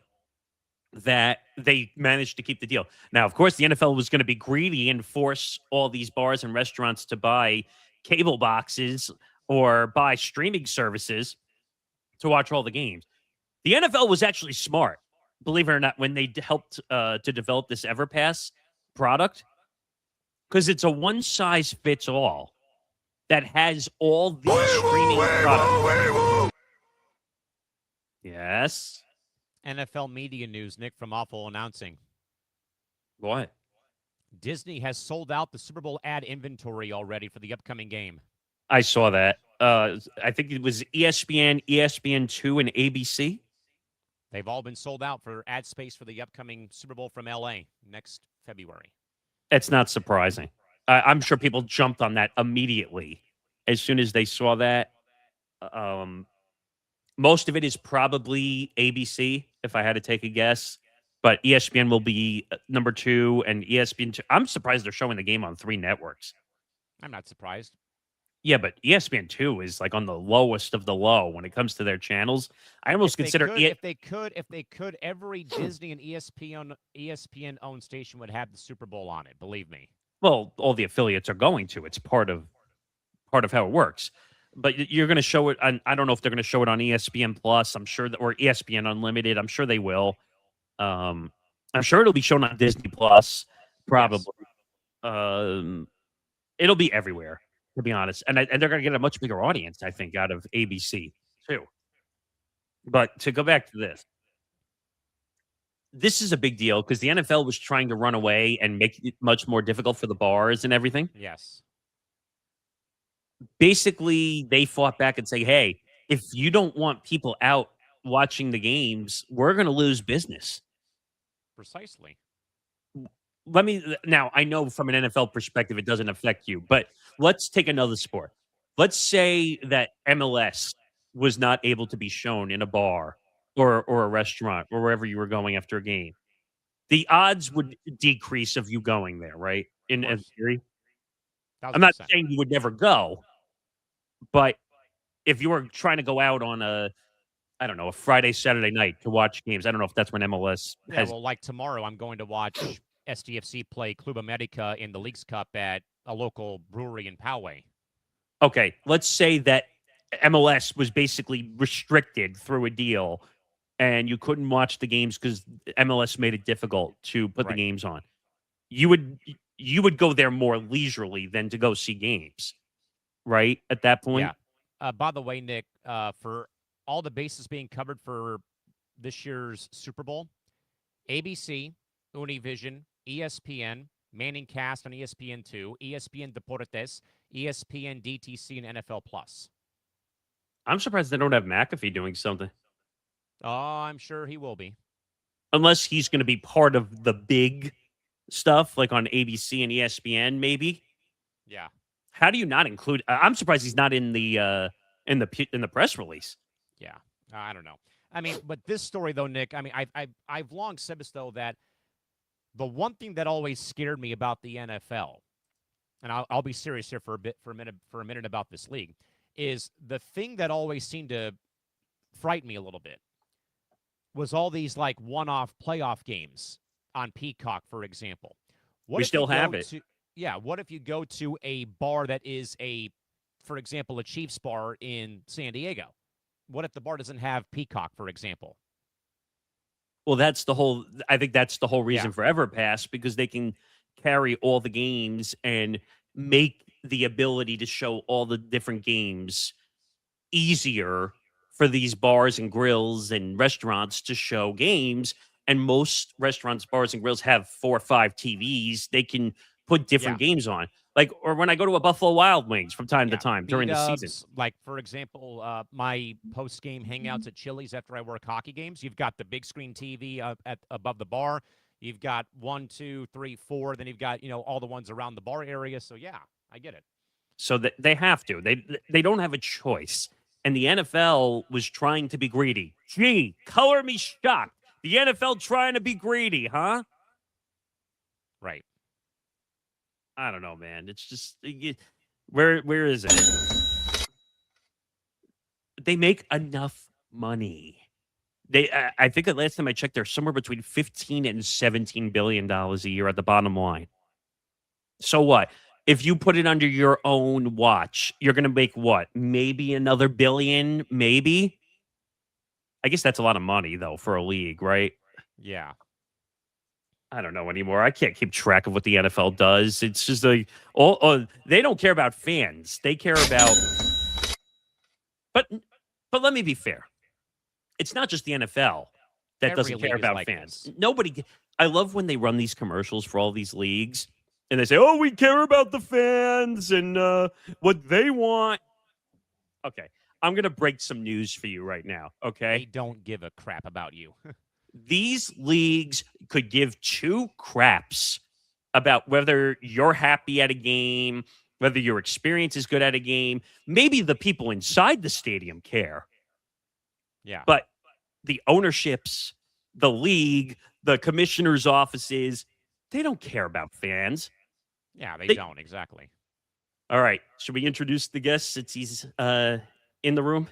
that they managed to keep the deal. Now, of course, the NFL was going to be greedy and force all these bars and restaurants to buy cable boxes or buy streaming services to watch all the games. The NFL was actually smart, believe it or not, when they helped to develop this EverPass product, because it's a one-size-fits-all that has all these streaming products. Yes. NFL media news, Nick from Awful announcing. What? Disney has sold out the Super Bowl ad inventory already for the upcoming game. I saw that. I think it was ESPN, ESPN2, and ABC. They've all been sold out for ad space for the upcoming Super Bowl from LA next February. It's not surprising. I'm sure people jumped on that immediately as soon as they saw that. Most of it is probably ABC, if I had to take a guess. But ESPN will be number 2, and ESPN2. I'm surprised they're showing the game on 3 networks. I'm not surprised. Yeah, but ESPN2 is like on the lowest of the low when it comes to their channels. I almost consider if they could, every Disney and ESPN owned station would have the Super Bowl on it. Believe me. Well, all the affiliates are going to. It's part of how it works. But you're going to show it on, I don't know if they're going to show it on ESPN Plus. I'm sure that, or ESPN Unlimited. I'm sure they will. I'm sure it'll be shown on Disney Plus, probably. Yes. It'll be everywhere, to be honest. And they're going to get a much bigger audience, I think, out of ABC, too. But to go back to this, this is a big deal because the NFL was trying to run away and make it much more difficult for the bars and everything. Yes. Basically, they fought back and say, hey, if you don't want people out watching the games, we're going to lose business. Precisely. Now, I know from an NFL perspective, it doesn't affect you, but let's take another sport. Let's say that MLS was not able to be shown in a bar or a restaurant or wherever you were going after a game. The odds would decrease of you going there, right? In theory. I'm not saying you would never go, but if you were trying to go out on a Friday, Saturday night to watch games, I don't know if that's when MLS has. Well, like tomorrow, I'm going to watch SDFC play Club America in the Leagues Cup at a local brewery in Poway. Okay, let's say that MLS was basically restricted through a deal and you couldn't watch the games because MLS made it difficult to put the games on. You would go there more leisurely than to go see games, right? At that point? Yeah. By the way, Nick, for all the bases being covered for this year's Super Bowl, ABC, Univision, ESPN, Manning Cast on ESPN2, ESPN Deportes, ESPN DTC, and NFL Plus. I'm surprised they don't have McAfee doing something. Oh, I'm sure he will be. Unless he's going to be part of the big stuff, like on ABC and ESPN, maybe. Yeah. How do you not include? I'm surprised he's not in the press release. Yeah, I don't know. I mean, but this story though, Nick. I mean, I've long said this though that the one thing that always scared me about the NFL, and I'll be serious here for a minute about this league, is the thing that always seemed to frighten me a little bit was all these like one-off playoff games on Peacock, for example. We still have it. What if you go to a bar that is for example, a Chiefs bar in San Diego? What if the bar doesn't have Peacock, for example? Well, I think that's the whole reason for EverPass, because they can carry all the games and make the ability to show all the different games easier for these bars and grills and restaurants to show games. And most restaurants, bars, and grills have 4 or 5 TVs. They can put different games on. Or when I go to a Buffalo Wild Wings from time to time during the season. Like, for example, my post-game hangouts at Chili's after I work hockey games, you've got the big screen TV above the bar. You've got 1, 2, 3, 4. Then you've got, all the ones around the bar area. So, yeah, I get it. So they have to. They don't have a choice. And the NFL was trying to be greedy. Gee, color me shocked. The NFL trying to be greedy, huh? Right. I don't know, man. It's just where is it? They make enough money. I think the last time I checked, they're somewhere between $15 and $17 billion a year at the bottom line. So what? If you put it under your own watch, you're going to make what? Maybe another billion? Maybe. I guess that's a lot of money though for a league, right? Yeah. I don't know anymore. I can't keep track of what the NFL does. It's just like, they don't care about fans. They care about. But let me be fair. It's not just the NFL that doesn't care about fans. Nobody. I love when they run these commercials for all these leagues, and they say, "Oh, we care about the fans and what they want." Okay, I'm gonna break some news for you right now. Okay, they don't give a crap about you. These leagues could give 2 craps about whether you're happy at a game, whether your experience is good at a game. Maybe the people inside the stadium care. Yeah. But the ownerships, the league, the commissioner's offices, they don't care about fans. Yeah, they don't, exactly. All right. Should we introduce the guest since he's in the room?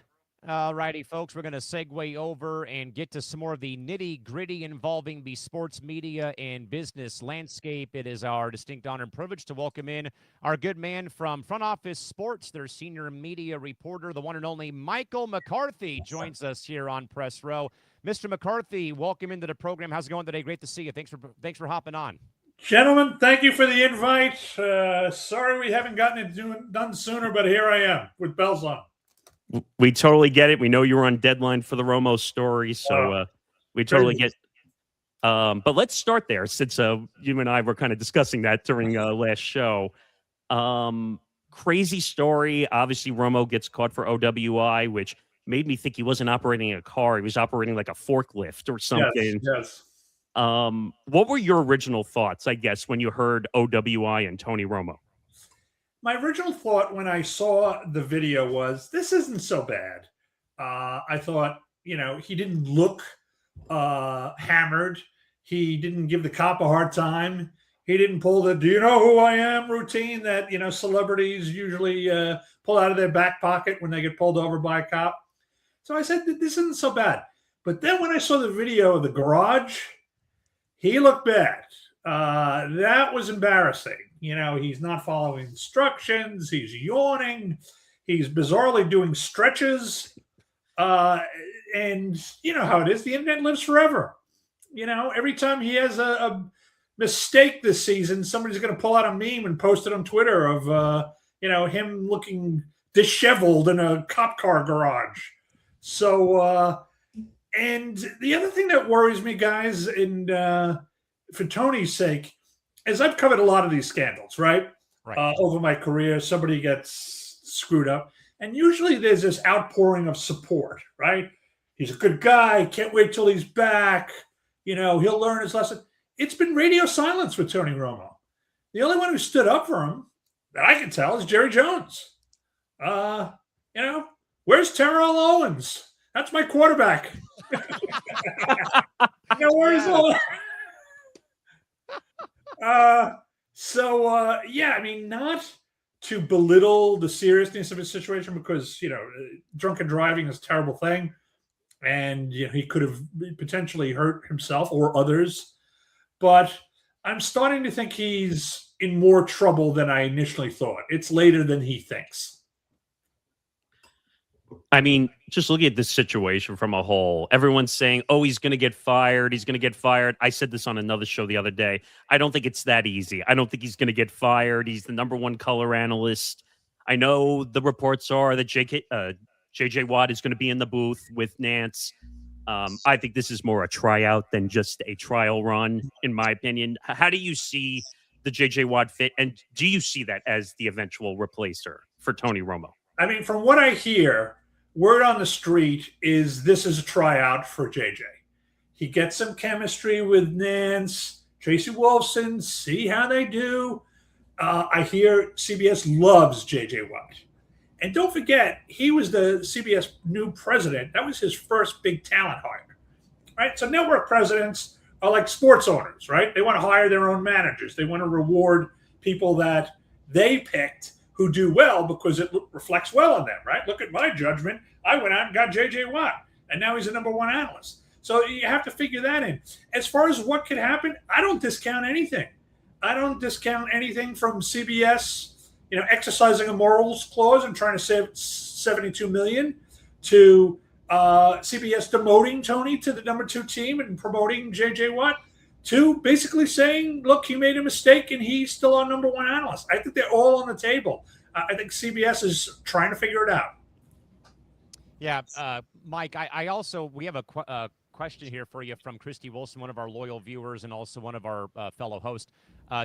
All righty, folks, we're going to segue over and get to some more of the nitty-gritty involving the sports media and business landscape. It is our distinct honor and privilege to welcome in our good man from Front Office Sports, their senior media reporter, the one and only Michael McCarthy, joins us here on Press Row. Mr. McCarthy, welcome into the program. How's it going today? Great to see you. Thanks for hopping on. Gentlemen, thank you for the invite. Sorry we haven't gotten it done sooner, but here I am with bells on. We totally get it. We know you were on deadline for the Romo story, so we totally get But let's start there since you and I were kind of discussing that during last show. Crazy story. Obviously, Romo gets caught for OWI, which made me think he wasn't operating a car. He was operating like a forklift or something. Yes. What were your original thoughts, I guess, when you heard OWI and Tony Romo? My original thought when I saw the video was, this isn't so bad. I thought, he didn't look hammered. He didn't give the cop a hard time. He didn't pull the "do you know who I am" routine that celebrities usually pull out of their back pocket when they get pulled over by a cop. So I said, this isn't so bad. But then when I saw the video of the garage, he looked bad. That was embarrassing. He's not following instructions. He's yawning. He's bizarrely doing stretches. And you know how it is. The internet lives forever. Every time he has a mistake this season, somebody's going to pull out a meme and post it on Twitter of, him looking disheveled in a cop car garage. So, and the other thing that worries me, guys, and for Tony's sake, is I've covered a lot of these scandals, right? Over my career, somebody gets screwed up. And usually there's this outpouring of support, right? He's a good guy. Can't wait till he's back. He'll learn his lesson. It's been radio silence with Tony Romo. The only one who stood up for him that I can tell is Jerry Jones. Where's Terrell Owens? That's my quarterback. Where's all? Not to belittle the seriousness of his situation, because drunken driving is a terrible thing, and he could have potentially hurt himself or others. But I'm starting to think he's in more trouble than I initially thought. It's later than he thinks. I mean, just looking at this situation from a whole, everyone's saying, oh, he's going to get fired. He's going to get fired. I said this on another show the other day. I don't think it's that easy. I don't think he's going to get fired. He's the number one color analyst. I know the reports are that JJ Watt is going to be in the booth with Nance. I think this is more a tryout than just a trial run, in my opinion. How do you see the JJ Watt fit? And do you see that as the eventual replacer for Tony Romo? I mean, from what I hear, word on the street is this is a tryout for JJ. He gets some chemistry with Nance, Tracy Wolfson, see how they do. I hear CBS loves JJ Watt. And don't forget, he was the CBS new president. That was his first big talent hire, right? So network presidents are like sports owners, right? They want to hire their own managers. They want to reward people that they picked who do well because it reflects well on them, right? Look at my judgment. I went out and got JJ Watt, and now he's the number one analyst. So you have to figure that in. As far as what could happen, I don't discount anything. I don't discount anything from CBS, exercising a morals clause and trying to save $72 million, to CBS demoting Tony to the number 2 team and promoting JJ Watt, to basically saying, look, he made a mistake and he's still our number one analyst. I think they're all on the table. I think CBS is trying to figure it out. Yeah, Mike, we have a question here for you from Christy Wilson, one of our loyal viewers and also one of our fellow hosts.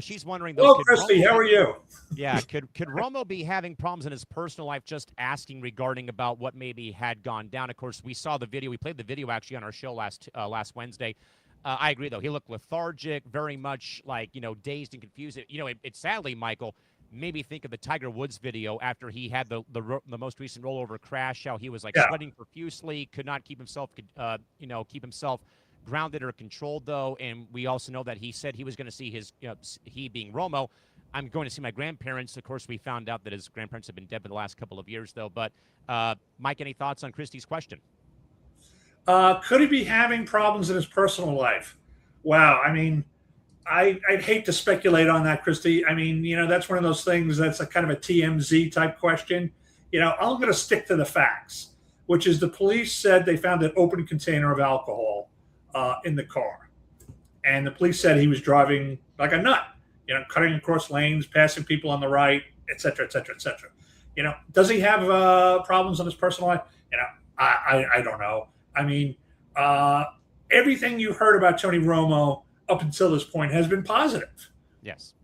She's wondering, hello, Christy, how are you? Yeah, could Romo be having problems in his personal life? Just asking regarding about what maybe had gone down. Of course, we saw the video. We played the video actually on our show last Wednesday. I agree, though. He looked lethargic, very much like, dazed and confused. It sadly, Michael, made me think of the Tiger Woods video after he had the most recent rollover crash, how he was sweating profusely, could not keep himself, grounded or controlled, though. And we also know that he said he was going to see he being Romo, I'm going to see my grandparents. Of course, we found out that his grandparents have been dead for the last couple of years, though. But, Mike, any thoughts on Christy's question? Could he be having problems in his personal life? Wow. I mean, I'd hate to speculate on that, Christy. I mean, that's one of those things that's a kind of a TMZ type question. I'm going to stick to the facts, which is the police said they found an open container of alcohol in the car. And the police said he was driving like a nut, cutting across lanes, passing people on the right, et cetera, et cetera, et cetera. Does he have problems in his personal life? I don't know. I mean, everything you heard about Tony Romo up until this point has been positive. Yes.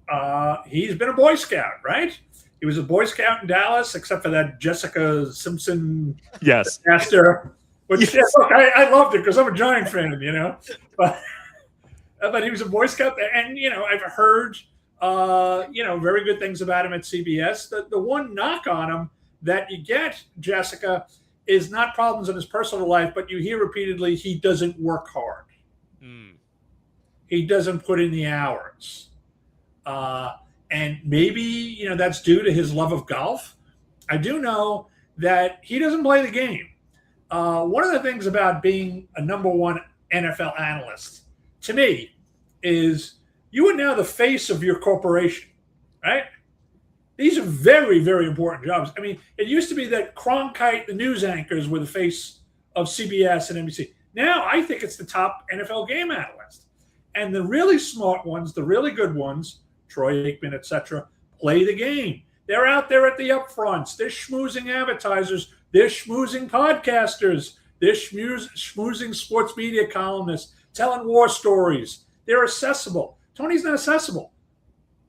He's been a Boy Scout, right? He was a Boy Scout in Dallas, except for that Jessica Simpson disaster. Which I loved it because I'm a Giant fan, but he was a Boy Scout, and I've heard very good things about him at CBS. The one knock on him that you get, Jessica, is not problems in his personal life, but you hear repeatedly he doesn't work hard. He doesn't put in the hours. And maybe, that's due to his love of golf. I do know that he doesn't play the game. One of the things about being a number one NFL analyst, to me, is you are now the face of your corporation, right? These are very, very important jobs. I mean, it used to be that Cronkite, the news anchors, were the face of CBS and NBC. Now I think it's the top NFL game analyst. And the really smart ones, the really good ones, Troy Aikman, etc., play the game. They're out there at the upfronts. They're schmoozing advertisers. They're schmoozing podcasters. They're schmoozing sports media columnists, telling war stories. They're accessible. Tony's not accessible.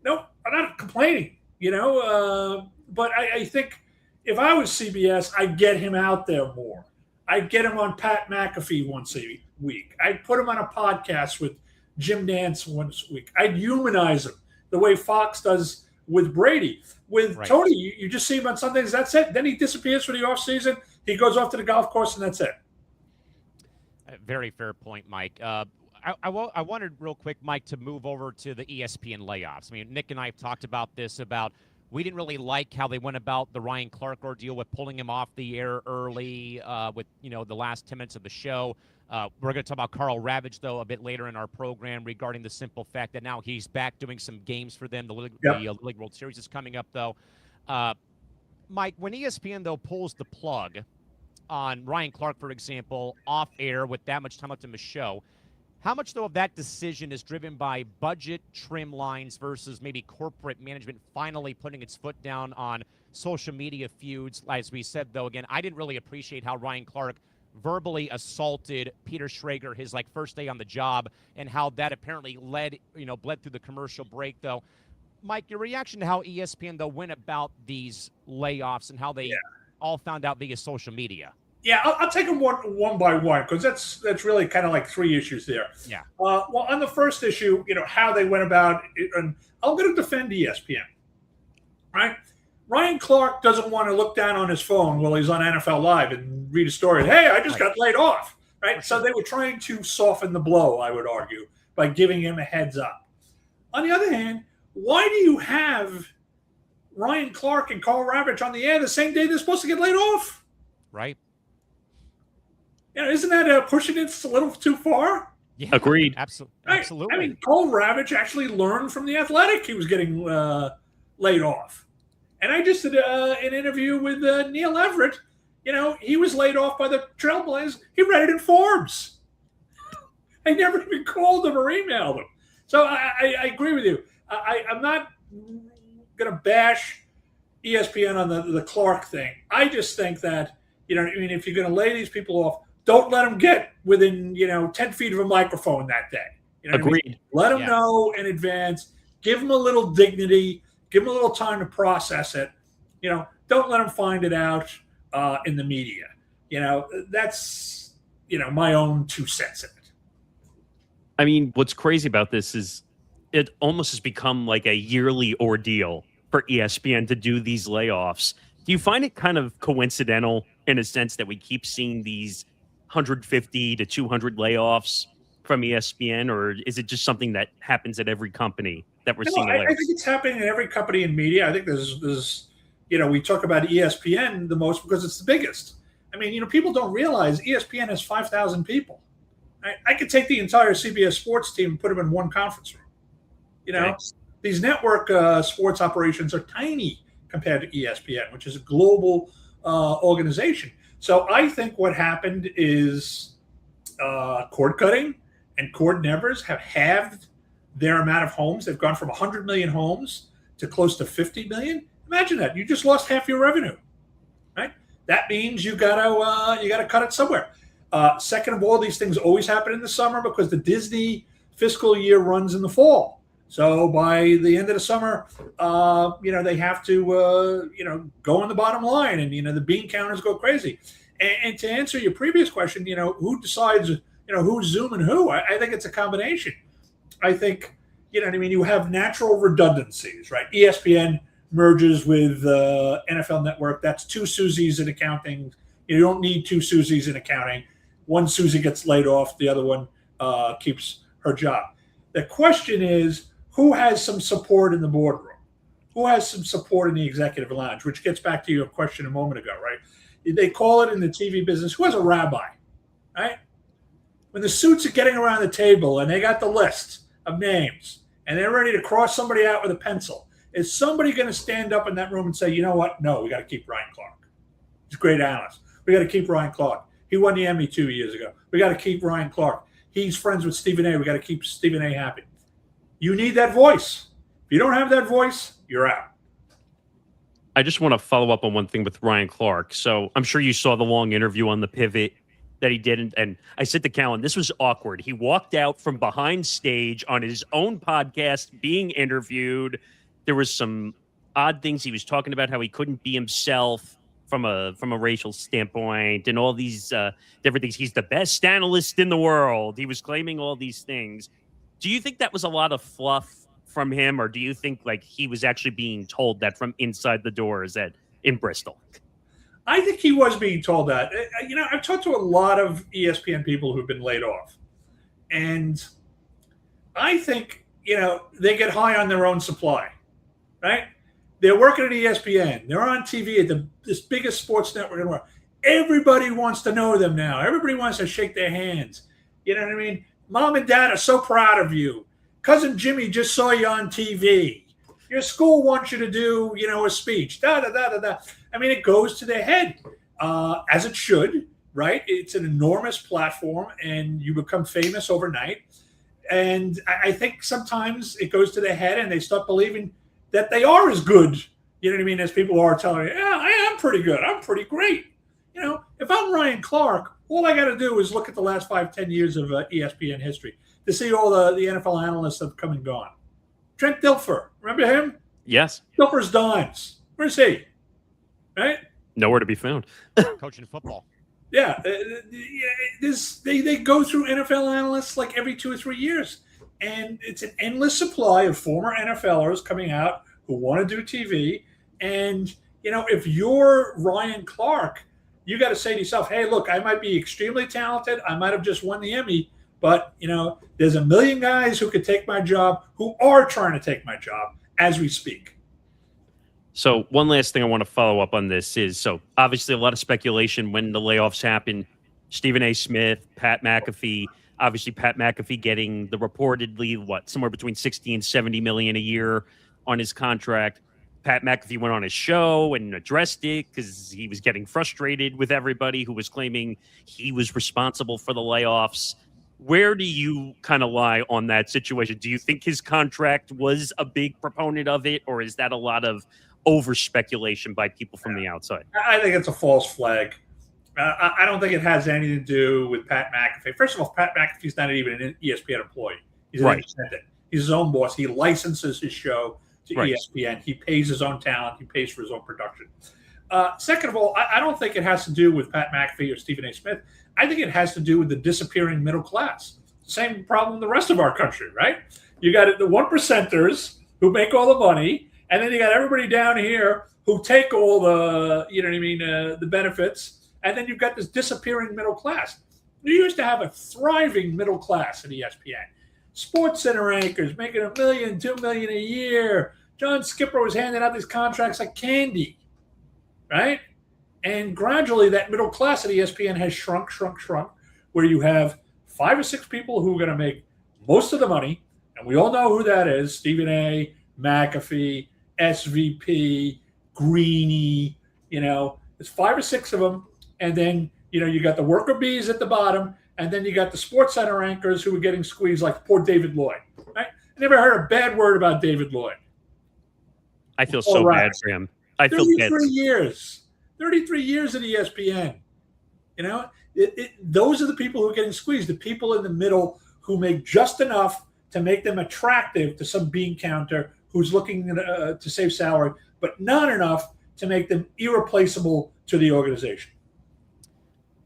No, I'm not complaining, but I think if I was CBS, I'd get him out there more. I'd get him on Pat McAfee once a week. I'd put him on a podcast with Jim Nance once a week. I'd humanize him the way Fox does with Brady. With Tony, you just see him on Sundays, that's it. Then he disappears for the offseason. He goes off to the golf course, and that's it. Very fair point, Mike. I wanted real quick, Mike, to move over to the ESPN layoffs. I mean, Nick and I have talked about this, we didn't really like how they went about the Ryan Clark ordeal with pulling him off the air early with, the last 10 minutes of the show. We're going to talk about Carl Ravage, though, a bit later in our program regarding the simple fact that now he's back doing some games for them. The League World Series is coming up, though. Mike, when ESPN, though, pulls the plug on Ryan Clark, for example, off air with that much time left in the show, how much, though, of that decision is driven by budget trim lines versus maybe corporate management finally putting its foot down on social media feuds? As we said, though, again, I didn't really appreciate how Ryan Clark verbally assaulted Peter Schrager his first day on the job, and how that apparently bled through the commercial break, though. Mike, your reaction to how ESPN, though, went about these layoffs and how they all found out via social media? Yeah, I'll take them one by one, because that's really kind of like three issues there. Yeah. Well, on the first issue, how they went about it, and I'm going to defend ESPN, right? Ryan Clark doesn't want to look down on his phone while he's on NFL Live and read a story. Hey, I just got laid off, right? So they were trying to soften the blow, I would argue, by giving him a heads up. On the other hand, why do you have Ryan Clark and Carl Ravage on the air the same day they're supposed to get laid off? Right. Isn't that pushing it a little too far? Yeah, agreed. Absolutely. I mean, Carl Ravage actually learned from The Athletic he was getting laid off. And I just did an interview with Neil Everett. He was laid off by the Trailblazers. He read it in Forbes. I never even called him or emailed him. So I agree with you. I'm not going to bash ESPN on the Clark thing. I just think that, if you're going to lay these people off, don't let them get within, 10 feet of a microphone that day. Agreed. Let them know in advance. Give them a little dignity. Give them a little time to process it. Don't let them find it out in the media. That's, my own 2 cents in it. I mean, what's crazy about this is it almost has become like a yearly ordeal for ESPN to do these layoffs. Do you find it kind of coincidental in a sense that we keep seeing these 150 to 200 layoffs from ESPN, or is it just something that happens at every company that we're seeing? I think it's happening in every company in media. I think there's we talk about ESPN the most because it's the biggest. I mean, people don't realize ESPN has 5,000 people. I could take the entire CBS sports team and put them in one conference room. Thanks. These network sports operations are tiny compared to ESPN, which is a global organization. So I think what happened is cord cutting and cord nevers have halved their amount of homes. They've gone from 100 million homes to close to 50 million. Imagine that. You just lost half your revenue, right? That means you gotta cut it somewhere. Second of all, these things always happen in the summer because the Disney fiscal year runs in the fall. So by the end of the summer, they have to, go on the bottom line, and the bean counters go crazy. And to answer your previous question, who decides, who's zooming who? I think it's a combination. I think, you have natural redundancies, right? ESPN merges with NFL Network. That's two Susies in accounting. You don't need two Susies in accounting. One Susie gets laid off, the other one keeps her job. The question is, who has some support in the boardroom? Who has some support in the executive lounge? Which gets back to your question a moment ago, right? They call it in the TV business, who has a rabbi, right? When the suits are getting around the table and they got the list of names and they're ready to cross somebody out with a pencil, is somebody going to stand up in that room and say, you know what? No, we got to keep Ryan Clark. He's a great analyst. We got to keep Ryan Clark. He won the Emmy 2 years ago. We got to keep Ryan Clark. He's friends with Stephen A. We got to keep Stephen A. happy. You need that voice. If you don't have that voice, you're out. I just want to follow up on one thing with Ryan Clark. So I'm sure you saw the long interview on the pivot that he did. And I said to Callan, this was awkward. He walked out from behind stage on his own podcast being interviewed. There was some odd things. He was talking about how he couldn't be himself from a racial standpoint and all these different things. He's the best analyst in the world. He was claiming all these things. Do you think that was a lot of fluff from him, or do you think like he was actually being told that from inside the doors in Bristol? I think he was being told that. I've talked to a lot of ESPN people who've been laid off, and I think they get high on their own supply, right? They're working at ESPN. They're on TV at this biggest sports network in the world. Everybody wants to know them now. Everybody wants to shake their hands. You know what I mean? Mom and dad are so proud of you. Cousin Jimmy just saw you on TV. Your school wants you to do, a speech. I mean, it goes to their head, as it should, right? It's an enormous platform, and you become famous overnight. And I think sometimes it goes to their head, and they start believing that they are as good, as people are telling you, yeah, I am pretty good. I'm pretty great. If I'm Ryan Clark, all I got to do is look at the last 5-10 years of ESPN history to see all the NFL analysts that have come and gone. Trent Dilfer, remember him? Yes. Dilfer's dimes. Where's he? Right? Nowhere to be found. Coaching football. Yeah. They go through NFL analysts like every 2 or 3 years. And it's an endless supply of former NFLers coming out who want to do TV. And, if you're Ryan Clark, you got to say to yourself, hey, look, I might be extremely talented. I might have just won the Emmy. But, there's a million guys who could take my job, who are trying to take my job as we speak. So one last thing I want to follow up on this is, so obviously a lot of speculation when the layoffs happen. Stephen A. Smith, Pat McAfee, obviously Pat McAfee getting the reportedly, somewhere between 60 and 70 million a year on his contract. Pat McAfee went on his show and addressed it because he was getting frustrated with everybody who was claiming he was responsible for the layoffs. Where do you kind of lie on that situation? Do you think his contract was a big proponent of it, or is that a lot of over speculation by people from the outside? I think it's a false flag. I don't think it has anything to do with Pat McAfee. First of all, Pat McAfee's not even an ESPN employee. He's an independent. He's his own boss. He licenses his show to ESPN. He pays his own talent. He pays for his own production. Second of all, I don't think it has to do with Pat McAfee or Stephen A. Smith. I think it has to do with the disappearing middle class. Same problem in the rest of our country, right? You got the 1%ers who make all the money, and then you got everybody down here who take all the, the benefits, and then you've got this disappearing middle class. You used to have a thriving middle class at ESPN. Sports Center anchors making $1 million, $2 million a year. John Skipper was handing out these contracts like candy, right? And gradually that middle class at ESPN has shrunk, where you have 5 or 6 people who are going to make most of the money. And we all know who that is: Stephen A., McAfee, SVP, Greeny, it's 5 or 6 of them. And then, you got the worker bees at the bottom. And then you got the Sports Center anchors who are getting squeezed, like poor David Lloyd, right? I never heard a bad word about David Lloyd. I feel so bad for him. I feel bad. 33 years at ESPN. Those are the people who are getting squeezed, the people in the middle who make just enough to make them attractive to some bean counter who's looking to save salary, but not enough to make them irreplaceable to the organization.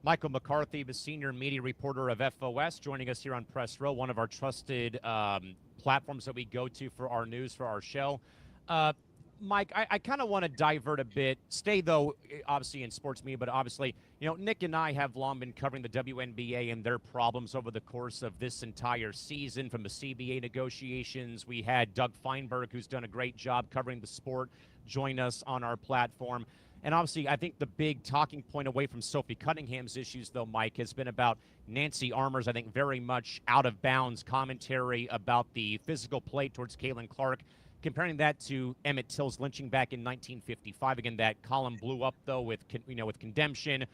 Michael McCarthy, the senior media reporter of FOS, joining us here on Press Row, one of our trusted platforms that we go to for our news, for our show. Mike, I kind of want to divert a bit, stay, though, obviously in sports media, but obviously, Nick and I have long been covering the WNBA and their problems over the course of this entire season, from the CBA negotiations. We had Doug Feinberg, who's done a great job covering the sport, join us on our platform. And obviously, I think the big talking point away from Sophie Cunningham's issues, though, Mike, has been about Nancy Armour's, I think, very much out-of-bounds commentary about the physical play towards Callan Clark, comparing that to Emmett Till's lynching back in 1955. Again, that column blew up, though, with condemnation.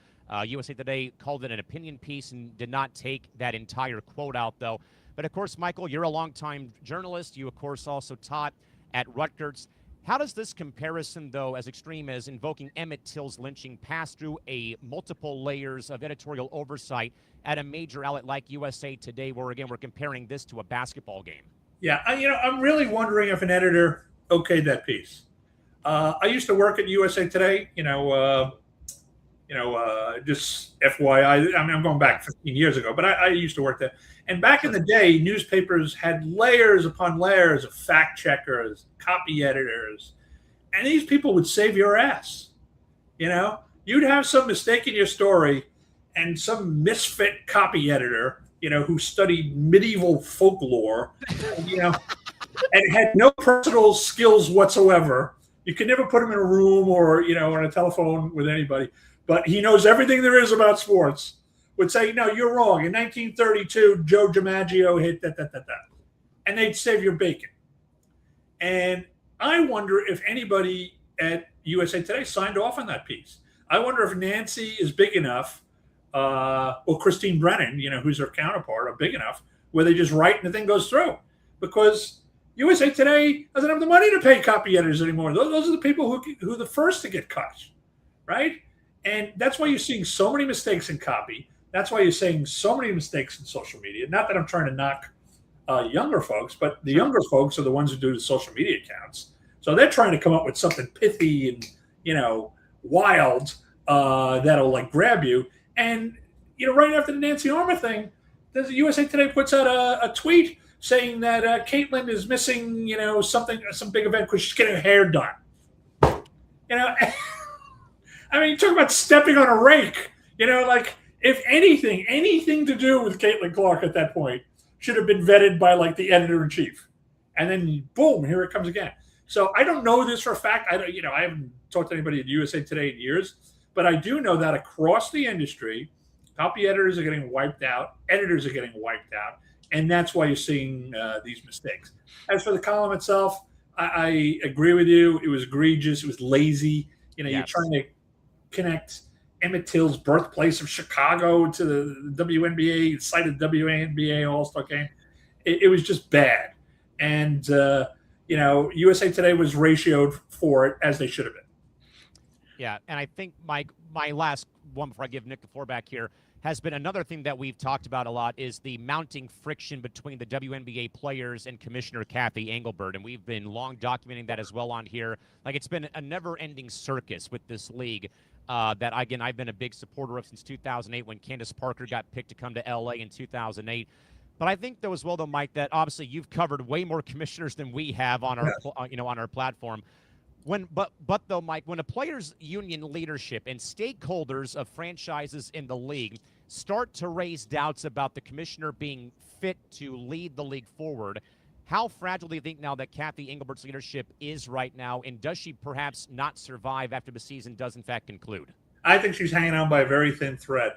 USA Today called it an opinion piece and did not take that entire quote out, though. But, of course, Michael, you're a longtime journalist. You, of course, also taught at Rutgers. How does this comparison, though, as extreme as invoking Emmett Till's lynching, pass through a multiple layers of editorial oversight at a major outlet like USA Today, where, again, we're comparing this to a basketball game? Yeah, I'm really wondering if an editor okayed that piece. I used to work at USA Today, just FYI. I mean, I'm going back 15 years ago, but I used to work there. And back in the day, newspapers had layers upon layers of fact checkers, copy editors, and these people would save your ass. You'd have some mistake in your story, and some misfit copy editor, who studied medieval folklore, and had no personal skills whatsoever. You could never put him in a room or, on a telephone with anybody, but he knows everything there is about sports, would say, no, you're wrong. In 1932, Joe DiMaggio hit that. And they'd save your bacon. And I wonder if anybody at USA Today signed off on that piece. I wonder if Nancy is big enough, or Christine Brennan, who's her counterpart, are big enough where they just write and the thing goes through. Because USA Today doesn't have the money to pay copy editors anymore. Those are the people who are the first to get cut, right? And that's why you're seeing so many mistakes in copy. That's why you're seeing so many mistakes in social media. Not that I'm trying to knock younger folks, but the younger folks are the ones who do the social media accounts. So they're trying to come up with something pithy and, wild that'll grab you. And, right after the Nancy Armour thing, the USA Today puts out a tweet saying that Caitlin is missing, some big event because she's getting her hair done. I mean, talk about stepping on a rake. If anything to do with Caitlin Clark at that point should have been vetted by the editor-in-chief. And then, boom, here it comes again. So I don't know this for a fact. I haven't talked to anybody at USA Today in years, but I do know that across the industry, copy editors are getting wiped out, editors are getting wiped out, and that's why you're seeing these mistakes. As for the column itself, I agree with you. It was egregious. It was lazy. You're trying to connect Emmett Till's birthplace of Chicago to the WNBA, cited WNBA All-Star game. It was just bad. And, USA Today was ratioed for it, as they should have been. Yeah, and I think my last one before I give Nick the floor back here has been another thing that we've talked about a lot is the mounting friction between the WNBA players and Commissioner Kathy Engelbert, and we've been long documenting that as well on here. It's been a never-ending circus with this league that, again, I've been a big supporter of since 2008 when Candace Parker got picked to come to L.A. in 2008. But I think, though, as well, Mike, that obviously you've covered way more commissioners than we have on our, on our platform. But though, Mike, when a players' union leadership and stakeholders of franchises in the league start to raise doubts about the commissioner being fit to lead the league forward, how fragile do you think now that Kathy Engelbert's leadership is right now, and does she perhaps not survive after the season does in fact conclude? I think she's hanging on by a very thin thread.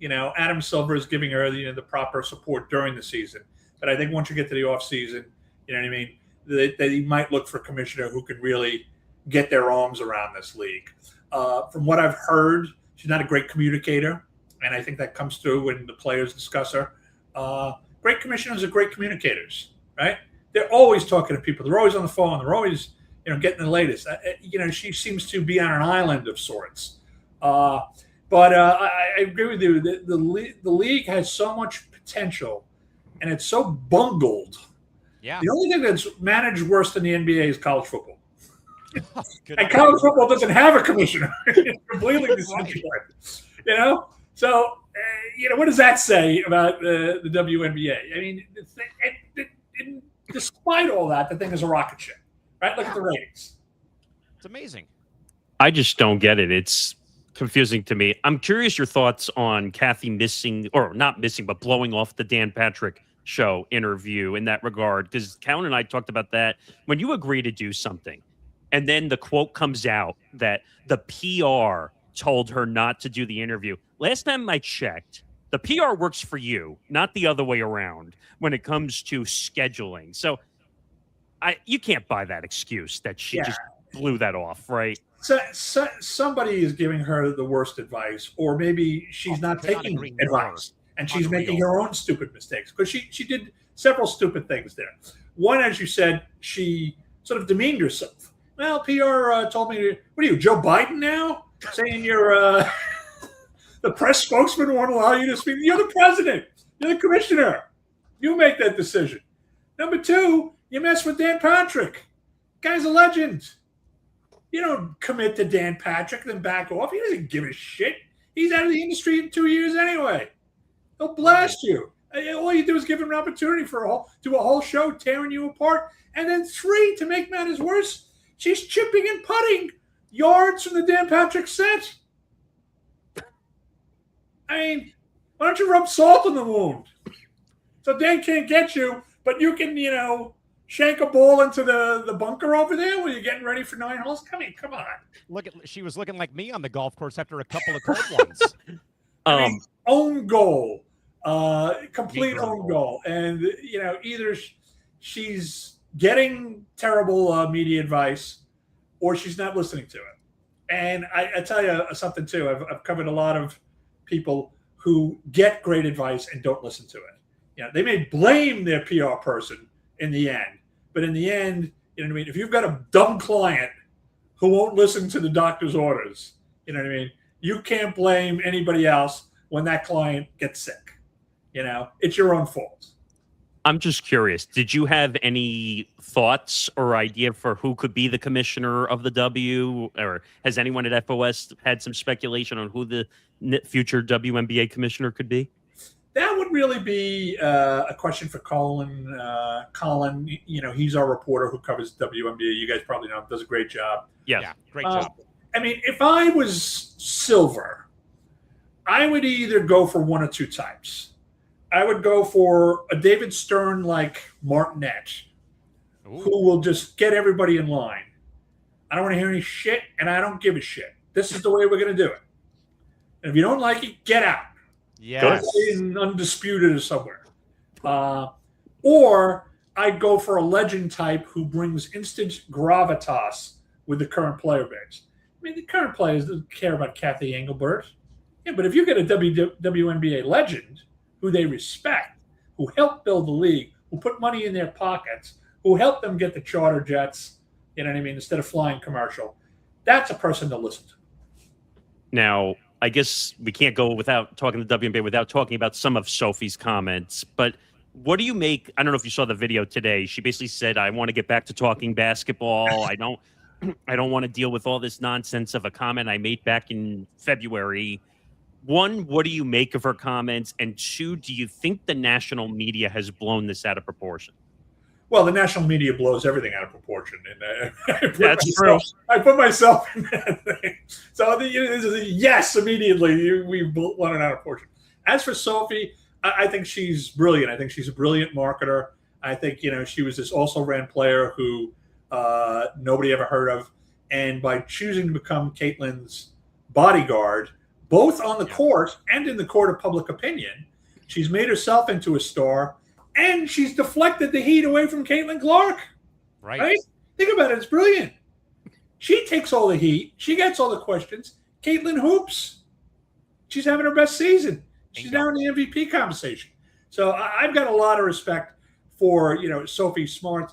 Adam Silver is giving her the proper support during the season, but I think once you get to the off season, they might look for a commissioner who can really get their arms around this league. From what I've heard, she's not a great communicator, and I think that comes through when the players discuss her. Great commissioners are great communicators, right? They're always talking to people. They're always on the phone. They're always, getting the latest. She seems to be on an island of sorts. But I agree with you. The league has so much potential, and it's so bungled. Yeah. The only thing that's managed worse than the NBA is college football. Good And college football doesn't have a commissioner. It's completely decentralized. You know? So, what does that say about the WNBA? I mean, despite all that, the thing is a rocket ship, right? Look at the ratings. It's amazing. I just don't get it. It's confusing to me. I'm curious your thoughts on Kathy missing, or not missing, but blowing off the Dan Patrick Show interview in that regard, because Callan and I talked about that. When you agree to do something, and then the quote comes out that the PR told her not to do the interview. Last time I checked, the PR works for you, not the other way around when it comes to scheduling. So you can't buy that excuse that she just blew that off, right? So somebody is giving her the worst advice, or maybe she's not taking advice and she's making her own stupid mistakes, because she did several stupid things there. One, as you said, she sort of demeaned herself. Well, PR told me, what are you, Joe Biden now? Saying you're the press spokesman won't allow you to speak. You're the president. You're the commissioner. You make that decision. Number two, you mess with Dan Patrick. Guy's a legend. You don't commit to Dan Patrick, then back off. He doesn't give a shit. He's out of the industry in 2 years anyway. He'll blast you. All you do is give him an opportunity do a whole show tearing you apart. And then three, to make matters worse, she's chipping and putting yards from the Dan Patrick set. I mean, why don't you rub salt in the wound? So Dan can't get you, but you can, shank a ball into the bunker over there when you're getting ready for 9 holes. Come on. She was looking like me on the golf course after a couple of cold ones. Own goal, complete own goal. And, either she's getting terrible media advice or she's not listening to it. And I tell you something, too. I've covered a lot of people who get great advice and don't listen to it. They may blame their PR person in the end, but in the end, if you've got a dumb client who won't listen to the doctor's orders, you can't blame anybody else when that client gets sick. It's your own fault. I'm just curious. Did you have any thoughts or idea for who could be the commissioner of the W? Or has anyone at FOS had some speculation on who the future WNBA commissioner could be? That would really be a question for Callan. Callan, he's our reporter who covers WNBA. You guys probably know him. Does a great job. Yeah, great job. I mean, if I was Silver, I would either go for one or two types. I would go for a David Stern-like Martinet, who will just get everybody in line. I don't want to hear any shit, and I don't give a shit. This is the way we're going to do it. And if you don't like it, get out. Yes. Go in Undisputed or somewhere. Or I'd go for a legend type who brings instant gravitas with the current player base. I mean, the current players don't care about Kathy Engelbert. Yeah, but if you get a WNBA legend who they respect, who helped build the league, who put money in their pockets, who helped them get the charter jets, instead of flying commercial, that's a person to listen to. Now, I guess we can't go without talking to WNBA without talking about some of Sophie's comments. But what do you make? I don't know if you saw the video today. She basically said, "I want to get back to talking basketball. I don't want to deal with all this nonsense of a comment I made back in February." One, what do you make of her comments? And two, do you think the national media has blown this out of proportion? Well, the national media blows everything out of proportion, and that's true. I put myself in that thing. So this is a yes immediately. We've blown it out of proportion. As for Sophie, I think she's brilliant. I think she's a brilliant marketer. I think she was this also-ran player who nobody ever heard of, and by choosing to become Caitlin's bodyguard, both on the court and in the court of public opinion, she's made herself into a star. And she's deflected the heat away from Caitlin Clark. Right? Think about it. It's brilliant. She takes all the heat. She gets all the questions. Caitlin hoops. She's having her best season. She's now in the MVP conversation. So I've got a lot of respect for, Sophie Smart.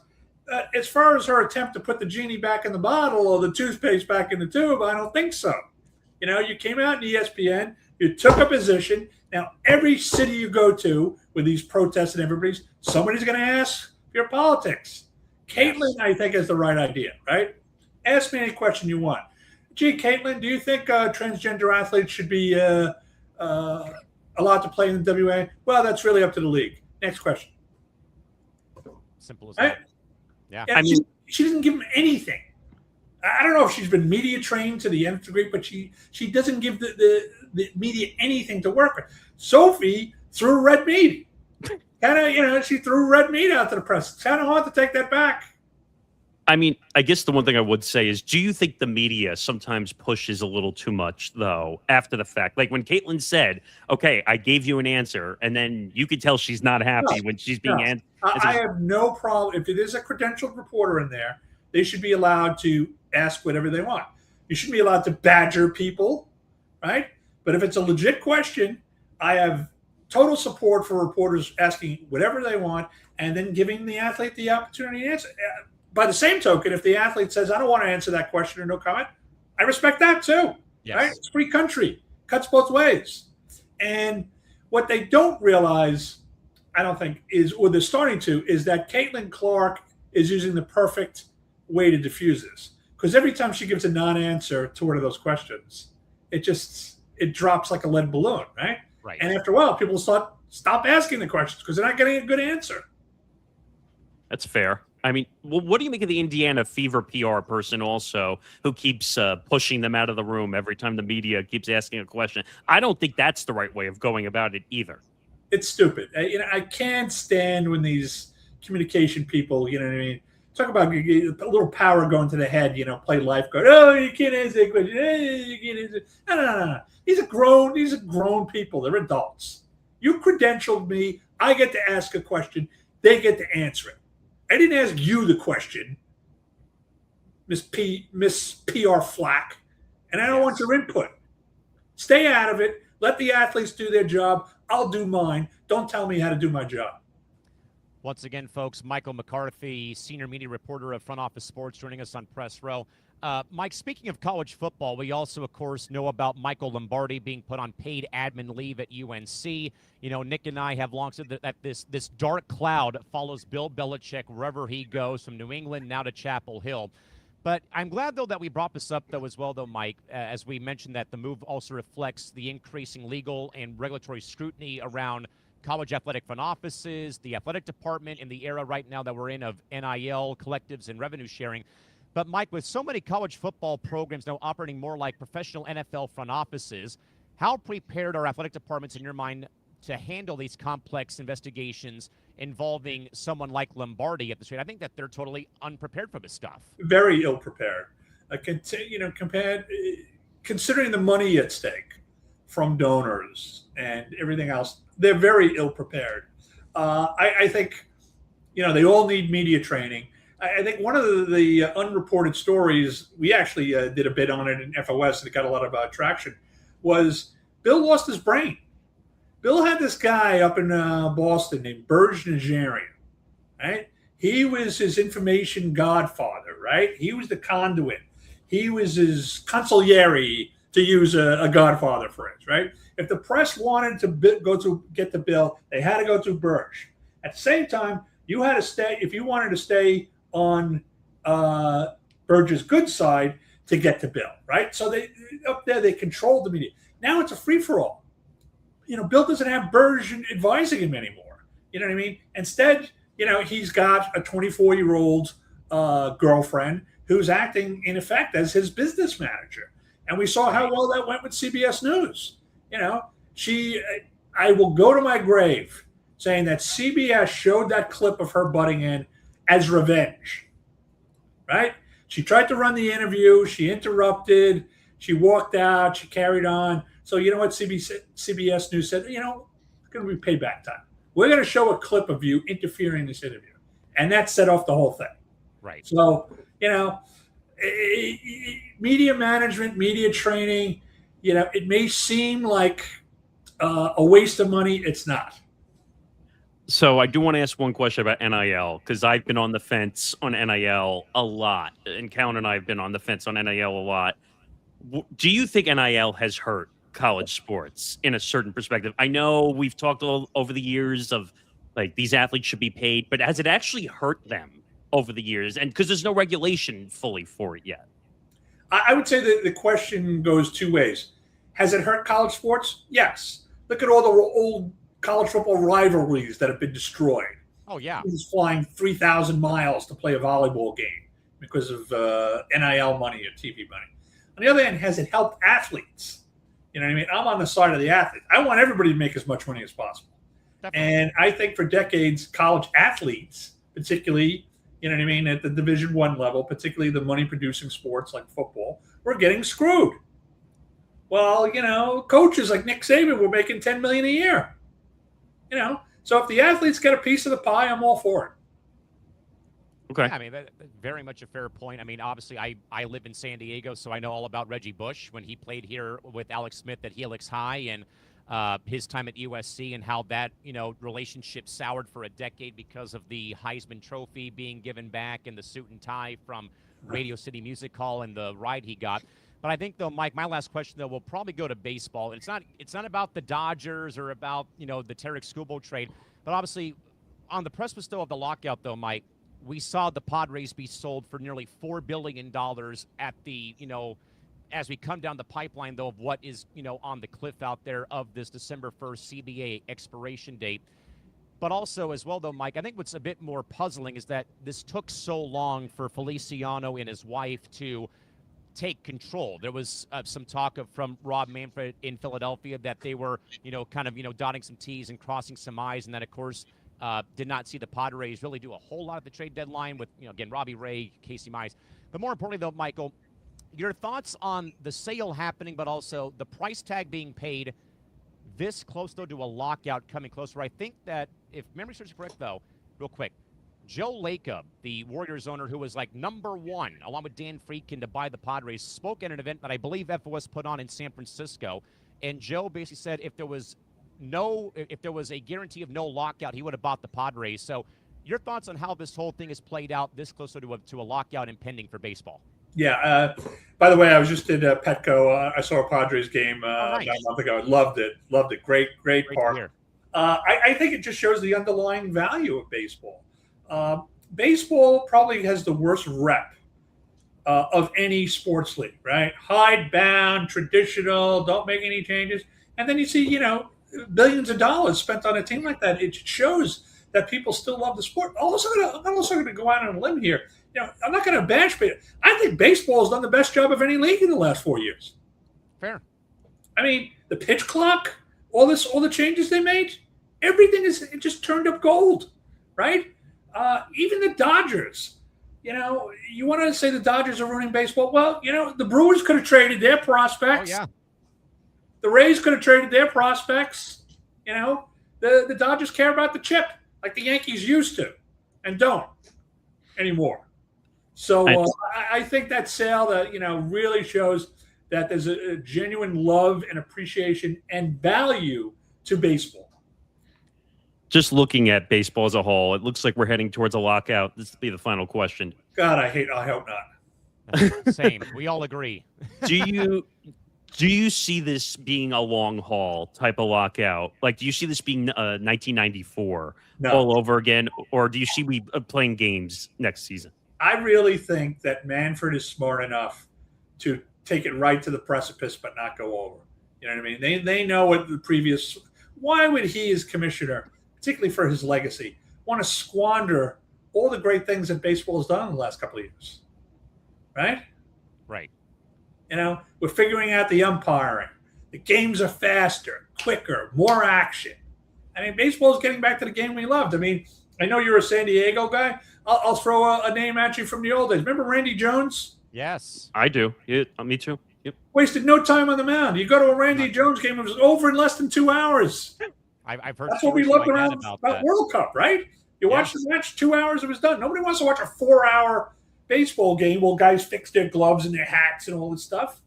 As far as her attempt to put the genie back in the bottle or the toothpaste back in the tube, I don't think so. You came out in ESPN, you took a position. Now, every city you go to with these protests and somebody's going to ask your politics. Caitlin, I think, is the right idea, right? Ask me any question you want. Gee, Caitlin, do you think transgender athletes should be allowed to play in the WA? Well, that's really up to the league. Next question. Simple as right? that. Yeah. I mean, she doesn't give them anything. I don't know if she's been media trained to the nth degree, but she doesn't give the media anything to work with. Sophie threw red meat. She threw red meat out to the press. It's kind of hard to take that back. I mean, I guess the one thing I would say is, do you think the media sometimes pushes a little too much, though, after the fact? Like when Caitlin said, okay, I gave you an answer, and then you could tell she's not happy when she's being answered. I have no problem. If there's a credentialed reporter in there, they should be allowed to ask whatever they want. You shouldn't be allowed to badger people, right? But if it's a legit question, I have total support for reporters asking whatever they want and then giving the athlete the opportunity to answer. By the same token, if the athlete says, I don't want to answer that question or no comment, I respect that too. Yes. Right? It's a free country. Cuts both ways. And what they don't realize, I don't think, is, or they're starting to, is that Caitlin Clark is using the perfect way to diffuse this. Because every time she gives a non-answer to one of those questions, it drops like a lead balloon, right? Right. And after a while, people stop asking the questions because they're not getting a good answer. That's fair. I mean, what do you make of the Indiana Fever PR person also who keeps pushing them out of the room every time the media keeps asking a question? I don't think that's the right way of going about it either. It's stupid. I can't stand when these communication people, you know what I mean, talk about a little power going to the head, play lifeguard. Oh, you can't answer that question. You can't answer. No. These are grown people. They're adults. You credentialed me. I get to ask a question. They get to answer it. I didn't ask you the question, Miss PR Flack, and I don't want your input. Stay out of it. Let the athletes do their job. I'll do mine. Don't tell me how to do my job. Once again, folks, Michael McCarthy, senior media reporter of Front Office Sports, joining us on Press Row. Mike, speaking of college football, we also, of course, know about Michael Lombardi being put on paid admin leave at UNC. Nick and I have long said that this dark cloud follows Bill Belichick wherever he goes, from New England now to Chapel Hill. But I'm glad, though, that we brought this up, though, as well, though, Mike, as we mentioned that the move also reflects the increasing legal and regulatory scrutiny around college athletic front offices, the athletic department, in the era right now that we're in of NIL, collectives, and revenue sharing. But, Mike, with so many college football programs now operating more like professional NFL front offices, how prepared are athletic departments, in your mind, to handle these complex investigations involving someone like Lombardi at the street? I think that they're totally unprepared for this stuff. Very ill-prepared. Considering the money at stake from donors and everything else, they're very ill-prepared. I think, they all need media training. I think one of the unreported stories, we actually did a bit on it in FOS and it got a lot of traction, was Bill lost his brain. Bill had this guy up in Boston named Burge Najarian, right? He was his information godfather, right? He was the conduit. He was his consigliere, to use a godfather phrase, right? If the press wanted to go to get the Bill, they had to go to Burge. At the same time, you had to stay, if you wanted to stay on Burge's good side, to get to Bill, right? So they up there, they controlled the media. Now it's a free-for-all. Bill doesn't have Burge advising him anymore. You know what I mean? Instead, he's got a 24-year-old girlfriend who's acting, in effect, as his business manager. And we saw how well that went with CBS News. I will go to my grave saying that CBS showed that clip of her butting in as revenge, right? She tried to run the interview. She interrupted. She walked out. She carried on. So you know what CBS News said? It's going to be payback time. We're going to show a clip of you interfering in this interview. And that set off the whole thing. Right. So, media management, media training, it may seem like a waste of money. It's not. So I do want to ask one question about NIL, because I've been on the fence on NIL a lot, and Callan and I have been on the fence on NIL a lot. Do you think NIL has hurt college sports in a certain perspective? I know we've talked over the years of like these athletes should be paid, but has it actually hurt them over the years? And because there's no regulation fully for it yet. I would say that the question goes two ways. Has it hurt college sports? Yes. Look at all the old college football rivalries that have been destroyed. Oh, yeah. He's flying 3,000 miles to play a volleyball game because of NIL money or TV money. On the other hand, has it helped athletes? You know what I mean? I'm on the side of the athlete. I want everybody to make as much money as possible. Definitely. And I think for decades, college athletes, particularly, you know what I mean, at the Division I level, particularly the money-producing sports like football, were getting screwed. Well, you know, coaches like Nick Saban were making $10 million a year. You know, so if the athletes get a piece of the pie, I'm all for it. Okay. Yeah, I mean, that's very much a fair point. I mean, obviously, I live in San Diego, so I know all about Reggie Bush when he played here with Alex Smith at Helix High and his time at USC and how that, you know, relationship soured for a decade because of the Heisman Trophy being given back and the suit and tie from Radio City Music Hall and the ride he got. But I think, though, Mike, my last question, though, will probably go to baseball. It's not about the Dodgers or about, you know, the Tarek Skubal trade. But obviously, on the precipice, though, of the lockout, though, Mike, we saw the Padres be sold for nearly $4 billion at the, you know, as we come down the pipeline, though, of what is, you know, on the cliff out there of this December 1st CBA expiration date. But also, as well, though, Mike, I think what's a bit more puzzling is that this took so long for Feliciano and his wife to take control. There was some talk from Rob Manfred in Philadelphia that they were, you know, kind of, you know, dotting some T's and crossing some I's, and then, of course, did not see the Padres really do a whole lot at the trade deadline with, you know, again, Robbie Ray, Casey Mize. But more importantly, though, Michael, your thoughts on the sale happening, but also the price tag being paid this close, though, to a lockout coming closer. I think that, if memory serves correct, though, real quick, Joe Lacob, the Warriors owner, who was like ¡1, along with Dan Friedkin, to buy the Padres, spoke at an event that I believe FOS put on in San Francisco. And Joe basically said if there was a guarantee of no lockout, he would have bought the Padres. So your thoughts on how this whole thing has played out this closer to a lockout impending for baseball? Yeah. By the way, I was just in Petco. I saw a Padres game nice. About a month ago. Loved it. Great park. I think it just shows the underlying value of baseball. Baseball probably has the worst rep of any sports league, right? Hidebound, traditional, don't make any changes. And then you see, you know, billions of dollars spent on a team like that. It shows that people still love the sport. I'm also going to go out on a limb here. You know, I'm not going to bash baseball. I think baseball has done the best job of any league in the last 4 years. Fair. I mean, the pitch clock, all the changes they made, everything it just turned up gold, right? Even the Dodgers. You know, you want to say the Dodgers are ruining baseball? Well, you know, the Brewers could have traded their prospects. Oh, yeah. The Rays could have traded their prospects. You know, the Dodgers care about the chip like the Yankees used to and don't anymore. So I think that sale that, you know, really shows that there's a genuine love and appreciation and value to baseball. Just looking at baseball as a whole, it looks like we're heading towards a lockout. This will be the final question. God, I hope not. Same. We all agree. Do you see this being a long haul type of lockout? Like, do you see this being 1994 all over again? Or do you see we playing games next season? I really think that Manfred is smart enough to take it right to the precipice but not go over. You know what I mean? They know what the previous – why would he as commissioner, particularly for his legacy, want to squander all the great things that baseball has done in the last couple of years? Right? Right. You know, we're figuring out the umpiring. The games are faster, quicker, more action. I mean, baseball is getting back to the game we loved. I mean, I know you're a San Diego guy. I'll throw a name at you from the old days. Remember Randy Jones? Yes. I do. Yeah, me too. Yep. Wasted no time on the mound. You go to a Randy Jones game, it was over in less than 2 hours. I've heard that's what we loved around about World Cup, right? You watch the match, 2 hours, it was done. Nobody wants to watch a 4-hour baseball game while guys fix their gloves and their hats and all this stuff.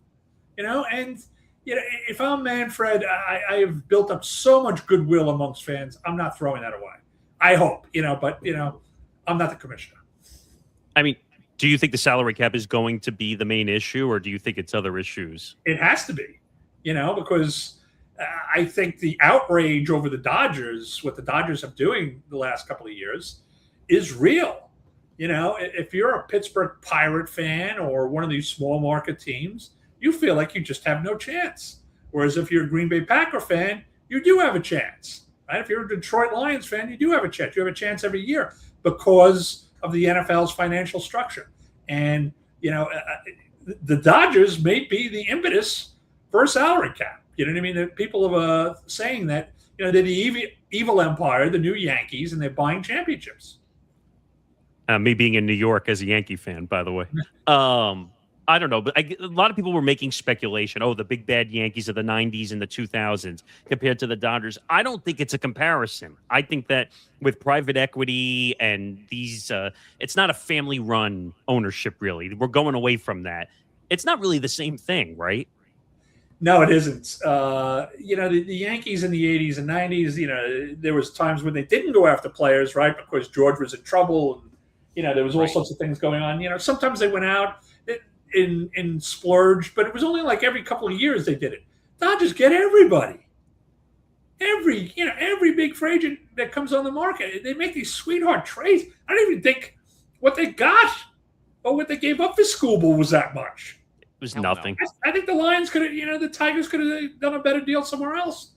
You know, and you know, if I'm Manfred, I have built up so much goodwill amongst fans. I'm not throwing that away. I hope, you know, but you know, I'm not the commissioner. I mean, Do you think the salary cap is going to be the main issue, or do you think it's other issues? It has to be, because I think the outrage over the Dodgers, what the Dodgers have doing the last couple of years, is real. If you're a Pittsburgh Pirate fan or one of these small market teams, you feel like you just have no chance. Whereas if you're a Green Bay Packer fan, you do have a chance. Right? If you're a Detroit Lions fan, you do have a chance. You have a chance every year because of the NFL's financial structure. And, the Dodgers may be the impetus for a salary cap. You know what I mean? People are saying that, they're the evil empire, the new Yankees, and they're buying championships. Me being in New York as a Yankee fan, by the way. I don't know, but a lot of people were making speculation. Oh, the big bad Yankees of the 90s and the 2000s compared to the Dodgers. I don't think it's a comparison. I think that with private equity and these, it's not a family-run ownership, really. We're going away from that. It's not really the same thing, right? No, it isn't. The Yankees in the 80s and 90s, there was times when they didn't go after players, right, because George was in trouble. And, there was all sorts of things going on. Sometimes they went out in splurge, but it was only like every couple of years they did it. Dodgers get everybody. Every big free agent that comes on the market, they make these sweetheart trades. I don't even think what they got or what they gave up for Scooble was that much. It was nothing. I think the Lions could have, the Tigers could have done a better deal somewhere else.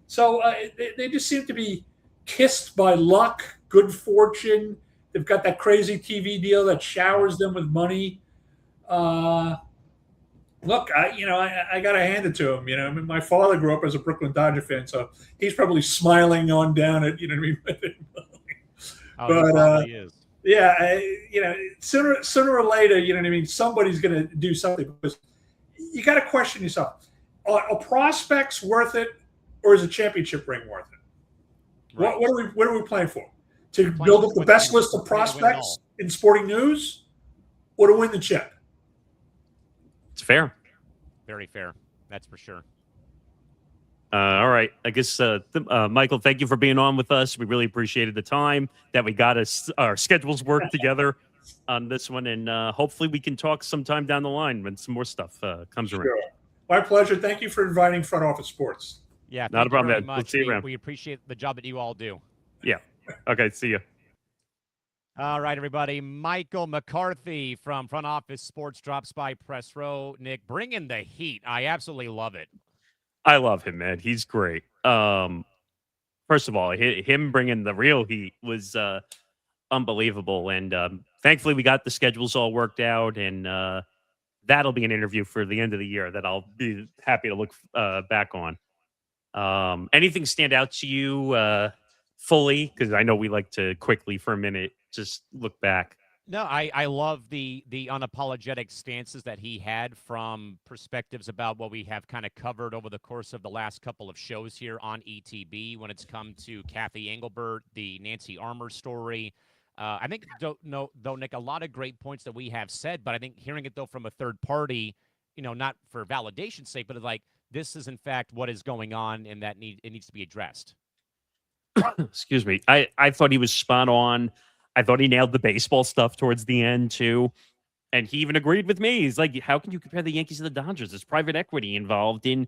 So they just seem to be kissed by luck, good fortune. They've got that crazy TV deal that showers them with money. Look, I got to hand it to him. My father grew up as a Brooklyn Dodger fan, so he's probably smiling on down at, But he is. Yeah, sooner or later, somebody's going to do something, because you got to question yourself: are prospects worth it, or is a championship ring worth it? Right. What are we playing for? To build up the best list of prospects in sporting news, or to win the chip? It's fair. Very fair. That's for sure. All right. I guess, Michael, thank you for being on with us. We really appreciated the time that we got our schedules worked together on this one. And hopefully we can talk sometime down the line when some more stuff comes around. My pleasure. Thank you for inviting Front Office Sports. Yeah, not a problem, man. We'll see you around. We appreciate the job that you all do. Yeah. Okay. See you. All right, everybody. Michael McCarthy from Front Office Sports drops by Press Row. Nick, bring in the heat. I absolutely love it. I love him, man. He's great. First of all, him bringing the real heat was unbelievable. And thankfully, we got the schedules all worked out. And that'll be an interview for the end of the year that I'll be happy to look back on. Anything stand out to you fully? Because I know we like to quickly, for a minute, just look back. No, I love the unapologetic stances that he had from perspectives about what we have kind of covered over the course of the last couple of shows here on ETB when it's come to Kathy Engelbert, the Nancy Armour story. I think, though, Nick, a lot of great points that we have said, but I think hearing it, though, from a third party, not for validation's sake, but like this is, in fact, what is going on and that it needs to be addressed. Excuse me. I thought he was spot on. I thought he nailed the baseball stuff towards the end, too. And he even agreed with me. He's like, how can you compare the Yankees to the Dodgers? There's private equity involved in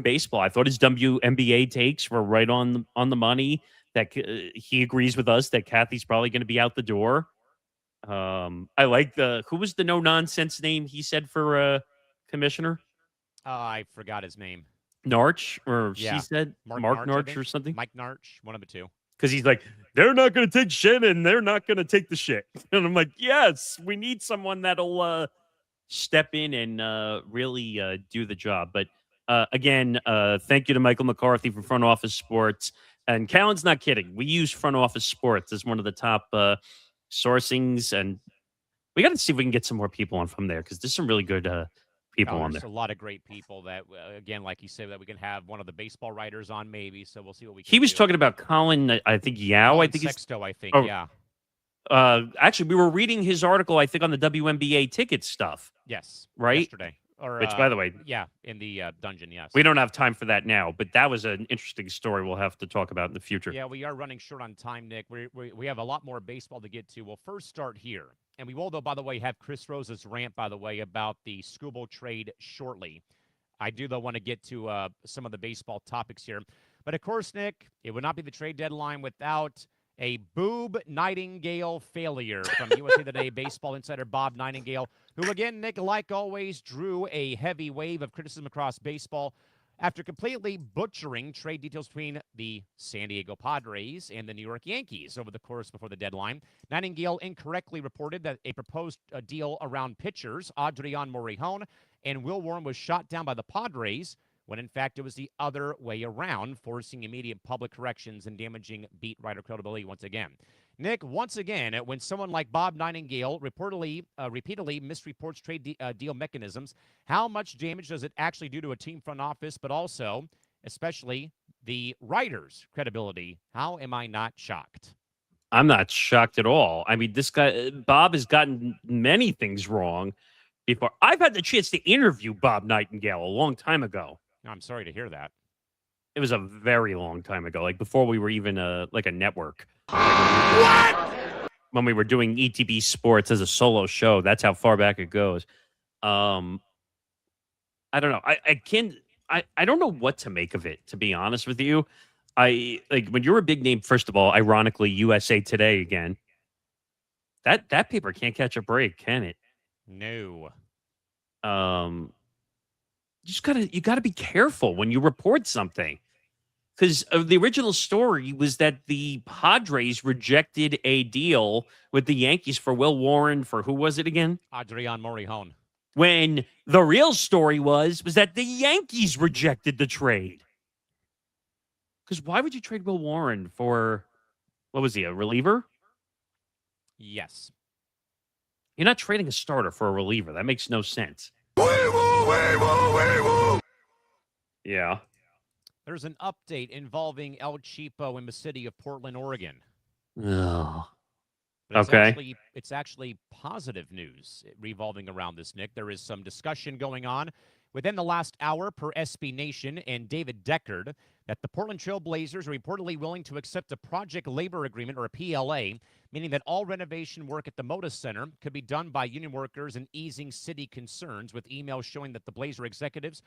baseball. I thought his WNBA takes were right on the money. That he agrees with us that Kathy's probably going to be out the door. I like who was the no-nonsense name he said for commissioner? I forgot his name. Narch, or yeah. She said Mark Narch or something? Mike Narch, one of the two. Because he's like, they're not going to take shit and they're not going to take the shit. And I'm like, yes, we need someone that'll step in and really do the job. But again, thank you to Michael McCarthy from Front Office Sports. And Callan's not kidding. We use Front Office Sports as one of the top sourcings. And we got to see if we can get some more people on from there because there's some really good people on there. A lot of great people that, again, like you said, that we can have one of the baseball writers on maybe. So we'll see what we can He was do. talking about Colin, I think, Yao. I think Sexto, I think, yeah. Actually, we were reading his article, I think, on the WNBA ticket stuff. Yes. Right? Yesterday. Which, by the way, yeah, in the dungeon, yes. We don't have time for that now, but that was an interesting story we'll have to talk about in the future. Yeah, we are running short on time, Nick. We have a lot more baseball to get to. We'll first start here. And we will, though, by the way, have Chris Rose's rant, by the way, about the Scooble trade shortly. I do, though, want to get to some of the baseball topics here. But, of course, Nick, it would not be the trade deadline without a Boob Nightingale failure from USA Today baseball insider Bob Nightingale, who, again, Nick, like always, drew a heavy wave of criticism across baseball after completely butchering trade details between the San Diego Padres and the New York Yankees over the course before the deadline. Nightingale incorrectly reported that a proposed deal around pitchers, Adrian Morejon and Will Warren, was shot down by the Padres, when in fact it was the other way around, forcing immediate public corrections and damaging beat writer credibility once again. Nick, once again, when someone like Bob Nightingale repeatedly misreports trade deal mechanisms, how much damage does it actually do to a team front office, but also, especially, the writer's credibility? How am I not shocked? I'm not shocked at all. I mean, this guy, Bob, has gotten many things wrong before. I've had the chance to interview Bob Nightingale a long time ago. I'm sorry to hear that. It was a very long time ago, like before we were even a network. What? When we were doing ETB Sports as a solo show, that's how far back it goes. I don't know. I don't know what to make of it, to be honest with you. When you're a big name, first of all, ironically, USA Today again. That paper can't catch a break, can it? No. You gotta be careful when you report something. Because the original story was that the Padres rejected a deal with the Yankees for Will Warren for, who was it again? Adrian Morejon. When the real story was that the Yankees rejected the trade. Because why would you trade Will Warren for, what was he, a reliever? Yes. You're not trading a starter for a reliever. That makes no sense. Yeah. There's an update involving El Cheapo in the city of Portland, Oregon. Oh. But Okay. It's actually positive news revolving around this, Nick. There is some discussion going on within the last hour per SB Nation and David Deckard that the Portland Trail Blazers are reportedly willing to accept a project labor agreement, or a PLA, meaning that all renovation work at the Moda Center could be done by union workers and easing city concerns, with emails showing that the Blazer executives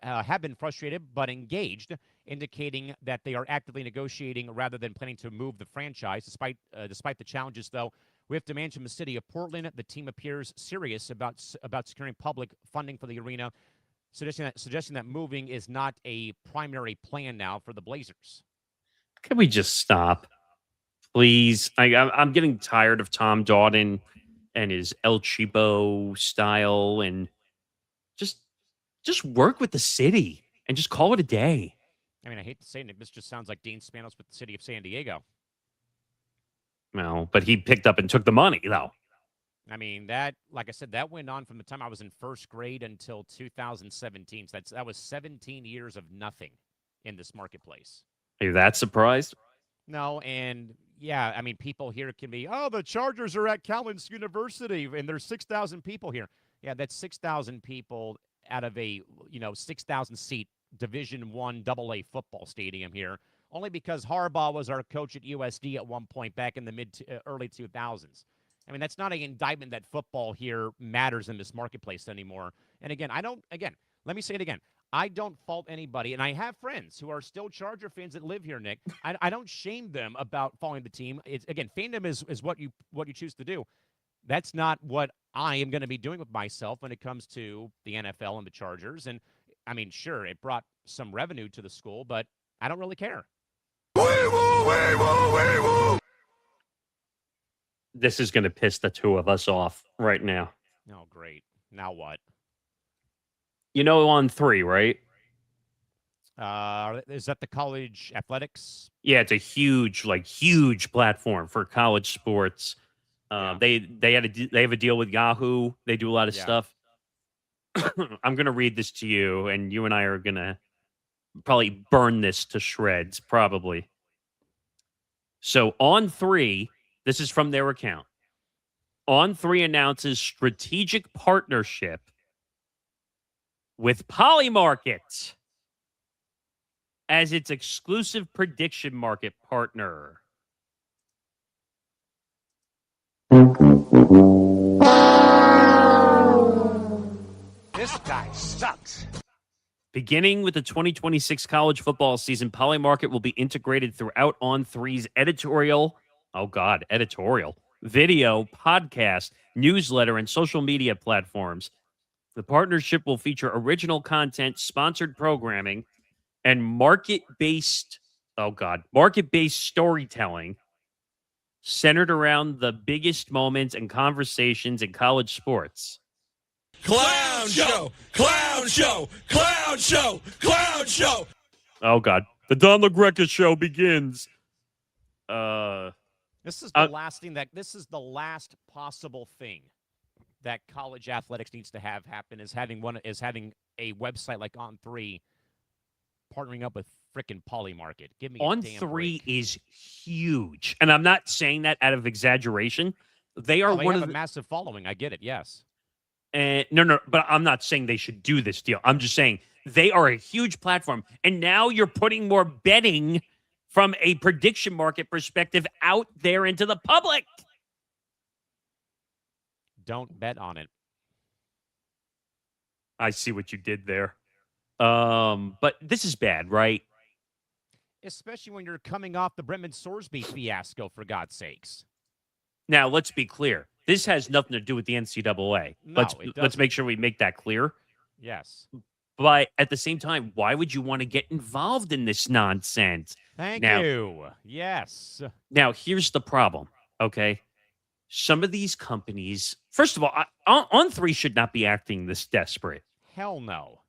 have been frustrated but engaged, indicating that they are actively negotiating rather than planning to move the franchise. Despite the challenges, though, with demands from the city of Portland, the team appears serious about securing public funding for the arena, suggesting that moving is not a primary plan now for the Blazers. Can we just stop, please? I'm getting tired of Tom Dawden and his El Cheapo style, and just work with the city and just call it a day. I mean, I hate to say it, Nick, this just sounds like Dean Spanos with the city of San Diego. No, but he picked up and took the money, though. I mean, that, like I said, that went on from the time I was in first grade until 2017. So that was 17 years of nothing in this marketplace. Are you that surprised? No, and yeah, I mean, people here can be, oh, the Chargers are at Callan University, and there's 6,000 people here. Yeah, that's 6,000 people out of a 6,000 seat Division I AA football stadium here, only because Harbaugh was our coach at USD at one point back in the early 2000s. I mean, that's not an indictment that football here matters in this marketplace anymore. And again, let me say it again. I don't fault anybody, and I have friends who are still Charger fans that live here, Nick. I don't shame them about following the team. Again, fandom is what you choose to do. That's not what I am going to be doing with myself when it comes to the NFL and the Chargers. And, I mean, sure, it brought some revenue to the school, but I don't really care. This is going to piss the two of us off right now. Oh, great. Now what? On 3, right? Is that the college athletics? Yeah, it's a huge platform for college sports. Yeah. They have a deal with Yahoo. They do a lot of stuff. I'm going to read this to you, and you and I are going to probably burn this to shreds, probably. So On 3, this is from their account. On 3 announces strategic partnership with Polymarket as its exclusive prediction market partner. sucks. Beginning with the 2026 college football season, Polymarket will be integrated throughout On3's editorial, video, podcast, newsletter, and social media platforms. The partnership will feature original content, sponsored programming, and market-based storytelling centered around the biggest moments and conversations in college sports. Clown show, clown show, clown show, clown show. Oh, God. The Don LaGreca show begins. This is the this is the last possible thing that college athletics needs to have happen is having a website like On3 partnering up with frickin' Polymarket. Give me a damn On3 break. is huge. And I'm not saying that out of exaggeration. They are They one have of a massive following. I get it, yes. No, but I'm not saying they should do this deal. I'm just saying they are a huge platform. And now you're putting more betting from a prediction market perspective out there into the public. Don't bet on it. I see what you did there. But this is bad, right? Especially when you're coming off the Brendan Sorsby fiasco, for God's sakes. Now, let's be clear. This has nothing to do with the NCAA. No, let's make sure we make that clear. Yes. But at the same time, why would you want to get involved in this nonsense? Thank you. Yes. Now, here's the problem, okay? Some of these companies, first of all, On3 should not be acting this desperate. Hell no.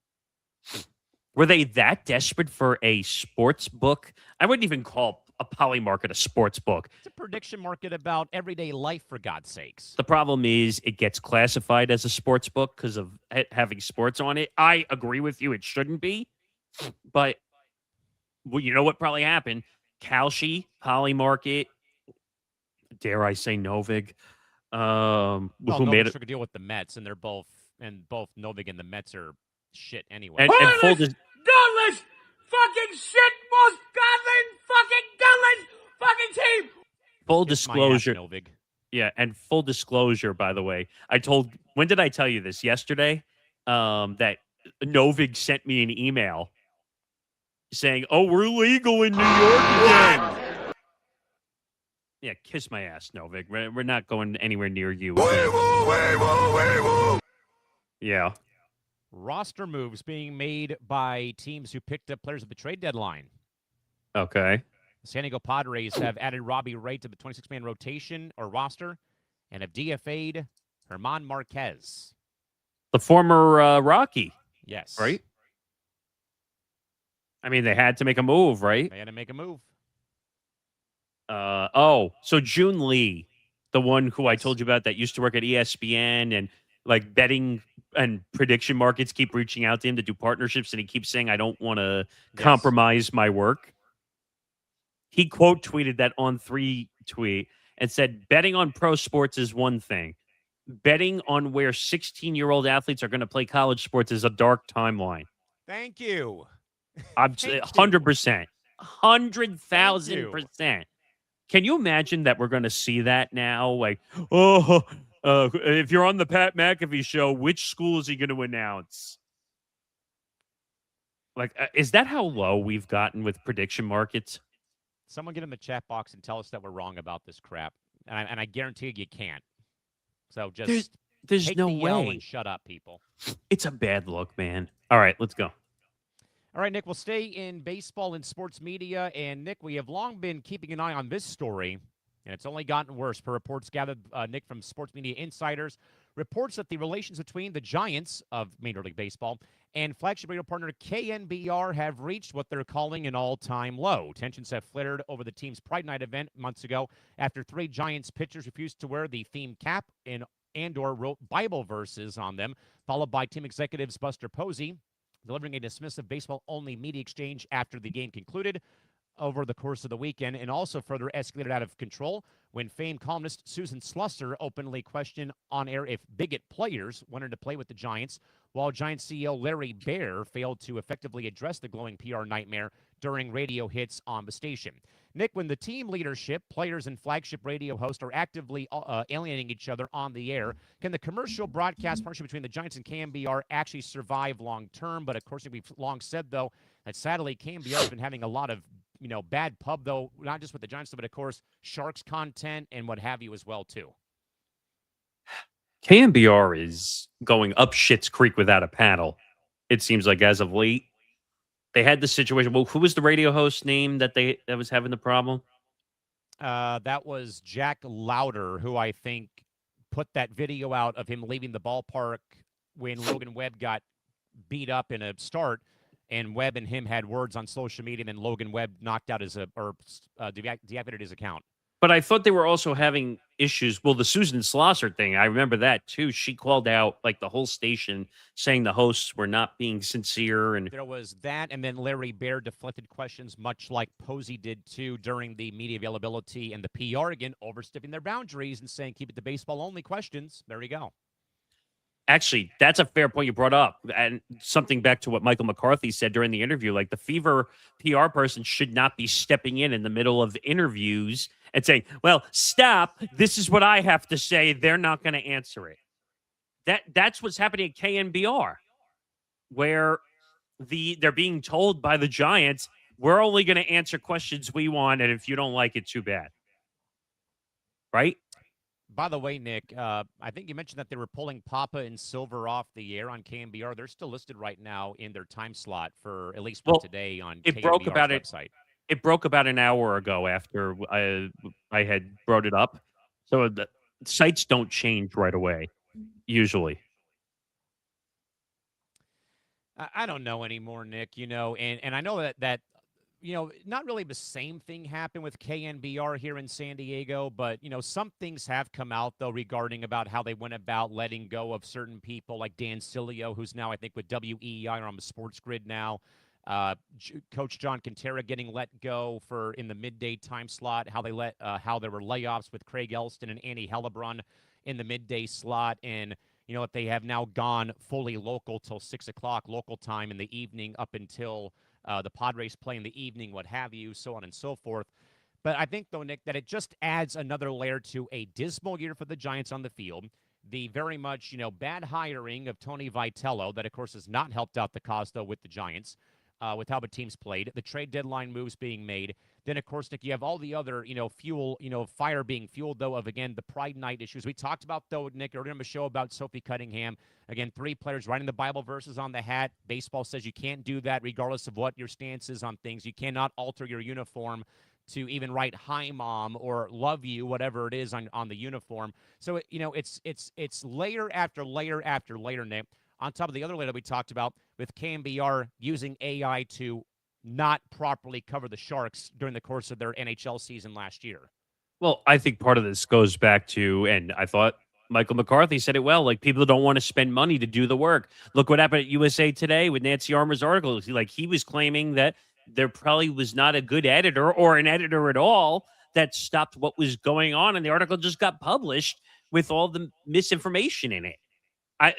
Were they that desperate for a sports book? I wouldn't even call a Polymarket a sports book. It's a prediction market about everyday life, for God's sakes. The problem is it gets classified as a sports book because of having sports on it. I agree with you. It shouldn't be. But well, you know what probably happened? Kalshi, Polymarket, dare I say Novig, Well, who made it. took a deal with the Mets, and both Novig and the Mets are shit anyway. And full Gutless fucking shit, most godless fucking gutless fucking team. full Kiss my ass, disclosure. Novig. Yeah, and full disclosure, by the way, when did I tell you this? Yesterday, that Novig sent me an email saying, "Oh, we're legal in New York again." Yeah, kiss my ass, Novig. We're not going anywhere near you. Yeah. Roster moves being made by teams who picked up players at the trade deadline. Okay. The San Diego Padres have added Robbie Ray to the 26-man rotation or roster and have DFA'd Herman Marquez. The former Rocky, Yes. right? I mean, they had to make a move, right? They had to make a move. So June Lee, the one who I told you about that used to work at ESPN and like betting and prediction markets keep reaching out to him to do partnerships, and he keeps saying, I don't want to compromise my work. He quote tweeted that On3 tweet and said, betting on pro sports is one thing. Betting on where 16-year-old athletes are going to play college sports is a dark timeline. Thank you. I'm Thank you. 100%. 100,000%. Can you imagine that we're going to see that now? Like, if you're on the Pat McAfee show, which school is he going to announce? Like, is that how low we've gotten with prediction markets? Someone get in the chat box and tell us that we're wrong about this crap. And I guarantee you can't. So just there's take no the yell way. and shut up, people. It's a bad look, man. All right, let's go. All right, Nick, we'll stay in baseball and sports media. And, Nick, we have long been keeping an eye on this story, and it's only gotten worse per reports gathered, Nick, from Sports Media Insiders. Reports that the relations between the Giants of Major League Baseball and flagship radio partner KNBR have reached what they're calling an all-time low. Tensions have flared over the team's Pride Night event months ago after 3 Giants pitchers refused to wear the theme cap and/or wrote Bible verses on them, followed by team executives Buster Posey delivering a dismissive baseball-only media exchange after the game concluded over the course of the weekend, and also further escalated out of control when famed columnist Susan Slusser openly questioned on air if bigot players wanted to play with the Giants, while Giants CEO Larry Baer failed to effectively address the glowing PR nightmare during radio hits on the station. Nick, when the team leadership, players, and flagship radio hosts are actively alienating each other on the air, can the commercial broadcast partnership between the Giants and KMBR actually survive long term? But of course, we've long said, though, that sadly KMBR has been having a lot of bad pub, though, not just with the Giants, but of course, Sharks content and what have you as well, too. KMBR is going up shit's creek without a paddle. It seems like as of late. They had the situation. Well, who was the radio host name that was having the problem? That was Jack Lauder, who I think put that video out of him leaving the ballpark when Logan Webb got beat up in a start, and Webb and him had words on social media, and then Logan Webb knocked out deactivated his account. But I thought they were also having issues. Well, the Susan Slosser thing, I remember that too. She called out like the whole station saying the hosts were not being sincere. And there was that, and then Larry Baer deflected questions, much like Posey did too during the media availability, and the PR again overstepping their boundaries and saying keep it to baseball only questions. There you go. Actually, that's a fair point you brought up, and something back to what Michael McCarthy said during the interview. Like the Fever PR person should not be stepping in the middle of interviews and saying, well, stop. This is what I have to say. They're not going to answer it. That's what's happening at KNBR, where they're being told by the Giants, we're only going to answer questions we want, and if you don't like it, too bad. Right? By the way, Nick, I think you mentioned that they were pulling Papa and Silver off the air on KMBR. They're still listed right now in their time slot for at least for today on KMBR's website. It broke about an hour ago after I had brought it up. So the sites don't change right away, usually. I don't know anymore, Nick, and I know that not really the same thing happened with KNBR here in San Diego, but, some things have come out, though, regarding about how they went about letting go of certain people like Dan Cilio, who's now, I think, with WEEI or on the Sports Grid now. Coach John Quintera getting let go in the midday time slot, how there were layoffs with Craig Elston and Annie Hellebrun in the midday slot, and if they have now gone fully local till 6 o'clock local time in the evening up until the Padres play in the evening, what have you, so on and so forth. But I think, though, Nick, that it just adds another layer to a dismal year for the Giants on the field. The very much, bad hiring of Tony Vitello that, of course, has not helped out the cause, though, with the Giants, with how the team's played. The trade deadline moves being made. Then, of course, Nick, you have all the other, fire being fueled, though, of, again, the Pride Night issues. We talked about, though, Nick, earlier in the show about Sophie Cunningham. Again, 3 players writing the Bible verses on the hat. Baseball says you can't do that regardless of what your stance is on things. You cannot alter your uniform to even write "Hi, Mom" or "Love you," whatever it is on the uniform. So, it's layer after layer after layer, Nick, on top of the other layer that we talked about with KMBR using AI to not properly cover the Sharks during the course of their NHL season last year. Well, I think part of this goes back to, and I thought Michael McCarthy said it well, like people don't want to spend money to do the work. Look what happened at USA Today with Nancy Armour's article. Like he was claiming that there probably was not a good editor or an editor at all that stopped what was going on. And the article just got published with all the misinformation in it.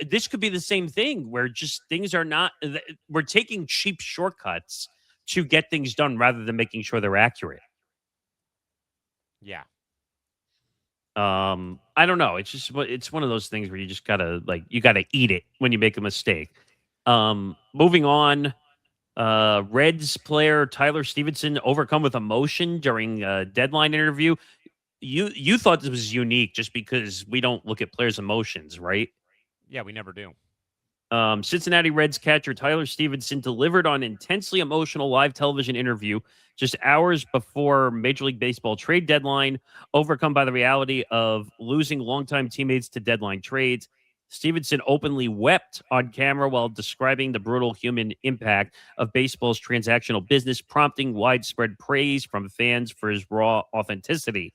This could be the same thing where just things are not, we're taking cheap shortcuts to get things done rather than making sure they're accurate. Yeah. I don't know. It's one of those things where you just gotta eat it when you make a mistake. Moving on, Reds player Tyler Stevenson overcome with emotion during a deadline interview. You thought this was unique just because we don't look at players' emotions, right? Yeah, we never do. Cincinnati Reds catcher Tyler Stevenson delivered on intensely emotional live television interview just hours before Major League Baseball trade deadline, overcome by the reality of losing longtime teammates to deadline trades. Stevenson openly wept on camera while describing the brutal human impact of baseball's transactional business, prompting widespread praise from fans for his raw authenticity.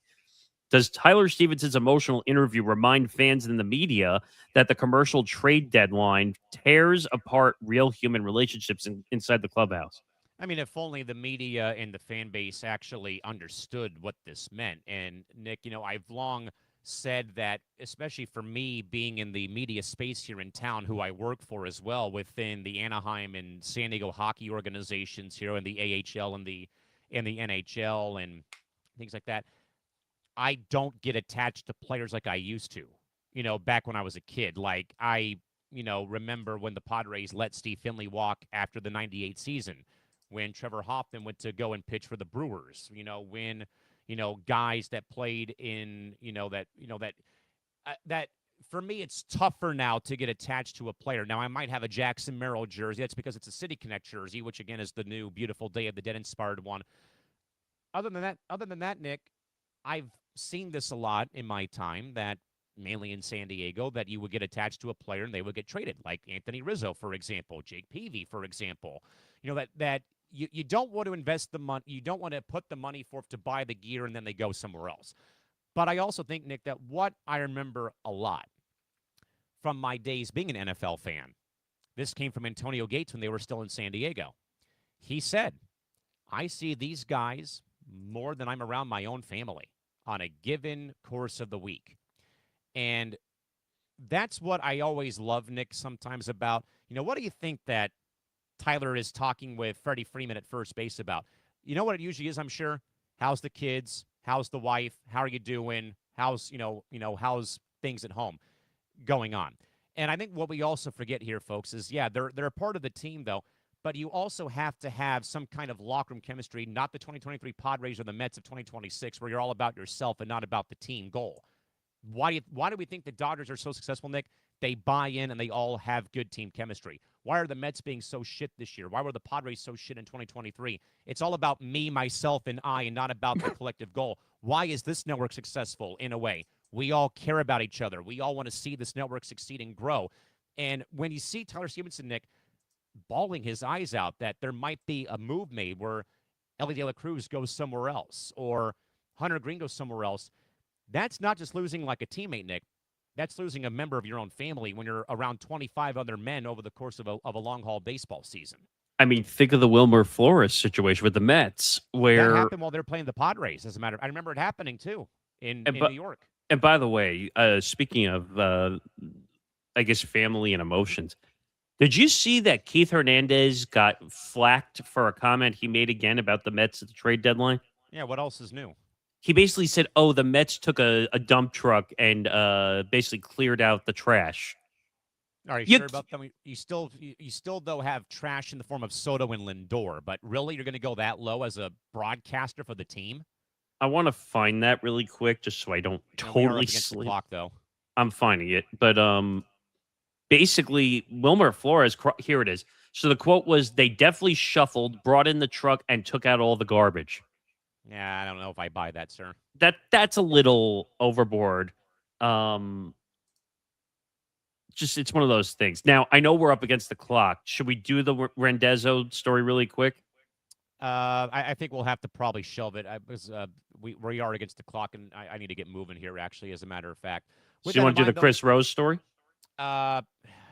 Does Tyler Stevenson's emotional interview remind fans and the media that the commercial trade deadline tears apart real human relationships inside the clubhouse? I mean, if only the media and the fan base actually understood what this meant. And, Nick, I've long said that, especially for me being in the media space here in town, who I work for as well within the Anaheim and San Diego hockey organizations here in the AHL and the in the NHL and things like that. I don't get attached to players like I used to, back when I was a kid. Like I, remember when the Padres let Steve Finley walk after the 98 season, when Trevor Hoffman went to go and pitch for the Brewers, when, guys that played in, that for me, it's tougher now to get attached to a player. Now, I might have a Jackson Merrill jersey. That's because it's a City Connect jersey, which again is the new beautiful Day of the Dead inspired one. Other than that, Nick, I've seen this a lot in my time, that mainly in San Diego, that you would get attached to a player and they would get traded, like Anthony Rizzo, for example, Jake Peavy, for example. That you don't want to invest the money, you don't want to put the money forth to buy the gear and then they go somewhere else. But I also think, Nick, that what I remember a lot from my days being an NFL fan, this came from Antonio Gates when they were still in San Diego. He said, I see these guys more than I'm around my own family on a given course of the week. And that's what I always love, Nick, sometimes about, what do you think that Tyler is talking with Freddie Freeman at first base about? You know what it usually is, I'm sure? How's the kids? How's the wife? How are you doing? How's, how's things at home going on? And I think what we also forget here, folks, is, yeah, they're a part of the team, though, but you also have to have some kind of locker room chemistry, not the 2023 Padres or the Mets of 2026, where you're all about yourself and not about the team goal. Why do we think the Dodgers are so successful, Nick? They buy in and they all have good team chemistry. Why are the Mets being so shit this year? Why were the Padres so shit in 2023? It's all about me, myself, and I, and not about the collective goal. Why is this network successful? In a way, we all care about each other. We all want to see this network succeed and grow. And when you see Tyler Stevenson, Nick, bawling his eyes out that there might be a move made where Ellie De La Cruz goes somewhere else or Hunter Green goes somewhere else, that's not just losing like a teammate, Nick. That's losing a member of your own family when you're around 25 other men over the course of a long-haul baseball season. I mean, think of the Wilmer Flores situation with the Mets, where that happened while they're playing the Padres. As a matter of, I remember it happening too in New York. And by the way, speaking of, I guess, family and emotions, did you see that Keith Hernandez got flacked for a comment he made again about the Mets at the trade deadline? Yeah, what else is new? He basically said, "Oh, the Mets took a dump truck and basically cleared out the trash." Are you sure about them? You still though have trash in the form of Soto and Lindor, but really you're going to go that low as a broadcaster for the team? I want to find that really quick just so I don't totally sleep. The clock, though. I'm finding it, but basically Wilmer Flores, here it is. So the quote was, "They definitely shuffled, brought in the truck, and took out all the garbage." Yeah, I don't know if I buy that, sir. That's a little overboard. Just it's one of those things. Now, I know we're up against the clock. Should we do the Rendezzo story really quick? I think we'll have to probably shelve it because we are against the clock, and I need to get moving here, actually, as a matter of fact. So you want to do the Chris Rose story?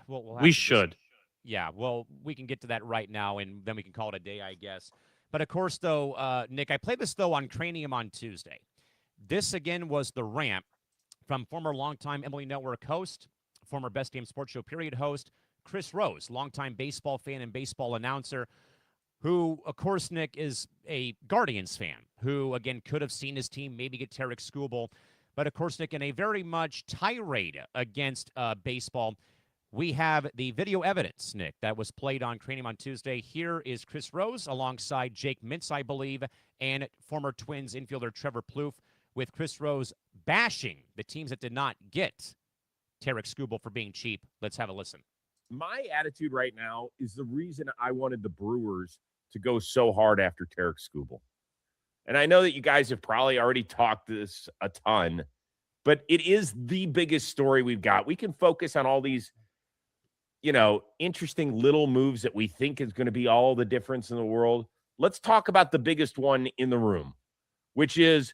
We should. Yeah, well, we can get to that right now, and then we can call it a day, I guess. But, of course, though, Nick, I played this, though, on Cranium on Tuesday. This, again, was the rant from former longtime Emily Network host, former Best Damn Sports Show period host, Chris Rose, longtime baseball fan and baseball announcer, who, of course, Nick, is a Guardians fan, who, again, could have seen his team maybe get Tarek Skubal. But, of course, Nick, in a very much tirade against baseball, we have the video evidence, Nick, that was played on Cranium on Tuesday. Here is Chris Rose alongside Jake Mintz, I believe, and former Twins infielder Trevor Plouffe, with Chris Rose bashing the teams that did not get Tarek Skubal for being cheap. Let's have a listen. My attitude right now is the reason I wanted the Brewers to go so hard after Tarek Skubal. And I know that you guys have probably already talked this a ton, but it is the biggest story we've got. We can focus on all these, interesting little moves that we think is going to be all the difference in the world. Let's talk about the biggest one in the room, which is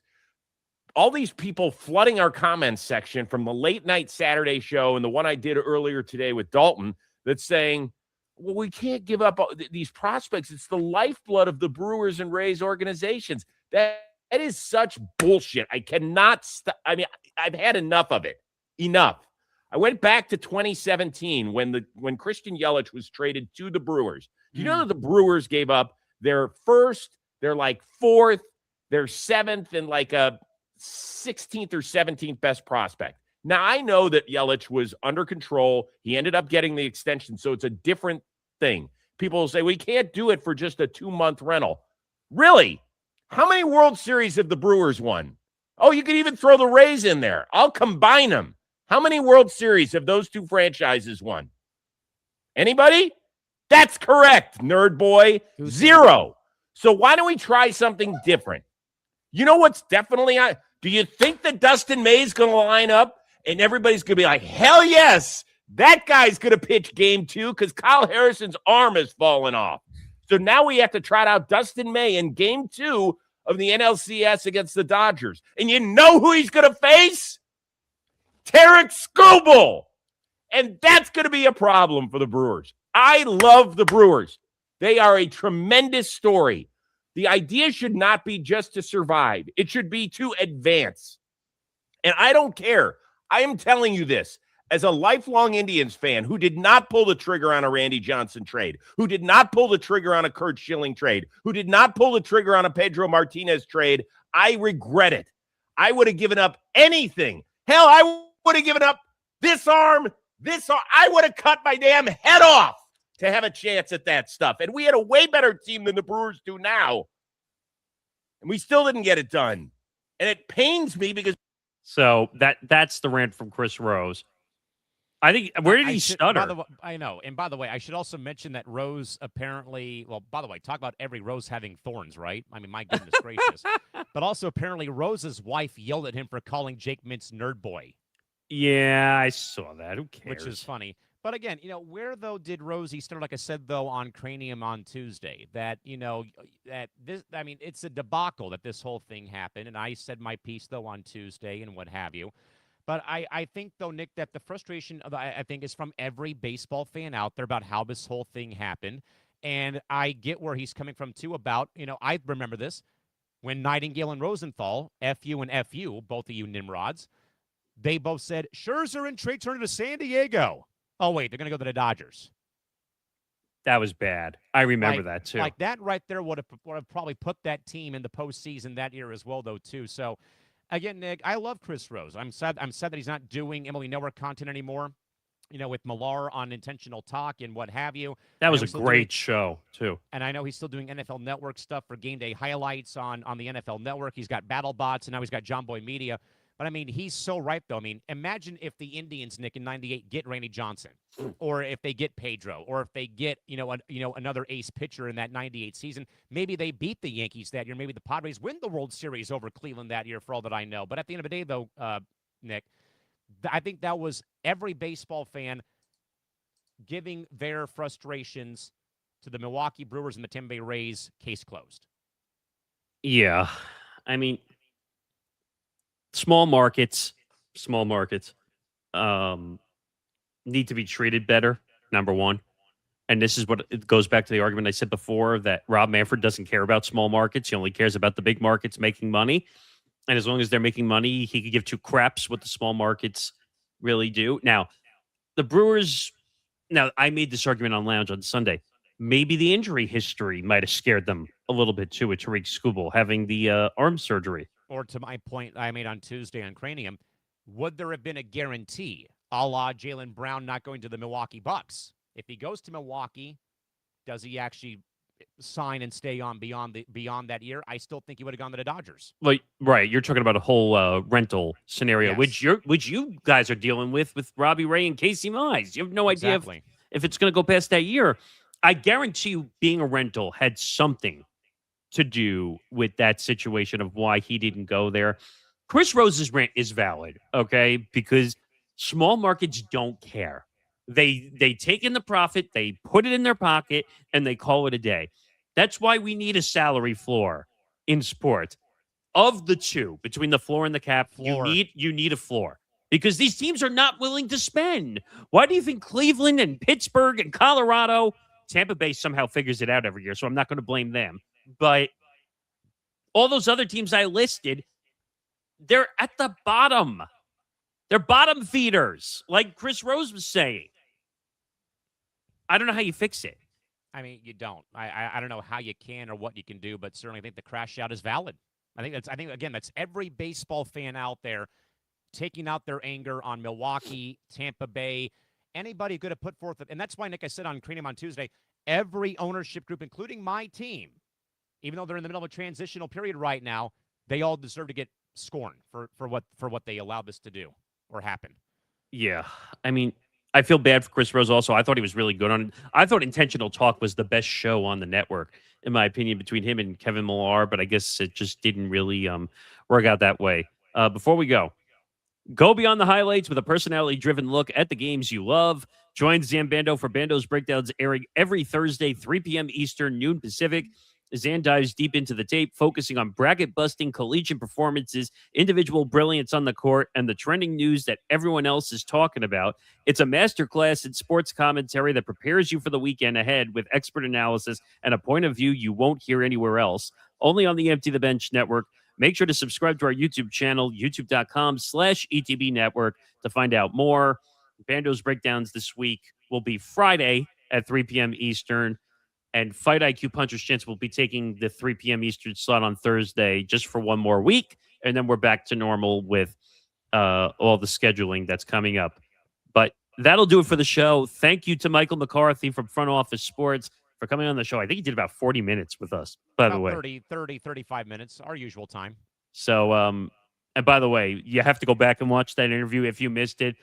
all these people flooding our comments section from the late night Saturday show and the one I did earlier today with Dalton that's saying, well, we can't give up these prospects. It's the lifeblood of the Brewers and Rays organizations. That is such bullshit. I cannot stop. I mean, I've had enough of it. Enough. I went back to 2017 when Christian Yelich was traded to the Brewers. Do you know that the Brewers gave up their first They're like 4th, they're 7th, and like a 16th or 17th best prospect. Now, I know that Yelich was under control. He ended up getting the extension, so it's a different thing. People will say, we can't do it for just a 2-month rental. Really? How many World Series have the Brewers won? Oh, you could even throw the Rays in there. I'll combine them. How many World Series have those two franchises won? Anybody? That's correct, nerd boy. 0. So why don't we try something different? You know what's definitely on? Do you think that Dustin May is going to line up and everybody's going to be like, hell yes, that guy's going to pitch game 2 because Kyle Harrison's arm has fallen off. So now we have to trot out Dustin May in game 2 of the NLCS against the Dodgers. And you know who he's going to face? Tarek Skubal. And that's going to be a problem for the Brewers. I love the Brewers. They are a tremendous story. The idea should not be just to survive. It should be to advance. And I don't care. I am telling you this as a lifelong Indians fan who did not pull the trigger on a Randy Johnson trade, who did not pull the trigger on a Curt Schilling trade, who did not pull the trigger on a Pedro Martinez trade. I regret it. I would have given up anything. Hell, I would have given up this arm. I would have cut my damn head off to have a chance at that stuff. And we had a way better team than the Brewers do now. And we still didn't get it done. And it pains me because... So that's the rant from Chris Rose. I think, where did he stutter? I know. And by the way, I should also mention that Rose apparently, well, by the way, talk about every rose having thorns, right? I mean, my goodness gracious. But also apparently Rose's wife yelled at him for calling Jake Mintz nerd boy. Yeah, I saw that. Who cares? Which is funny. But again, where, though, did Rosie start, like I said, though, on Cranium on Tuesday, that, that this, I mean, it's a debacle that this whole thing happened. And I said my piece, though, on Tuesday and what have you. But I think, though, Nick, that the frustration, I think, is from every baseball fan out there about how this whole thing happened. And I get where he's coming from, too, about, I remember this, when Nightingale and Rosenthal, F.U. and F.U., both of you Nimrods, they both said, Scherzer and Trey Turner to San Diego. Oh, wait, they're going to go to the Dodgers. That was bad. I remember that, too. Like, that right there would have probably put that team in the postseason that year as well, though, too. So, again, Nick, I love Chris Rose. I'm sad that he's not doing Emily Network content anymore, with Millar on Intentional Talk and what have you. That was a great show, too. And I know he's still doing NFL Network stuff for Game Day highlights on the NFL Network. He's got BattleBots, and now he's got John Boy Media. But, I mean, he's so right, though. I mean, imagine if the Indians, Nick, in 98 get Randy Johnson, or if they get Pedro, or if they get, another ace pitcher in that 98 season. Maybe they beat the Yankees that year. Maybe the Padres win the World Series over Cleveland that year, for all that I know. But at the end of the day, though, Nick, I think that was every baseball fan giving their frustrations to the Milwaukee Brewers and the Tampa Bay Rays, case closed. Yeah. I mean... Small markets need to be treated better, number one. And this is what it goes back to the argument I said before that Rob Manfred doesn't care about small markets. He only cares about the big markets making money. And as long as they're making money, he could give two craps what the small markets really do. Now, the Brewers, I made this argument on Lounge on Sunday. Maybe the injury history might have scared them a little bit too with Tarek Skubal having the arm surgery. Or to my point I made on Tuesday on Cranium, would there have been a guarantee, a la Jaylen Brown not going to the Milwaukee Bucks? If he goes to Milwaukee, does he actually sign and stay on beyond that year? I still think he would have gone to the Dodgers. Like, right, you're talking about a whole rental scenario, yes. which you guys are dealing with Robbie Ray and Casey Mize. You have no idea if it's going to go past that year. I guarantee you, being a rental had something to do with that situation of why he didn't go there. Chris Rose's rant is valid, okay? Because small markets don't care. They take in the profit, they put it in their pocket, and they call it a day. That's why we need a salary floor in sports. Of the two, between the floor and the cap, you need a floor. Because these teams are not willing to spend. Why do you think Cleveland and Pittsburgh and Colorado, Tampa Bay somehow figures it out every year, so I'm not going to blame them. But all those other teams I listed, they're at the bottom. They're bottom feeders, like Chris Rose was saying. I don't know how you fix it. I mean, you don't. I don't know how you can or what you can do, but certainly I think the crash out is valid. I think again, that's every baseball fan out there taking out their anger on Milwaukee, Tampa Bay, anybody who could have put forth, and that's why, Nick, I said on Cranium on Tuesday, every ownership group, including my team, even though they're in the middle of a transitional period right now, they all deserve to get scorned for what they allowed this to do or happen. Yeah. I mean, I feel bad for Chris Rose also. I thought he was really good on it. I thought Intentional Talk was the best show on the network, in my opinion, between him and Kevin Millar, but I guess it just didn't really work out that way. Before we go beyond the highlights with a personality-driven look at the games you love. Join Zambando for Bando's Breakdowns, airing every Thursday, 3 p.m. Eastern, noon Pacific. Zan dives deep into the tape, focusing on bracket-busting collegiate performances, individual brilliance on the court, and the trending news that everyone else is talking about. It's a masterclass in sports commentary that prepares you for the weekend ahead with expert analysis and a point of view you won't hear anywhere else. Only on the Empty the Bench Network. Make sure to subscribe to our YouTube channel, youtube.com/ETB Network, to find out more. Bando's Breakdowns this week will be Friday at 3 p.m. Eastern. And Fight IQ Puncher's Chance will be taking the 3 p.m. Eastern slot on Thursday just for one more week. And then we're back to normal with all the scheduling that's coming up. But that'll do it for the show. Thank you to Michael McCarthy from Front Office Sports for coming on the show. I think he did about 40 minutes with us, by the way. 35 minutes, our usual time. So, and by the way, you have to go back and watch that interview if you missed it.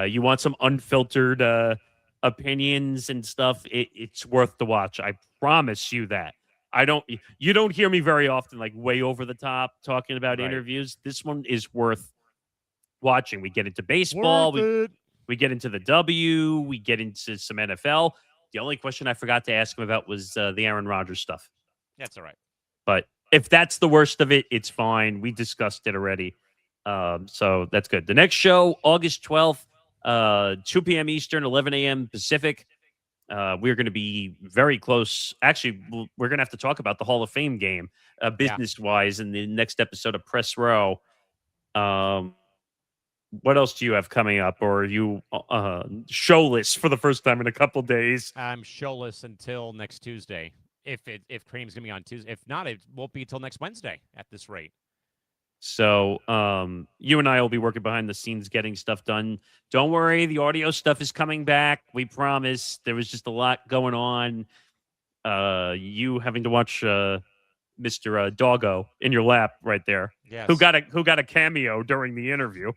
You want some unfiltered opinions and stuff, it's worth the watch. I promise you that. You don't hear me very often, like way over the top talking about interviews. This one is worth watching. We get into baseball, we get into the W, we get into some NFL. The only question I forgot to ask him about was the Aaron Rodgers stuff. That's all right. But if that's the worst of it, it's fine. We discussed it already. So that's good. The next show, August 12th, 2 p.m. Eastern, 11 a.m. Pacific. We're going to be very close. Actually, we're going to have to talk about the Hall of Fame game, business-wise, in the next episode of Press Row. What else do you have coming up? Or are you showless for the first time in a couple days? I'm showless until next Tuesday. If Cream's going to be on Tuesday. If not, it won't be until next Wednesday at this rate. So you and I will be working behind the scenes getting stuff done. Don't worry, the audio stuff is coming back. We promise. There was just a lot going on. You having to watch Mr. Doggo in your lap right there. Yes. Who got a cameo during the interview.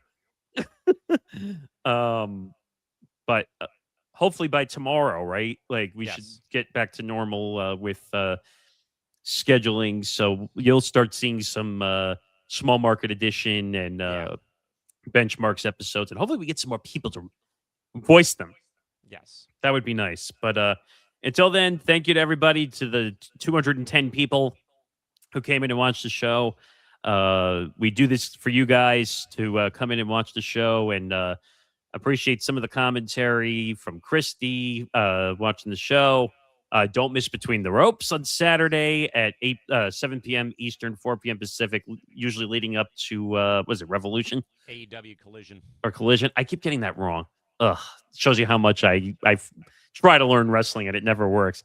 But hopefully by tomorrow, right? Like we should get back to normal with scheduling. So you'll start seeing some small market edition and benchmarks episodes, and hopefully we get some more people to voice them. Yes, that would be nice. But until then, thank you to everybody, to the 210 people who came in and watched the show. We do this for you guys to come in and watch the show, and appreciate some of the commentary from Christy watching the show. Don't miss Between the Ropes on Saturday at 7 p.m. Eastern, 4 p.m. Pacific, usually leading up to, was it Revolution? AEW Collision. Or Collision. I keep getting that wrong. Ugh. Shows you how much I try to learn wrestling and it never works.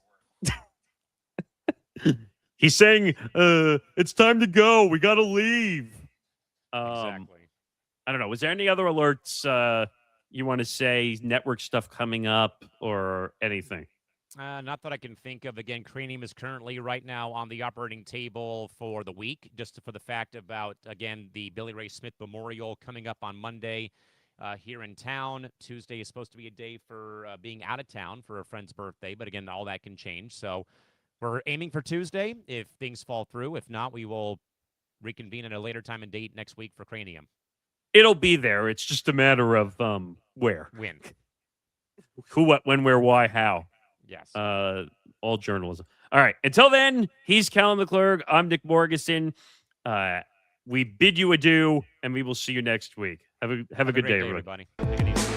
He's saying, it's time to go. We got to leave. Exactly. I don't know. Was there any other alerts you want to say, network stuff coming up or anything? Not that I can think of. Again, Cranium is currently right now on the operating table for the week, just for the fact about, again, the Billy Ray Smith Memorial coming up on Monday here in town. Tuesday is supposed to be a day for being out of town for a friend's birthday, but again, all that can change. So we're aiming for Tuesday if things fall through. If not, we will reconvene at a later time and date next week for Cranium. It'll be there. It's just a matter of where. When. Who, what, when, where, why, how. Yes. All journalism. All right. Until then, he's Callan McClurg. I'm Nick Morgasen. We bid you adieu, and we will see you next week. Have a good day, everybody. Take it easy.